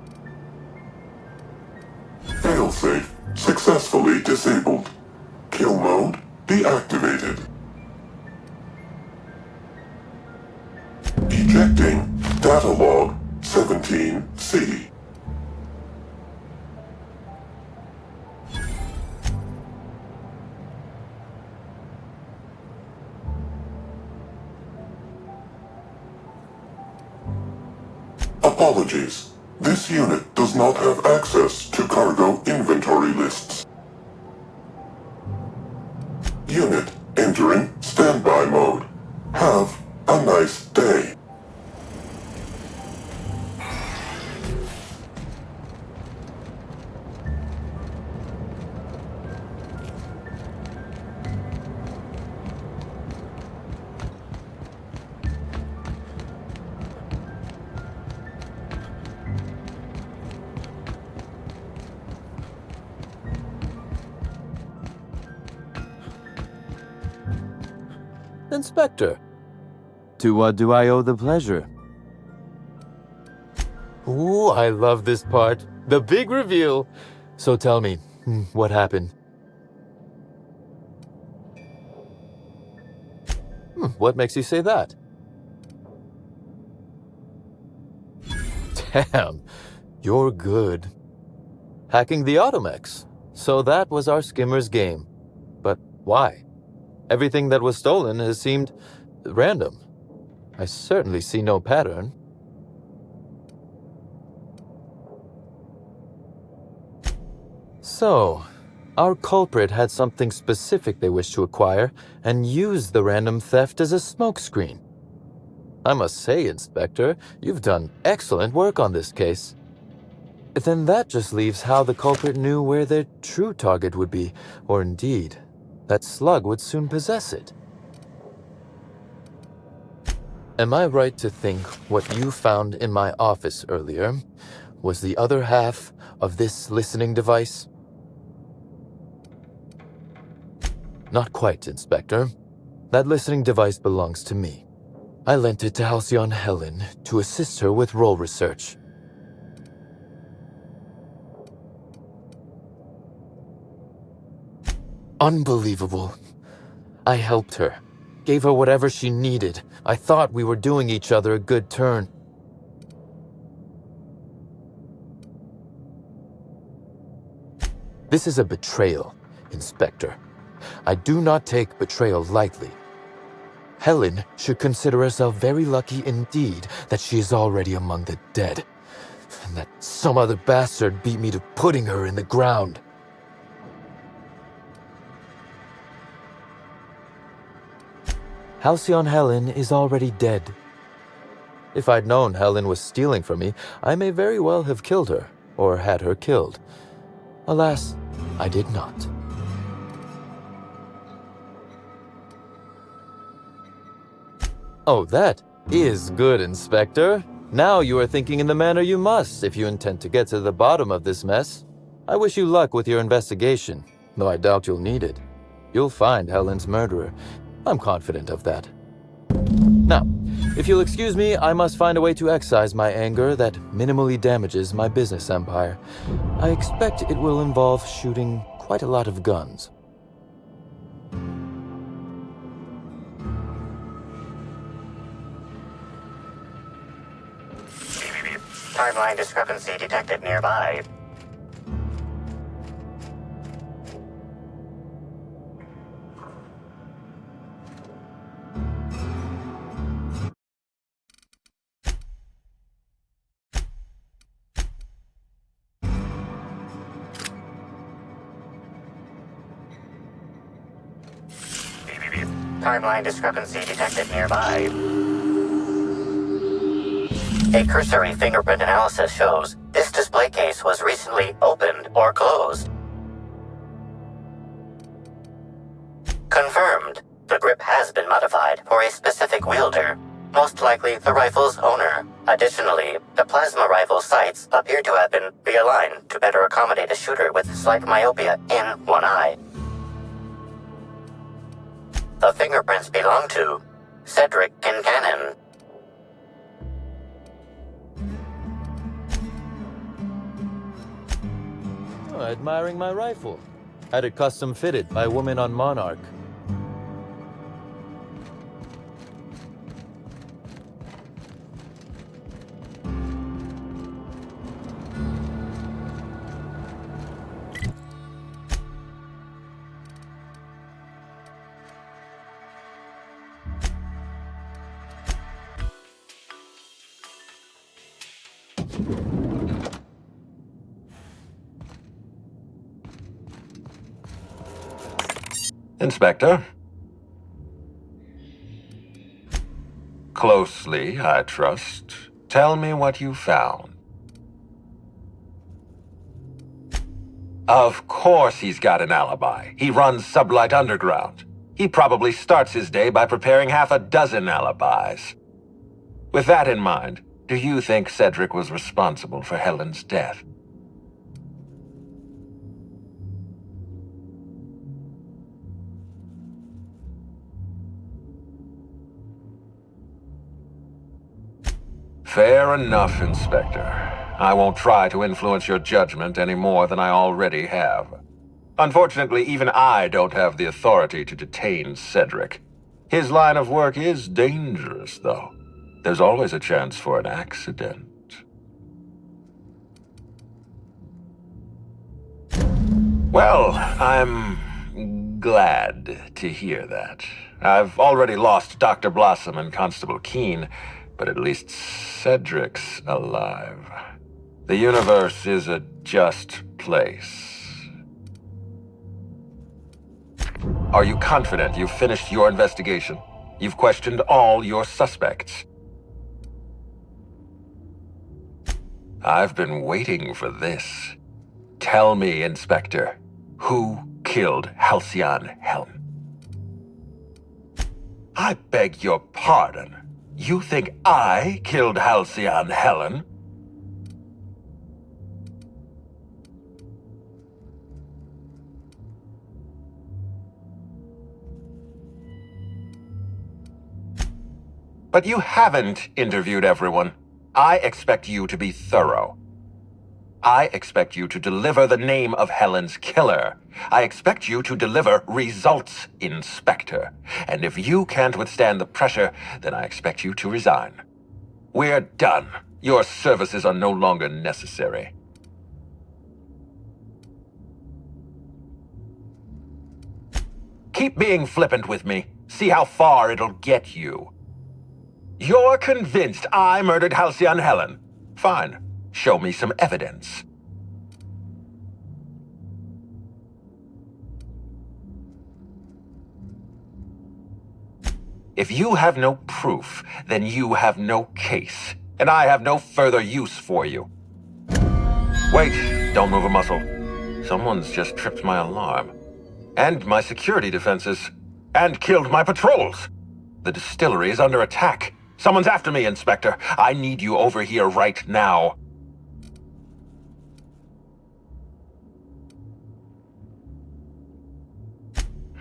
Failsafe successfully disabled. Kill mode deactivated. Ejecting data log 17C. Apologies. This unit does not have access to cargo inventory lists. Unit entering standby mode. Have a nice day. Inspector, to what do I owe the pleasure? Ooh, I love this part. The big reveal. So tell me, what happened? What makes you say that? Damn, you're good. Hacking the Automex. So that was our skimmer's game. But why? Everything that was stolen has seemed random. I certainly see no pattern. So, our culprit had something specific they wished to acquire and used the random theft as a smokescreen. I must say, Inspector, you've done excellent work on this case. Then that just leaves how the culprit knew where their true target would be, or indeed, that Slug would soon possess it. Am I right to think what you found in my office earlier was the other half of this listening device? Not quite, Inspector. That listening device belongs to me. I lent it to Halcyon Helen to assist her with role research. Unbelievable. I helped her, gave her whatever she needed. I thought we were doing each other a good turn. This is a betrayal, Inspector. I do not take betrayal lightly. Helen should consider herself very lucky indeed that she is already among the dead, and that some other bastard beat me to putting her in the ground. Halcyon Helen is already dead. If I'd known Helen was stealing from me, I may very well have killed her, or had her killed. Alas, I did not. Oh, that is good, Inspector. Now you are thinking in the manner you must if you intend to get to the bottom of this mess. I wish you luck with your investigation, though I doubt you'll need it. You'll find Helen's murderer. I'm confident of that. Now, if you'll excuse me, I must find a way to excise my anger that minimally damages my business empire. I expect it will involve shooting quite a lot of guns. Timeline discrepancy detected nearby. Timeline discrepancy detected nearby. A cursory fingerprint analysis shows this display case was recently opened or closed. Confirmed. The grip has been modified for a specific wielder, most likely the rifle's owner. Additionally, the plasma rifle sights appear to have been realigned to better accommodate a shooter with slight myopia in one eye. The fingerprints belong to Cedric Kincannon. Oh, admiring my rifle. Had it custom fitted by a woman on Monarch. Inspector? Closely, I trust. Tell me what you found. Of course he's got an alibi. He runs Sublight Underground. He probably starts his day by preparing half a dozen alibis. With that in mind, do you think Cedric was responsible for Helen's death? Fair enough, Inspector. I won't try to influence your judgment any more than I already have. Unfortunately, even I don't have the authority to detain Cedric. His line of work is dangerous, though. There's always a chance for an accident. Well, I'm glad to hear that. I've already lost Dr. Blossom and Constable Keene, but at least Cedric's alive. The universe is a just place. Are you confident you've finished your investigation? You've questioned all your suspects. I've been waiting for this. Tell me, Inspector, who killed Halcyon Helen? I beg your pardon. You think I killed Halcyon Helen? But you haven't interviewed everyone. I expect you to be thorough. I expect you to deliver the name of Helen's killer. I expect you to deliver results, Inspector. And if you can't withstand the pressure, then I expect you to resign. We're done. Your services are no longer necessary. Keep being flippant with me. See how far it'll get you. You're convinced I murdered Halcyon Helen. Fine. Show me some evidence. If you have no proof, then you have no case, and I have no further use for you. Wait, don't move a muscle. Someone's just tripped my alarm. And my security defenses. And killed my patrols. The distillery is under attack. Someone's after me, Inspector. I need you over here right now.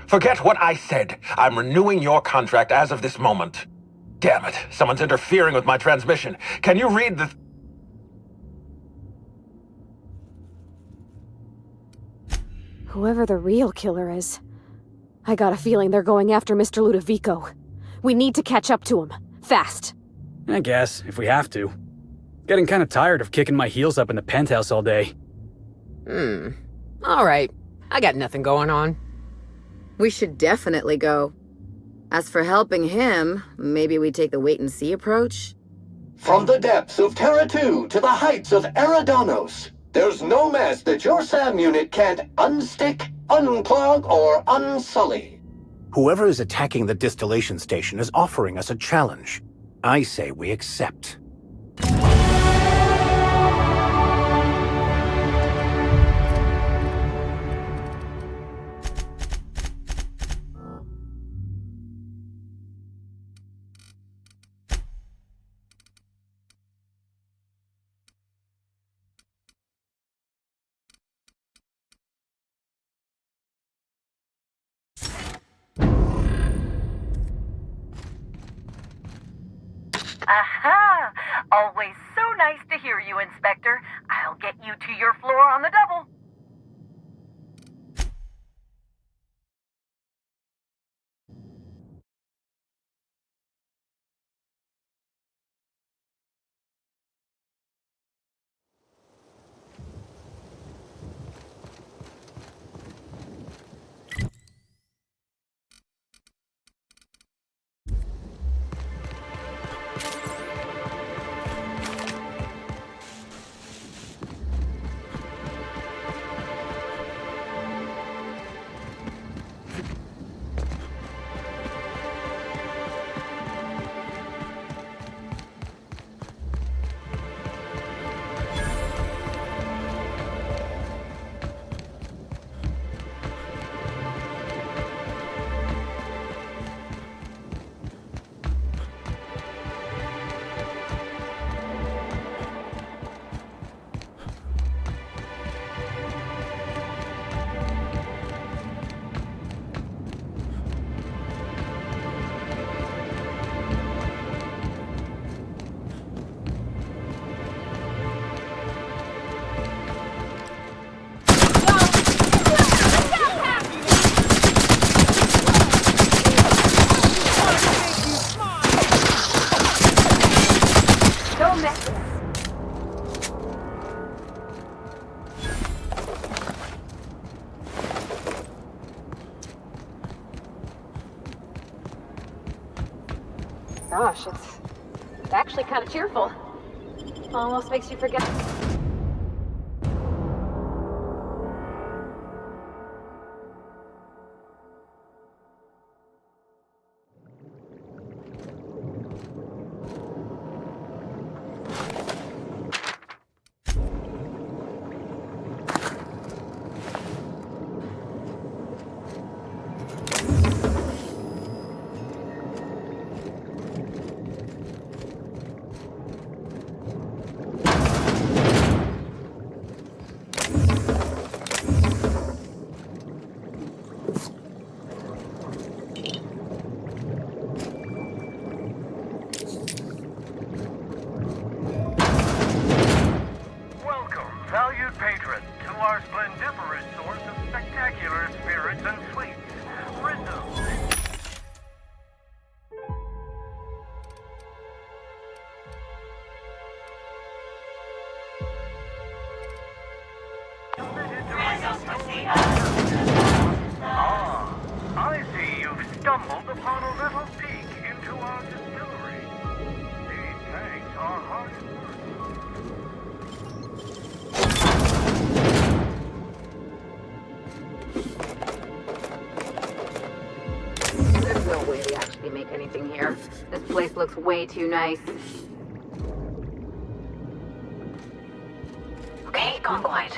Forget what I said. I'm renewing your contract as of this moment. Damn it, someone's interfering with my transmission. Can you read the... Whoever the real killer is, I got a feeling they're going after Mr. Ludovico. We need to catch up to him. Fast. I guess, if we have to. Getting kind of tired of kicking my heels up in the penthouse all day. Alright. I got nothing going on. We should definitely go. As for helping him, maybe we take the wait-and-see approach? From the depths of Terra 2 to the heights of Eridanos, there's no mess that your SAM unit can't unstick, unclog, or unsully. Whoever is attacking the distillation station is offering us a challenge. I say we accept. Aha! Always so nice to hear you, Inspector. I'll get you to your floor on the double. Gosh, it's actually kind of cheerful. Almost makes you forget. I see you've stumbled upon a little peek into our distillery. These tanks are hard at There's no way they actually make anything here. This place looks way too nice. Okay, gone quiet.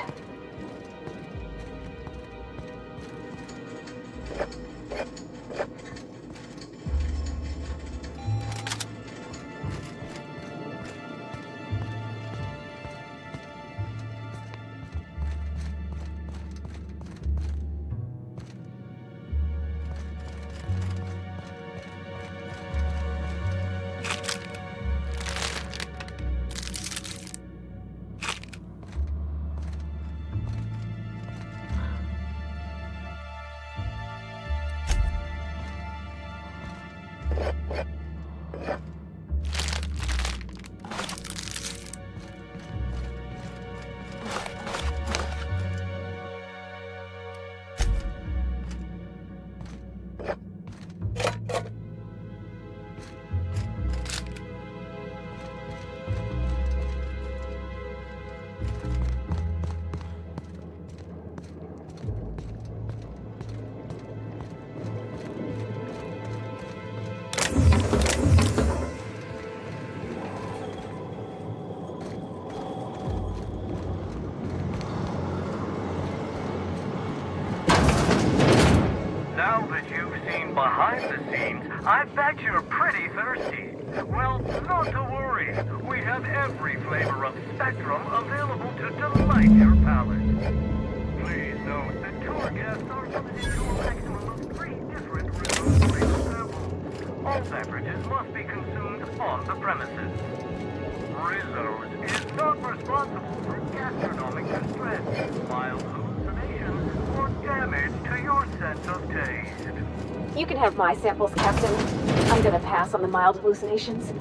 Now that you've seen behind the scenes, I bet you're pretty thirsty. Well, not to worry. We have every flavor of Spectrum available to delight your palate. Please note that tour guests are limited to a maximum of 3 different reserve flavor samples. All beverages must be consumed on the premises. Rizzo's is not responsible for gastronomic distress, mild hallucinations, or damage to your sense of taste. You can have my samples, Captain. I'm gonna pass on the mild hallucinations.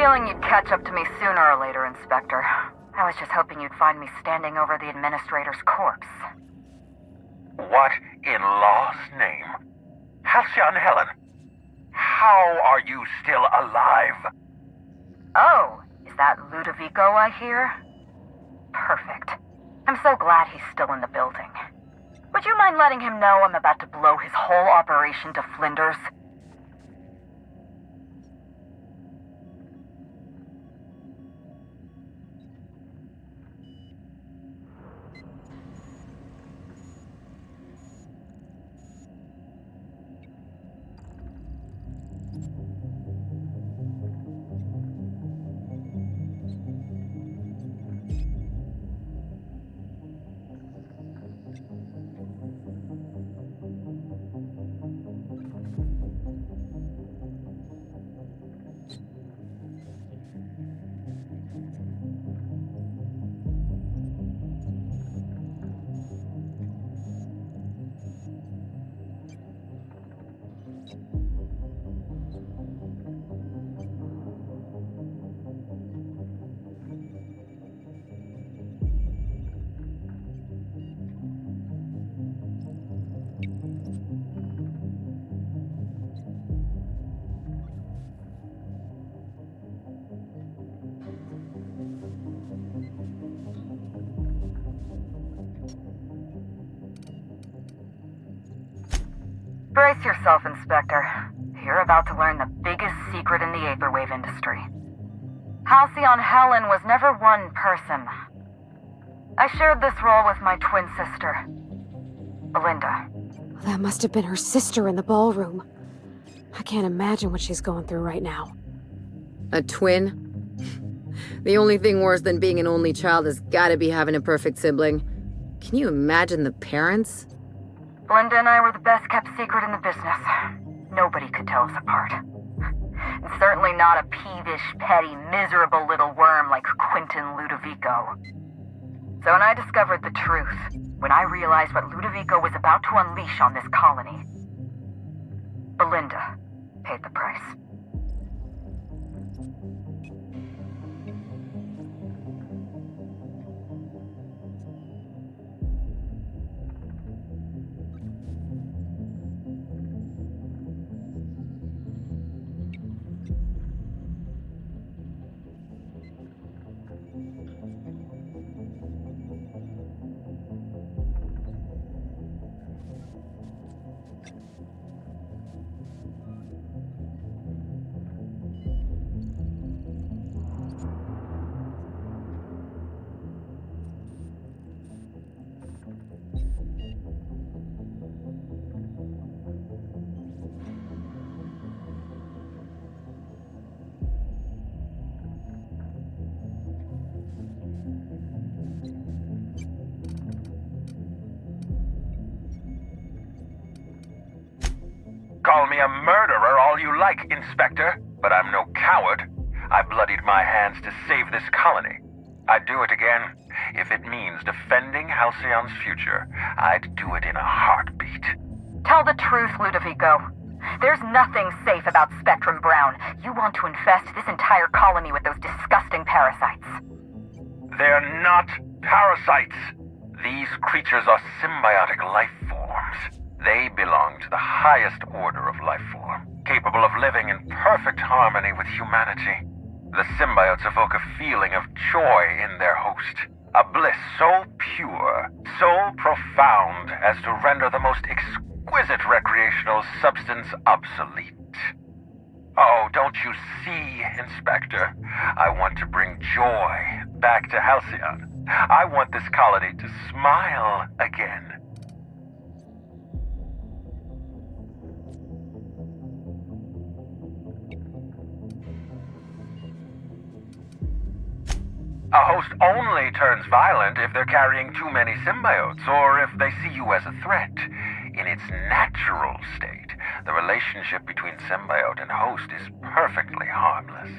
feeling you'd catch up to me sooner or later, Inspector. I was just hoping you'd find me standing over the administrator's corpse. What in law's name? Halcyon Helen, how are you still alive? Oh, is that Ludovico I hear? Perfect. I'm so glad he's still in the building. Would you mind letting him know I'm about to blow his whole operation to flinders? Brace yourself, Inspector. You're about to learn the biggest secret in the Aetherwave industry. Halcyon Helen was never one person. I shared this role with my twin sister, Belinda. That must have been her sister in the ballroom. I can't imagine what she's going through right now. A twin? The only thing worse than being an only child has gotta be having a perfect sibling. Can you imagine the parents? Belinda and I were the best kept secret in the business. Nobody could tell us apart. And certainly not a peevish, petty, miserable little worm like Quentin Ludovico. So when I discovered the truth, when I realized what Ludovico was about to unleash on this colony, Belinda paid the price. Call me a murderer all you like, Inspector, but I'm no coward. I bloodied my hands to save this colony. I'd do it again. If it means defending Halcyon's future, I'd do it in a heartbeat. Tell the truth, Ludovico. There's nothing safe about Spectrum Brown. You want to infest this entire colony with those disgusting parasites. They're not parasites. These creatures are symbiotic life forms. They belong to the highest order of life form, capable of living in perfect harmony with humanity. The symbiotes evoke a feeling of joy in their host, a bliss so pure, so profound as to render the most exquisite recreational substance obsolete. Oh, don't you see, Inspector? I want to bring joy back to Halcyon. I want this colony to smile again. A host only turns violent if they're carrying too many symbiotes, or if they see you as a threat. In its natural state, the relationship between symbiote and host is perfectly harmless.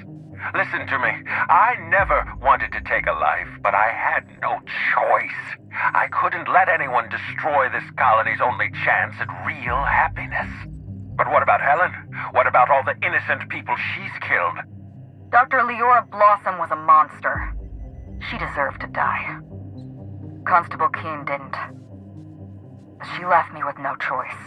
Listen to me. I never wanted to take a life, but I had no choice. I couldn't let anyone destroy this colony's only chance at real happiness. But what about Helen? What about all the innocent people she's killed? Dr. Leora Blossom was a monster. She deserved to die. Constable Keene didn't. But she left me with no choice.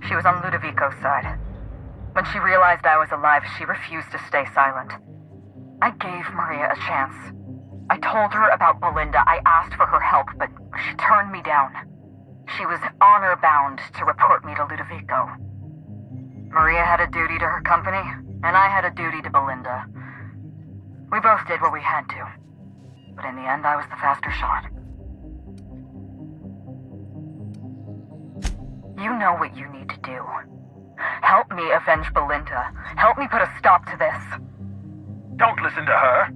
She was on Ludovico's side. When she realized I was alive, she refused to stay silent. I gave Maria a chance. I told her about Belinda. I asked for her help, but she turned me down. She was honor-bound to report me to Ludovico. Maria had a duty to her company, and I had a duty to Belinda. We both did what we had to. But in the end, I was the faster shot. You know what you need to do. Help me avenge Belinda. Help me put a stop to this. Don't listen to her.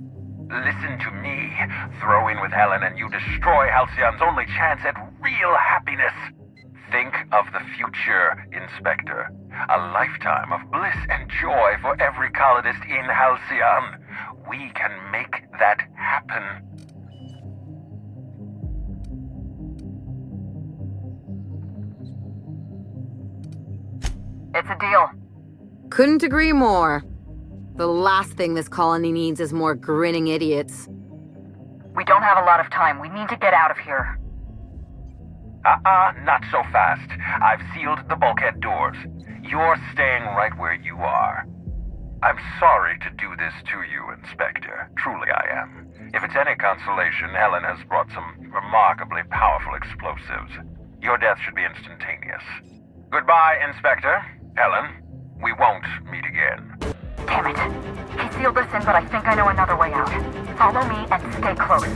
Listen to me. Throw in with Helen and you destroy Halcyon's only chance at real happiness. Think of the future, Inspector. A lifetime of bliss and joy for every colonist in Halcyon. We can make that happen. It's a deal. Couldn't agree more. The last thing this colony needs is more grinning idiots. We don't have a lot of time. We need to get out of here. Not so fast. I've sealed the bulkhead doors. You're staying right where you are. I'm sorry to do this to you, Inspector. Truly I am. If it's any consolation, Helen has brought some remarkably powerful explosives. Your death should be instantaneous. Goodbye, Inspector. Helen, we won't meet again. Damn it. He sealed us in, but I think I know another way out. Follow me and stay close.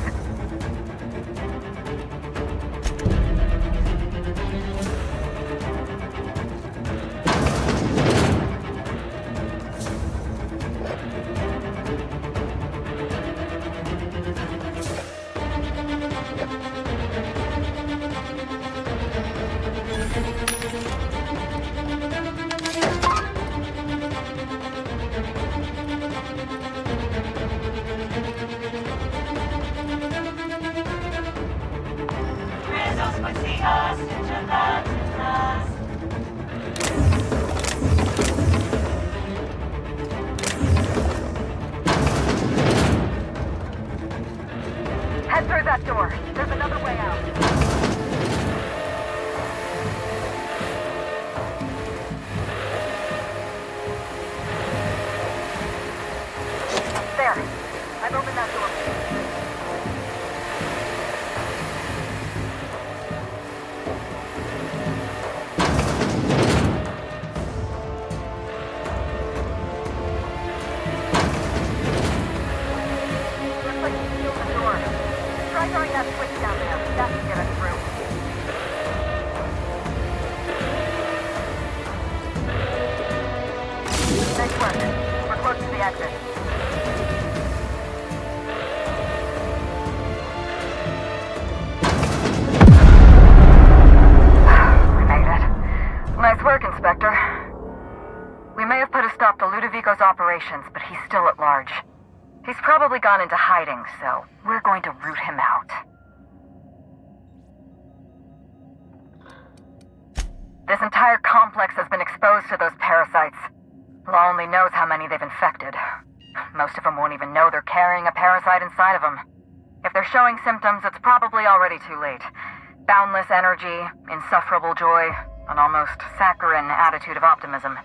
Head through that door. There's another way out. There. I've opened that door. Looks like you sealed the door. Try throwing that switch down there. That should get us through. Nice work. We're close to the exit. We made it. Nice work, Inspector. We may have put a stop to Ludovico's operations, but he's still at large. He's probably gone into hiding, so we're going to root him out. This entire complex has been exposed to those parasites. Law only knows how many they've infected. Most of them won't even know they're carrying a parasite inside of them. If they're showing symptoms, it's probably already too late. Boundless energy, insufferable joy, an almost saccharine attitude of optimism.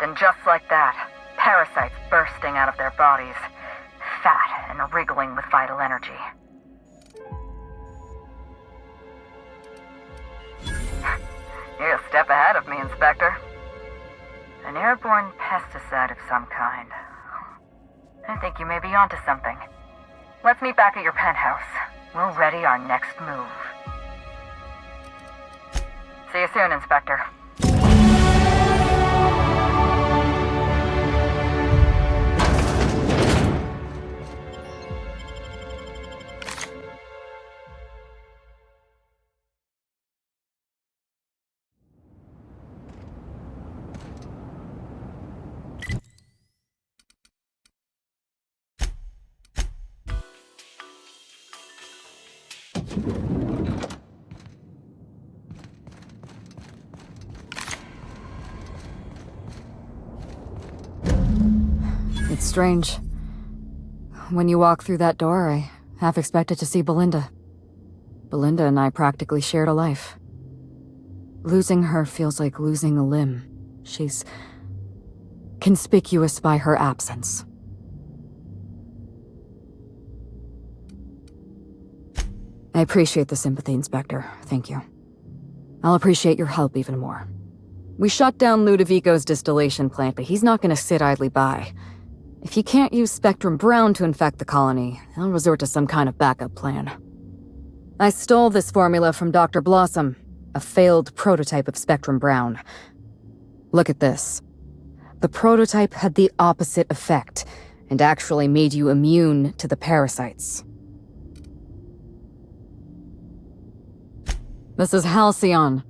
Then just like that, parasites bursting out of their bodies, fat and wriggling with vital energy. You're a step ahead of me, Inspector. An airborne pesticide of some kind. I think you may be onto something. Let's meet back at your penthouse. We'll ready our next move. See you soon, Inspector. It's strange. When you walk through that door, I half expected to see Belinda. Belinda and I practically shared a life. Losing her feels like losing a limb. She's conspicuous by her absence. I appreciate the sympathy, Inspector. Thank you. I'll appreciate your help even more. We shut down Ludovico's distillation plant, but he's not gonna sit idly by. If he can't use Spectrum Brown to infect the colony, he'll resort to some kind of backup plan. I stole this formula from Dr. Blossom, a failed prototype of Spectrum Brown. Look at this. The prototype had the opposite effect, and actually made you immune to the parasites. This is Halcyon.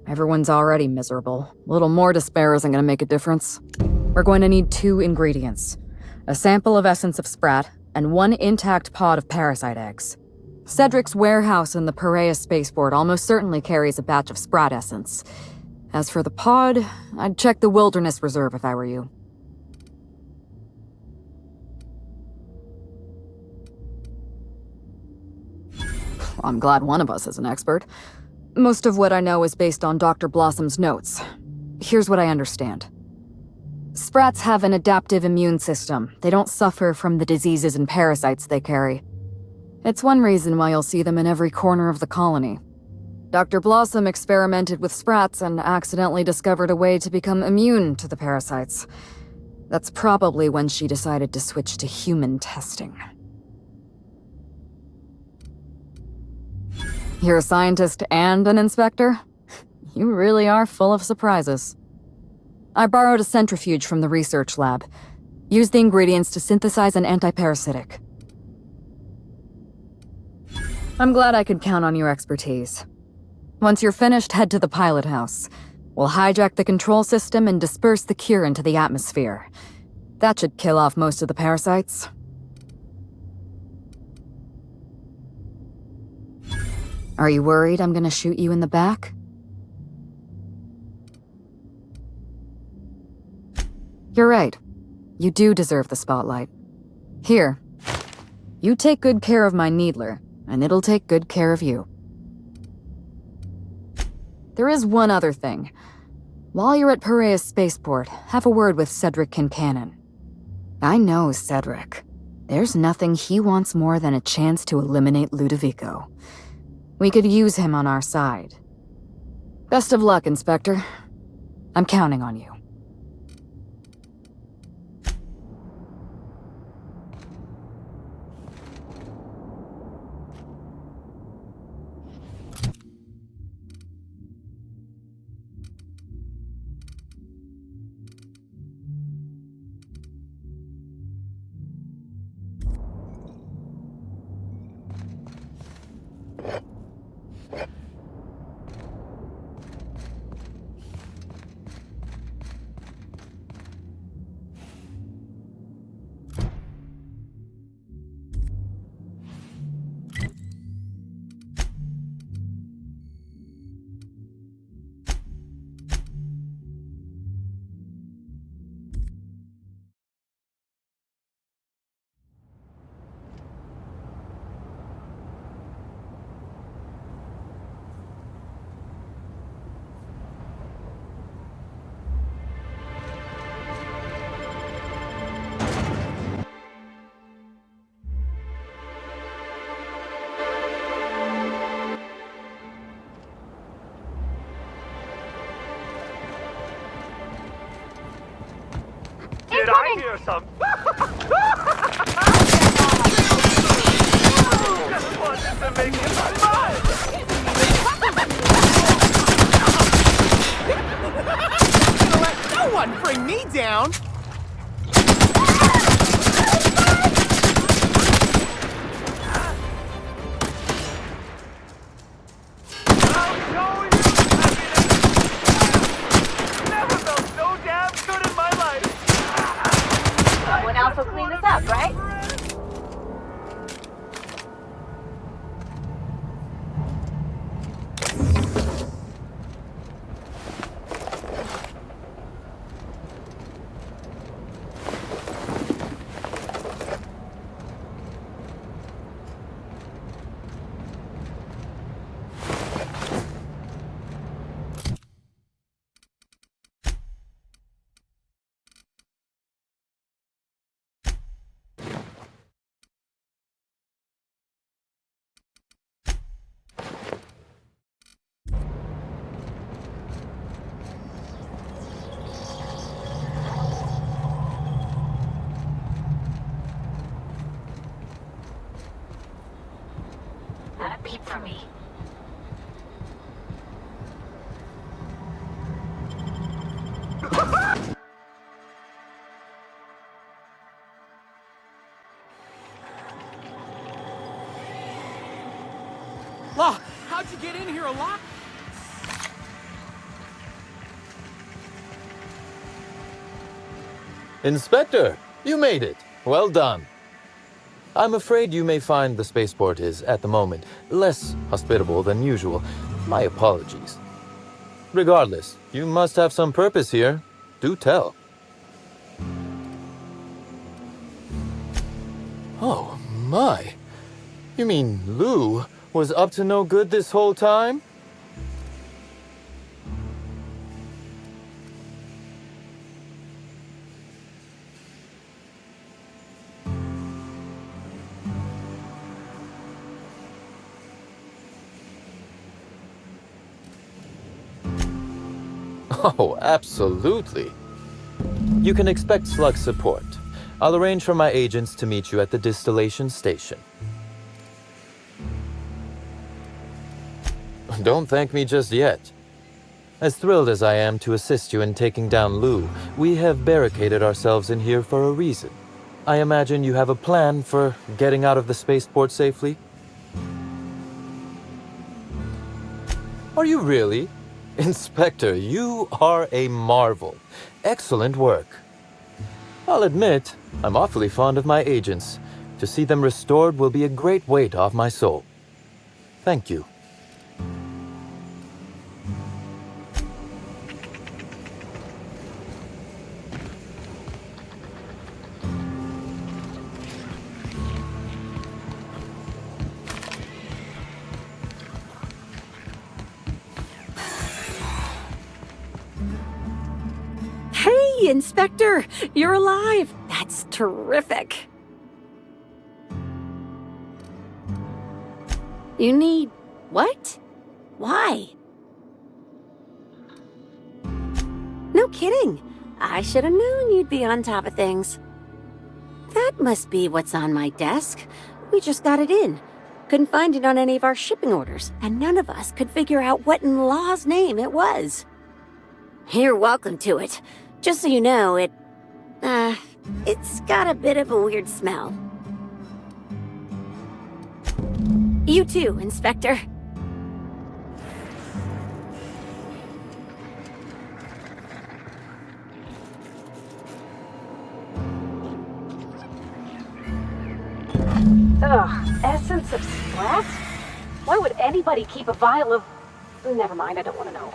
Everyone's already miserable. A little more despair isn't gonna make a difference. We're going to need 2 ingredients. A sample of essence of sprat, and 1 intact pod of parasite eggs. Cedric's warehouse in the Piraeus spaceport almost certainly carries a batch of sprat essence. As for the pod, I'd check the Wilderness Reserve if I were you. I'm glad one of us is an expert. Most of what I know is based on Dr. Blossom's notes. Here's what I understand. Sprats have an adaptive immune system. They don't suffer from the diseases and parasites they carry. It's one reason why you'll see them in every corner of the colony. Dr. Blossom experimented with sprats and accidentally discovered a way to become immune to the parasites. That's probably when she decided to switch to human testing. You're a scientist and an inspector? You really are full of surprises. I borrowed a centrifuge from the research lab. Used the ingredients to synthesize an antiparasitic. I'm glad I could count on your expertise. Once you're finished, head to the pilot house. We'll hijack the control system and disperse the cure into the atmosphere. That should kill off most of the parasites. Are you worried I'm gonna shoot you in the back? You're right. You do deserve the spotlight. Here. You take good care of my needler, and it'll take good care of you. There is one other thing. While you're at Piraeus Spaceport, have a word with Cedric Kincannon. I know Cedric. There's nothing he wants more than a chance to eliminate Ludovico. We could use him on our side. Best of luck, Inspector. I'm counting on you. Did I hear some? Just wanted to make it fun. Gonna let no one bring me down. Never felt so damn good in my life. from me. Law, how'd you get in here alive? Inspector, you made it. Well done. I'm afraid you may find the spaceport is, at the moment, less hospitable than usual. My apologies. Regardless, you must have some purpose here. Do tell. Oh, my. You mean Lou was up to no good this whole time? Oh, absolutely. You can expect Slug support. I'll arrange for my agents to meet you at the distillation station. Don't thank me just yet. As thrilled as I am to assist you in taking down Lou, we have barricaded ourselves in here for a reason. I imagine you have a plan for getting out of the spaceport safely? Are you really? Inspector, you are a marvel. Excellent work. I'll admit, I'm awfully fond of my agents. To see them restored will be a great weight off my soul. Thank you. Hey, Inspector! You're alive! That's terrific! You need... what? Why? No kidding. I should have known you'd be on top of things. That must be what's on my desk. We just got it in. Couldn't find it on any of our shipping orders, and none of us could figure out what in law's name it was. You're welcome to it. Just so you know, it's got a bit of a weird smell. You too, Inspector. Ugh, essence of splat? Why would anybody keep a vial of... Never mind, I don't want to know.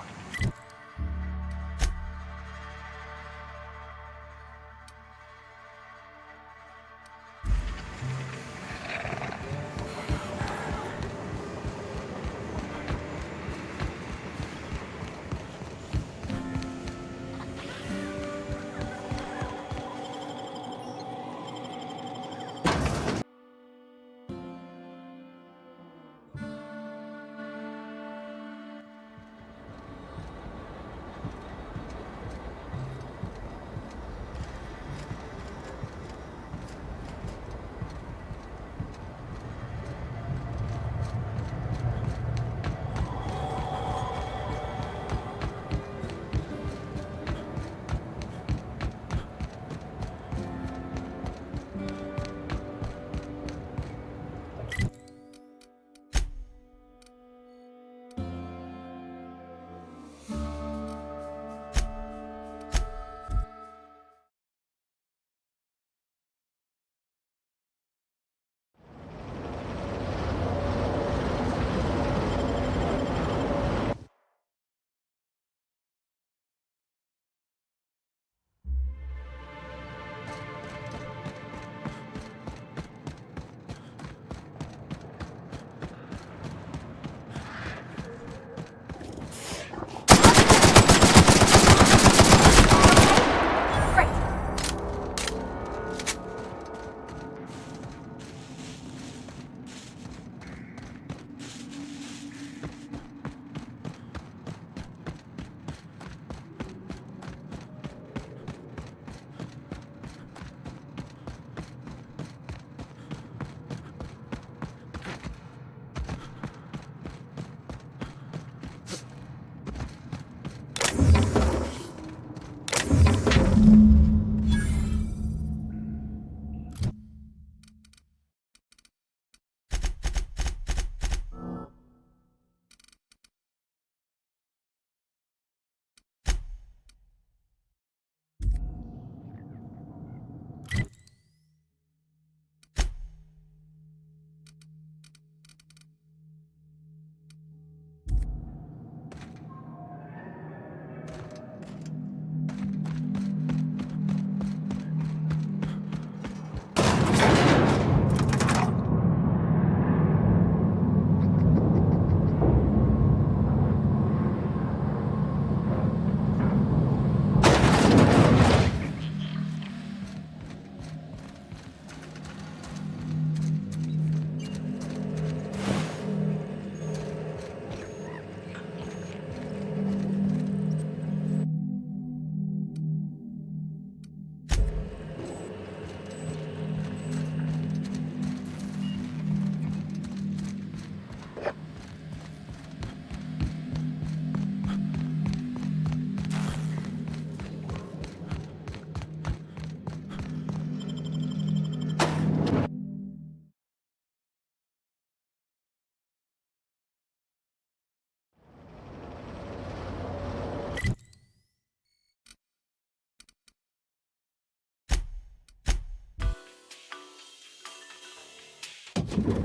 Open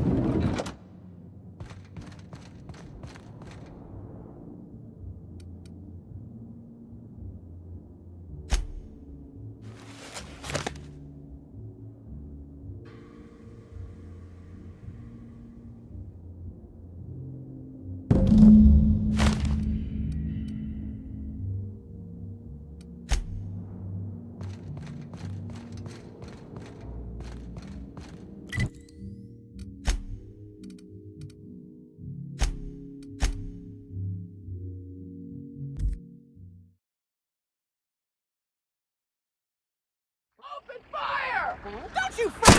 fire! Don't you freak!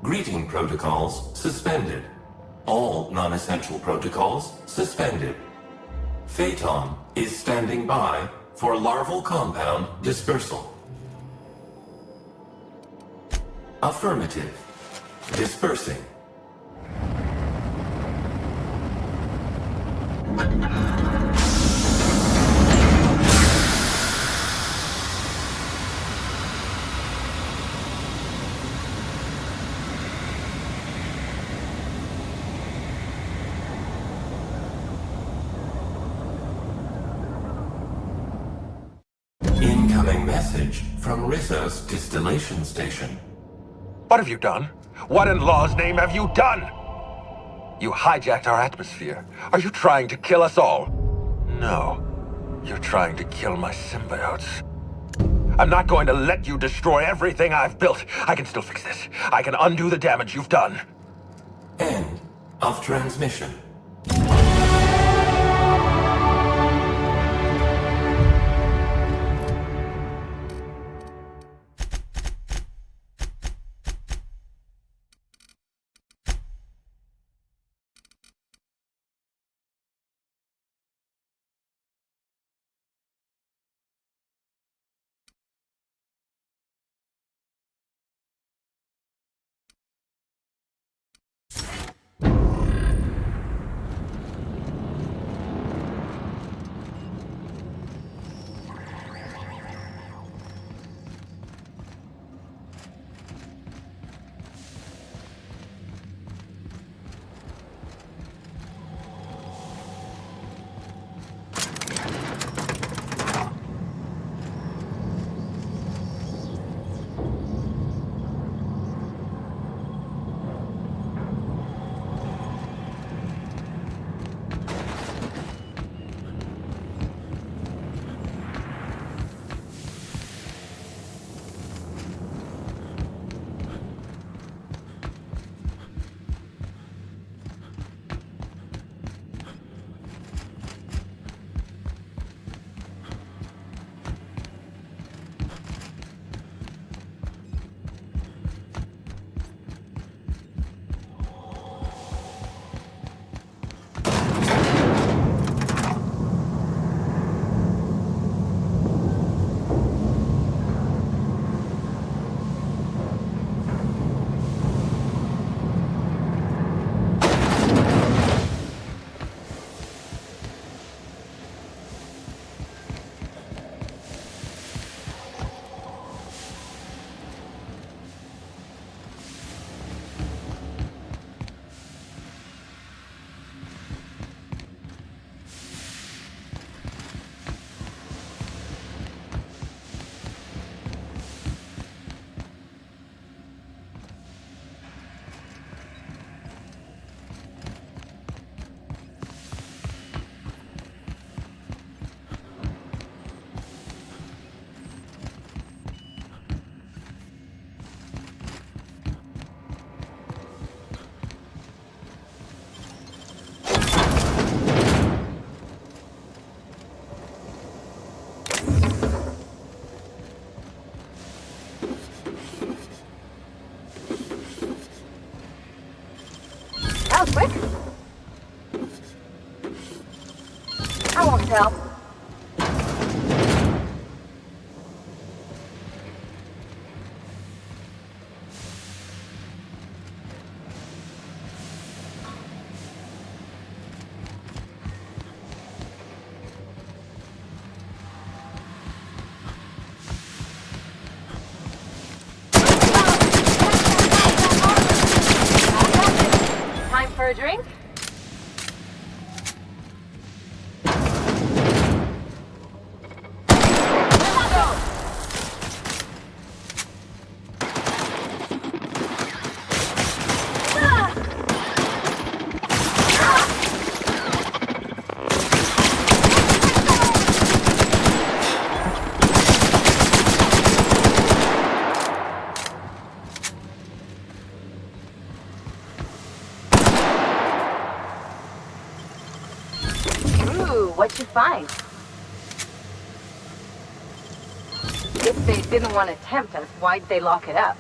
Greeting protocols suspended. All non-essential protocols suspended. Phaeton is standing by for larval compound dispersal. Affirmative. Dispersing. Incoming message from Rizzo's distillation station. What have you done? What in law's name have you done? You hijacked our atmosphere. Are you trying to kill us all? No. You're trying to kill my symbiotes. I'm not going to let you destroy everything I've built. I can still fix this. I can undo the damage you've done. End of transmission. a drink? What'd you find? If they didn't want to tempt us, why'd they lock it up?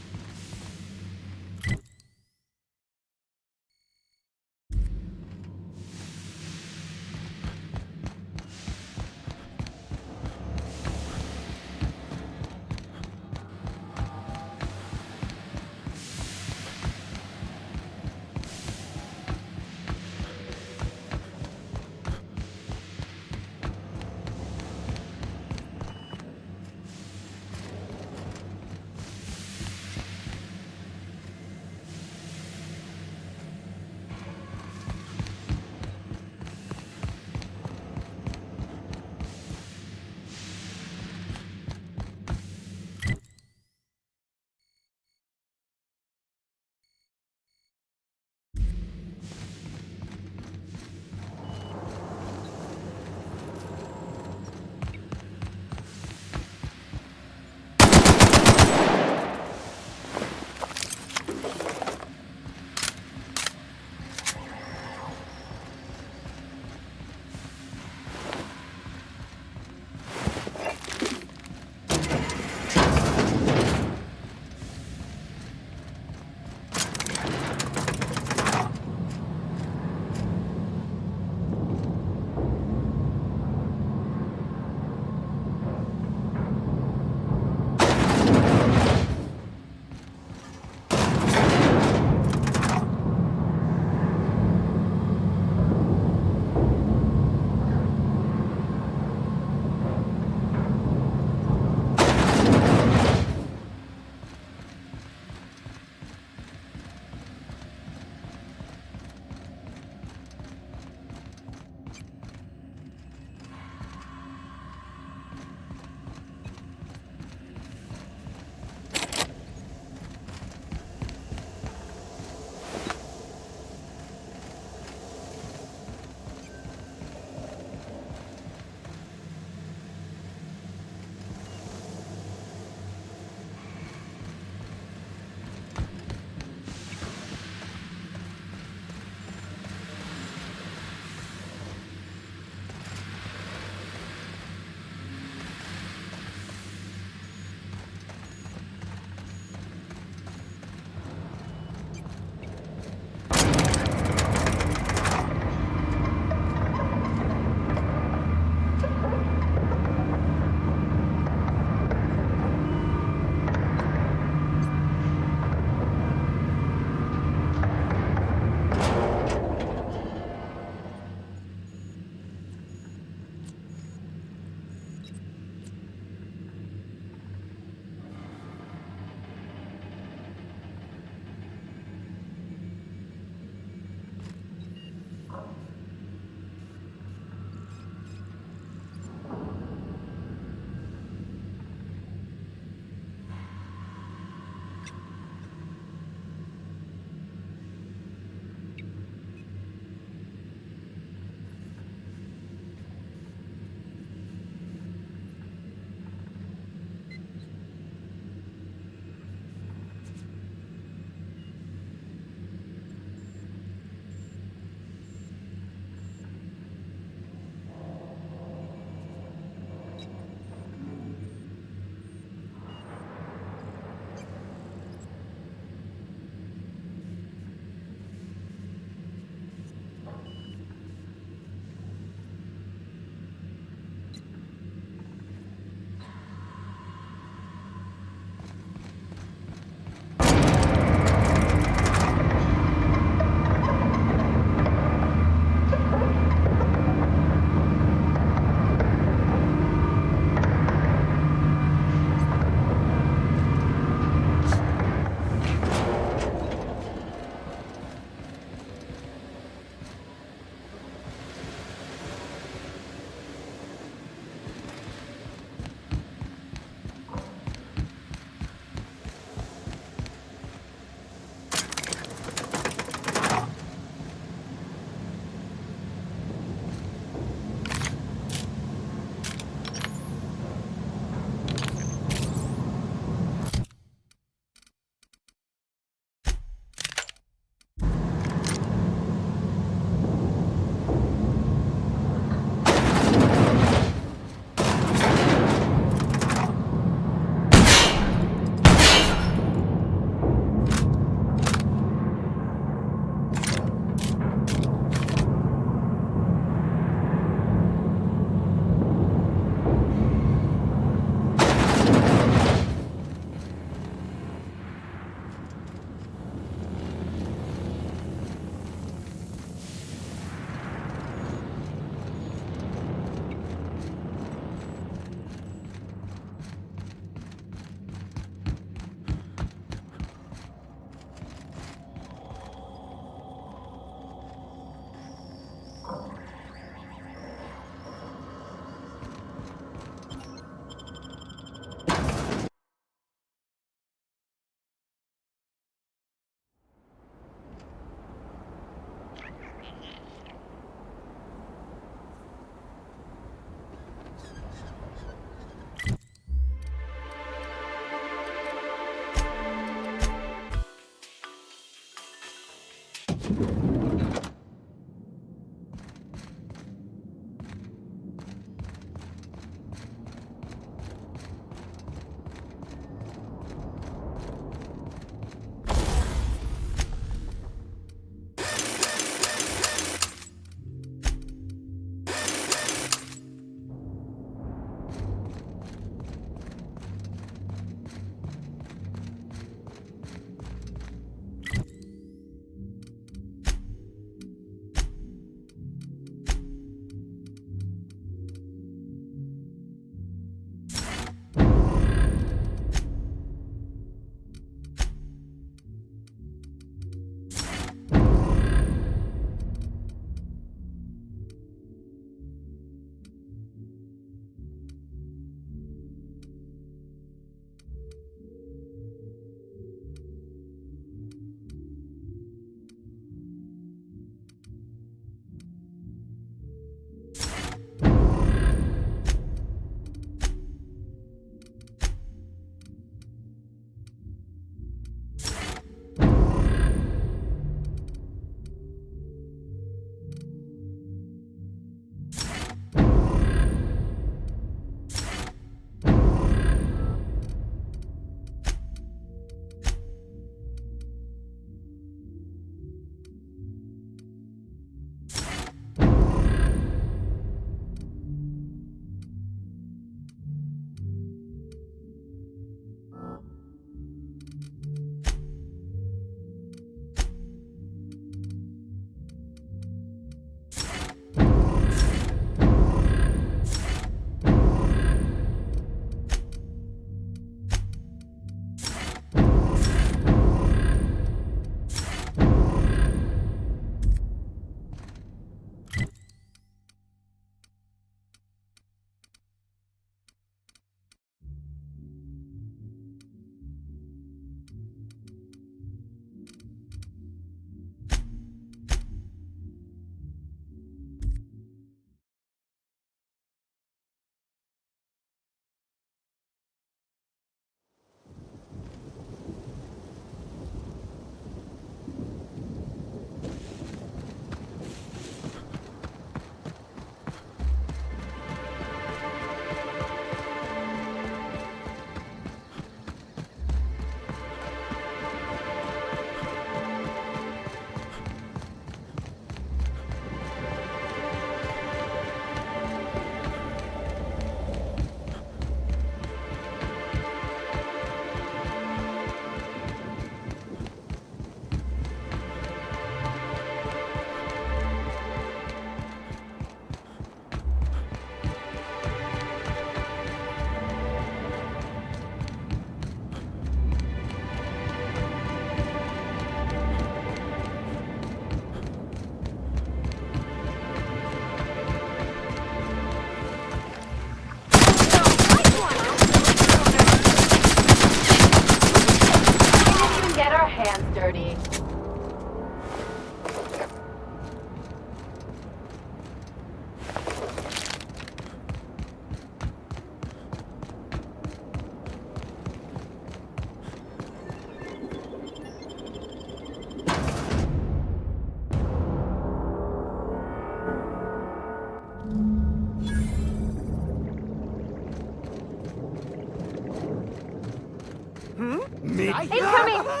Incoming!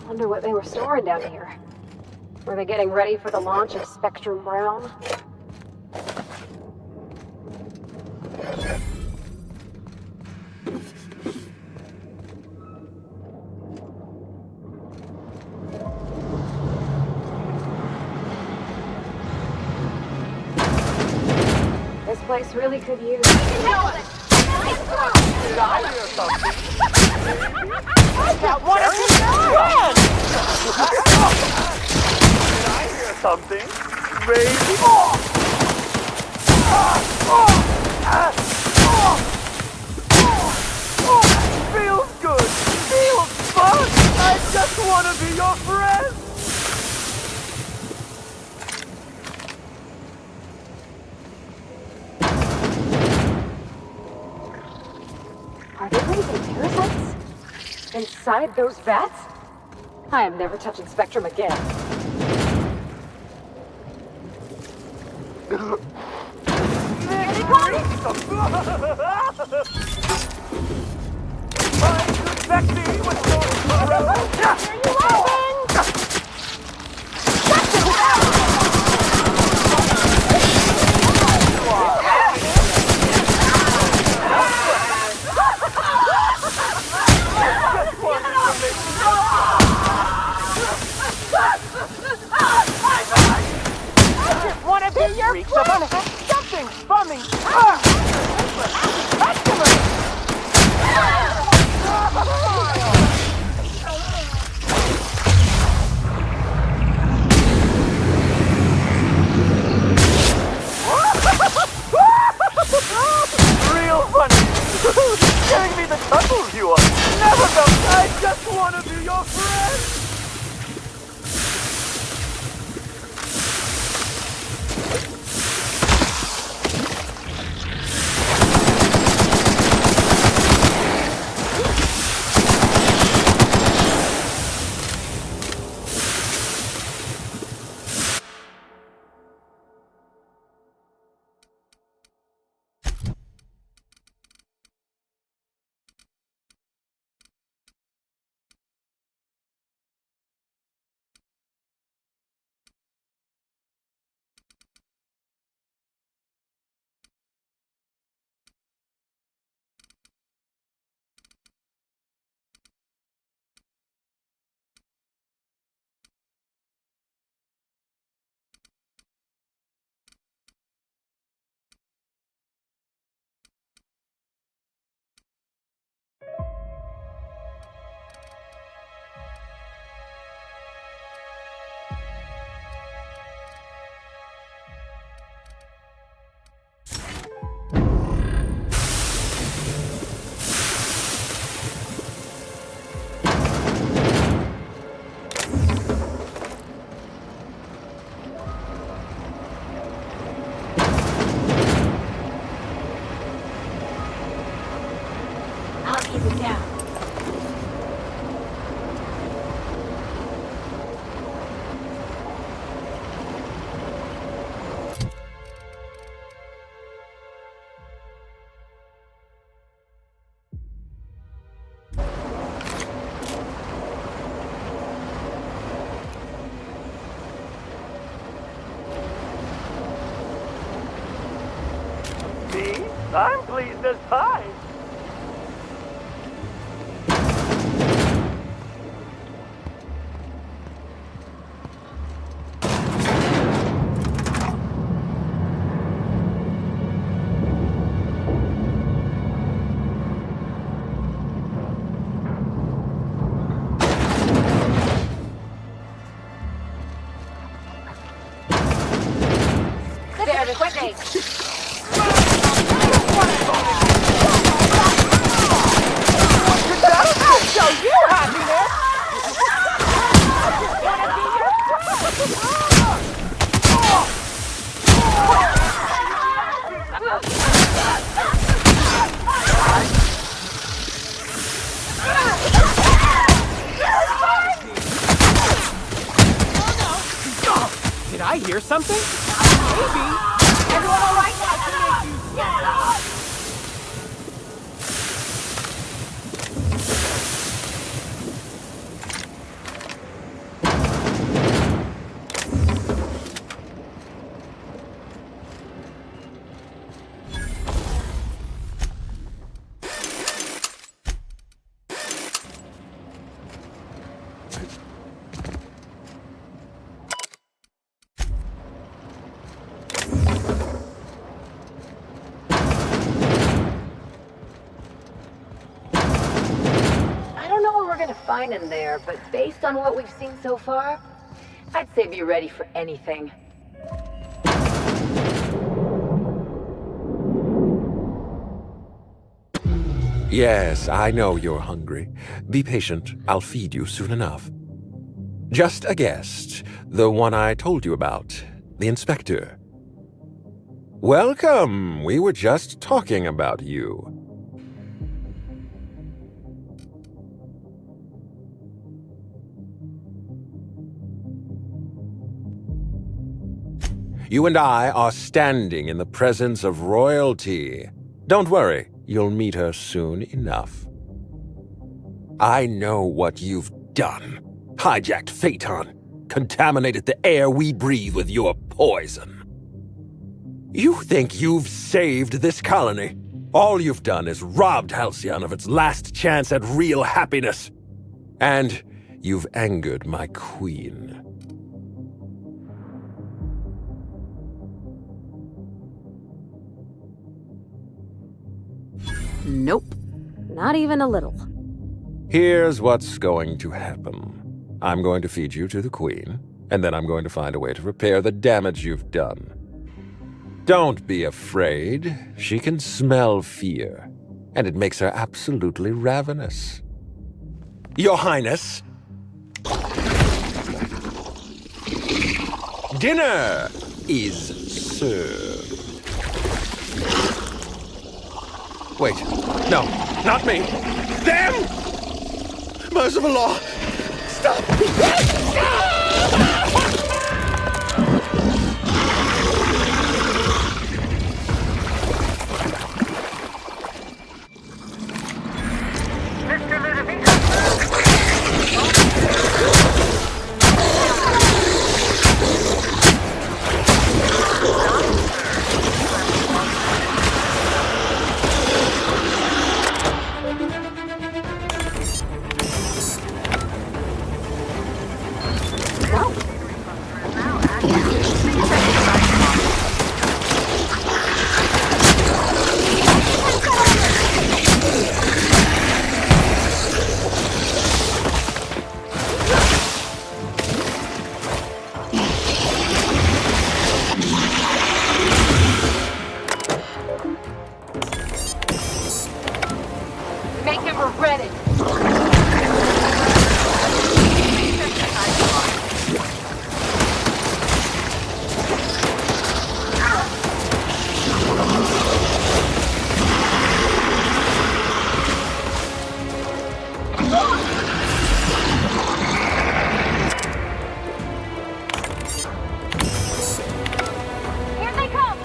Wonder what they were storing down here. Were they getting ready for the launch of Spectrum Brown? place really could use. Did I hear something? I got one of his friends! Did I hear something? Baby? Feels good! Feels fun! I just want to be your friend! Are they raising parasites? Inside those bats? I am never touching Spectrum again. Something's funny! Real funny! Giving me the chuckles you are! Never felt I just want to be your friend! I'm pleased as pie. There, quickly! Show you happiness! Did I hear something? Maybe. Everyone all right? fine in there, but based on what we've seen so far, I'd say be ready for anything. Yes, I know you're hungry. Be patient. I'll feed you soon enough. Just a guest. The one I told you about. The inspector. Welcome! We were just talking about you. You and I are standing in the presence of royalty. Don't worry, you'll meet her soon enough. I know what you've done. Hijacked Phaeton. Contaminated the air we breathe with your poison. You think you've saved this colony? All you've done is robbed Halcyon of its last chance at real happiness. And you've angered my queen. Nope. Not even a little. Here's what's going to happen. I'm going to feed you to the queen, and then I'm going to find a way to repair the damage you've done. Don't be afraid. She can smell fear, and it makes her absolutely ravenous. Your Highness! Dinner is served. Wait, no, not me. Them! Merciful law! Stop! Mr. Ludovico. Make him regret it! Here they come!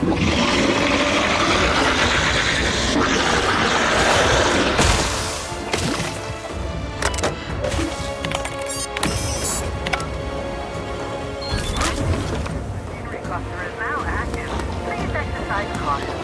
Cluster is now active. Please exercise caution.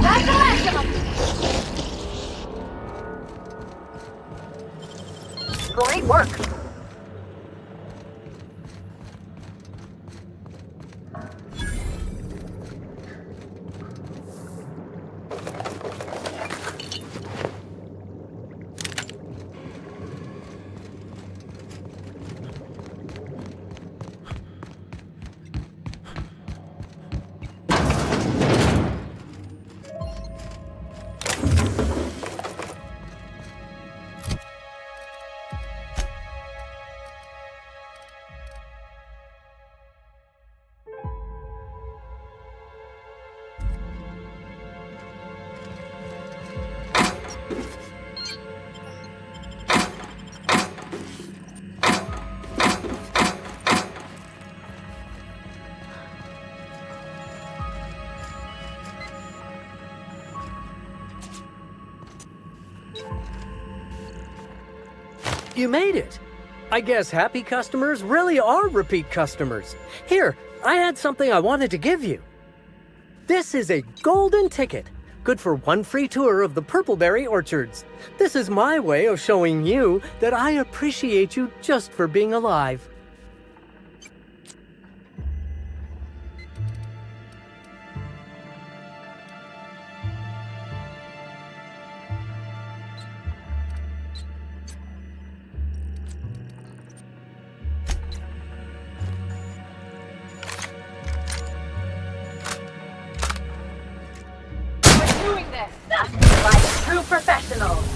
That's the last of them! Great work! You made it! I guess happy customers really are repeat customers. Here, I had something I wanted to give you. This is a golden ticket, good for one free tour of the Purpleberry Orchards. This is my way of showing you that I appreciate you just for being alive. Doing this like true professionals.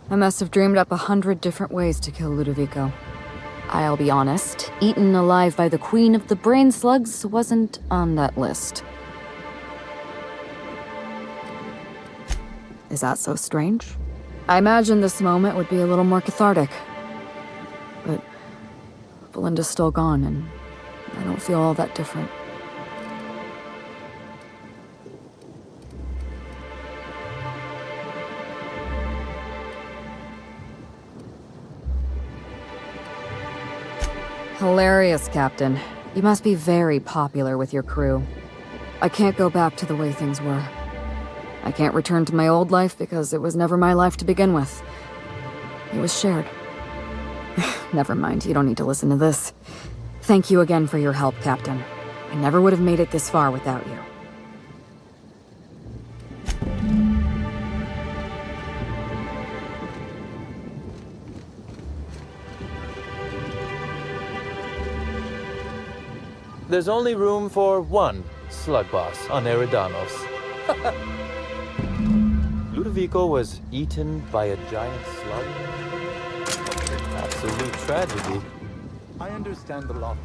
I must have dreamed up 100 different ways to kill Ludovico. I'll be honest, eaten alive by the Queen of the Brain Slugs wasn't on that list. Is that so strange? I imagined this moment would be a little more cathartic. But Belinda's still gone, and I don't feel all that different. Hilarious, Captain. You must be very popular with your crew. I can't go back to the way things were. I can't return to my old life because it was never my life to begin with. It was shared. Never mind, you don't need to listen to this. Thank you again for your help, Captain. I never would have made it this far without you. There's only room for one slug boss on Eridanos. Ludovico was eaten by a giant slug? Absolute tragedy. I understand the lot.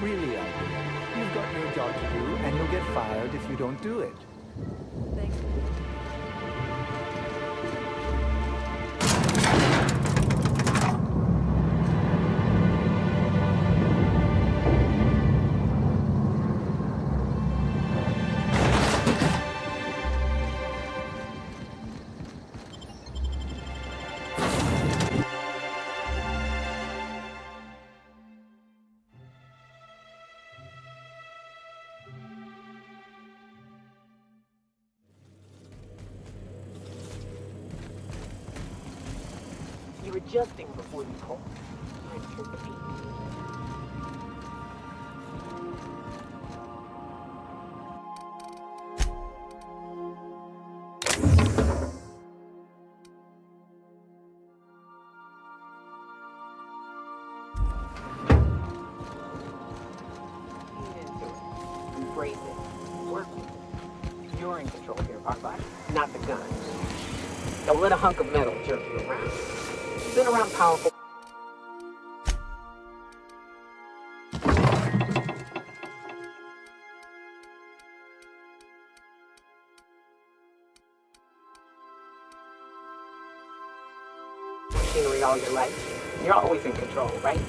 Really, I do. You've got your job to do, and you'll get fired if you don't do it. Thank you. You're adjusting before you talk. You're anticipating. Embrace it. Work with it. You're in control here, Barbara, not the gun. Don't let a hunk of metal jerk you around. You've been around powerful. Machinery all your life. You're always in control, right?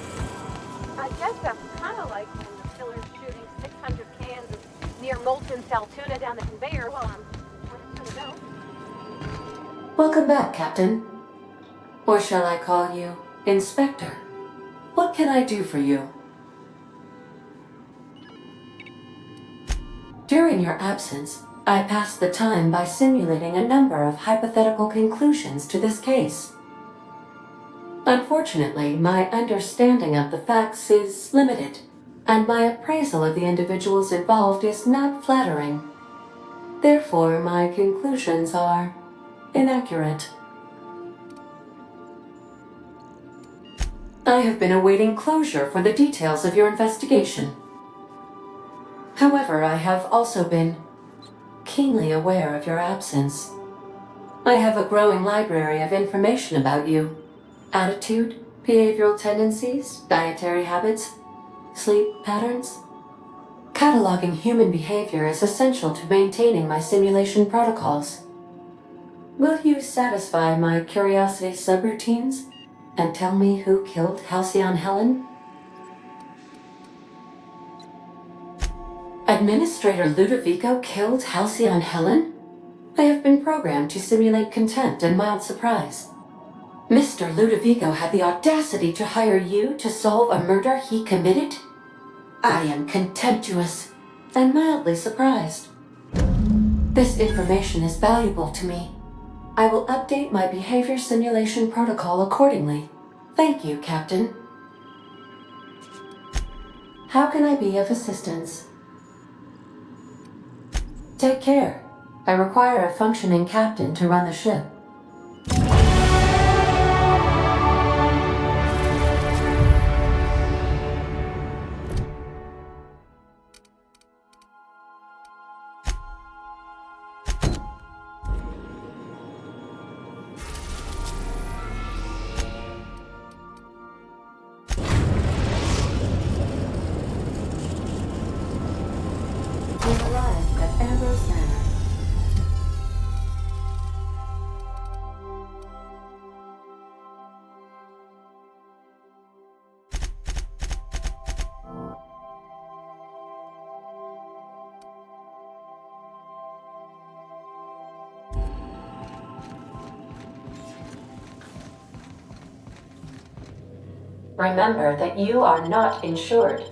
I guess that's kind of like when the filler's shooting 600 cans of near molten sal tuna down the conveyor while I'm gonna go. Welcome back, Captain. Or shall I call you Inspector? What can I do for you? During your absence, I passed the time by simulating a number of hypothetical conclusions to this case. Unfortunately, my understanding of the facts is limited, and my appraisal of the individuals involved is not flattering. Therefore, my conclusions are inaccurate. I have been awaiting closure for the details of your investigation. However, I have also been keenly aware of your absence. I have a growing library of information about you. Attitude, behavioral tendencies, dietary habits, sleep patterns. Cataloging human behavior is essential to maintaining my simulation protocols. Will you satisfy my curiosity subroutines and tell me who killed Halcyon Helen? Administrator Ludovico killed Halcyon Helen? I have been programmed to simulate contempt and mild surprise. Mr. Ludovico had the audacity to hire you to solve a murder he committed? I am contemptuous and mildly surprised. This information is valuable to me. I will update my behavior simulation protocol accordingly. Thank you, Captain. How can I be of assistance? Take care. I require a functioning captain to run the ship. Remember that you are not insured.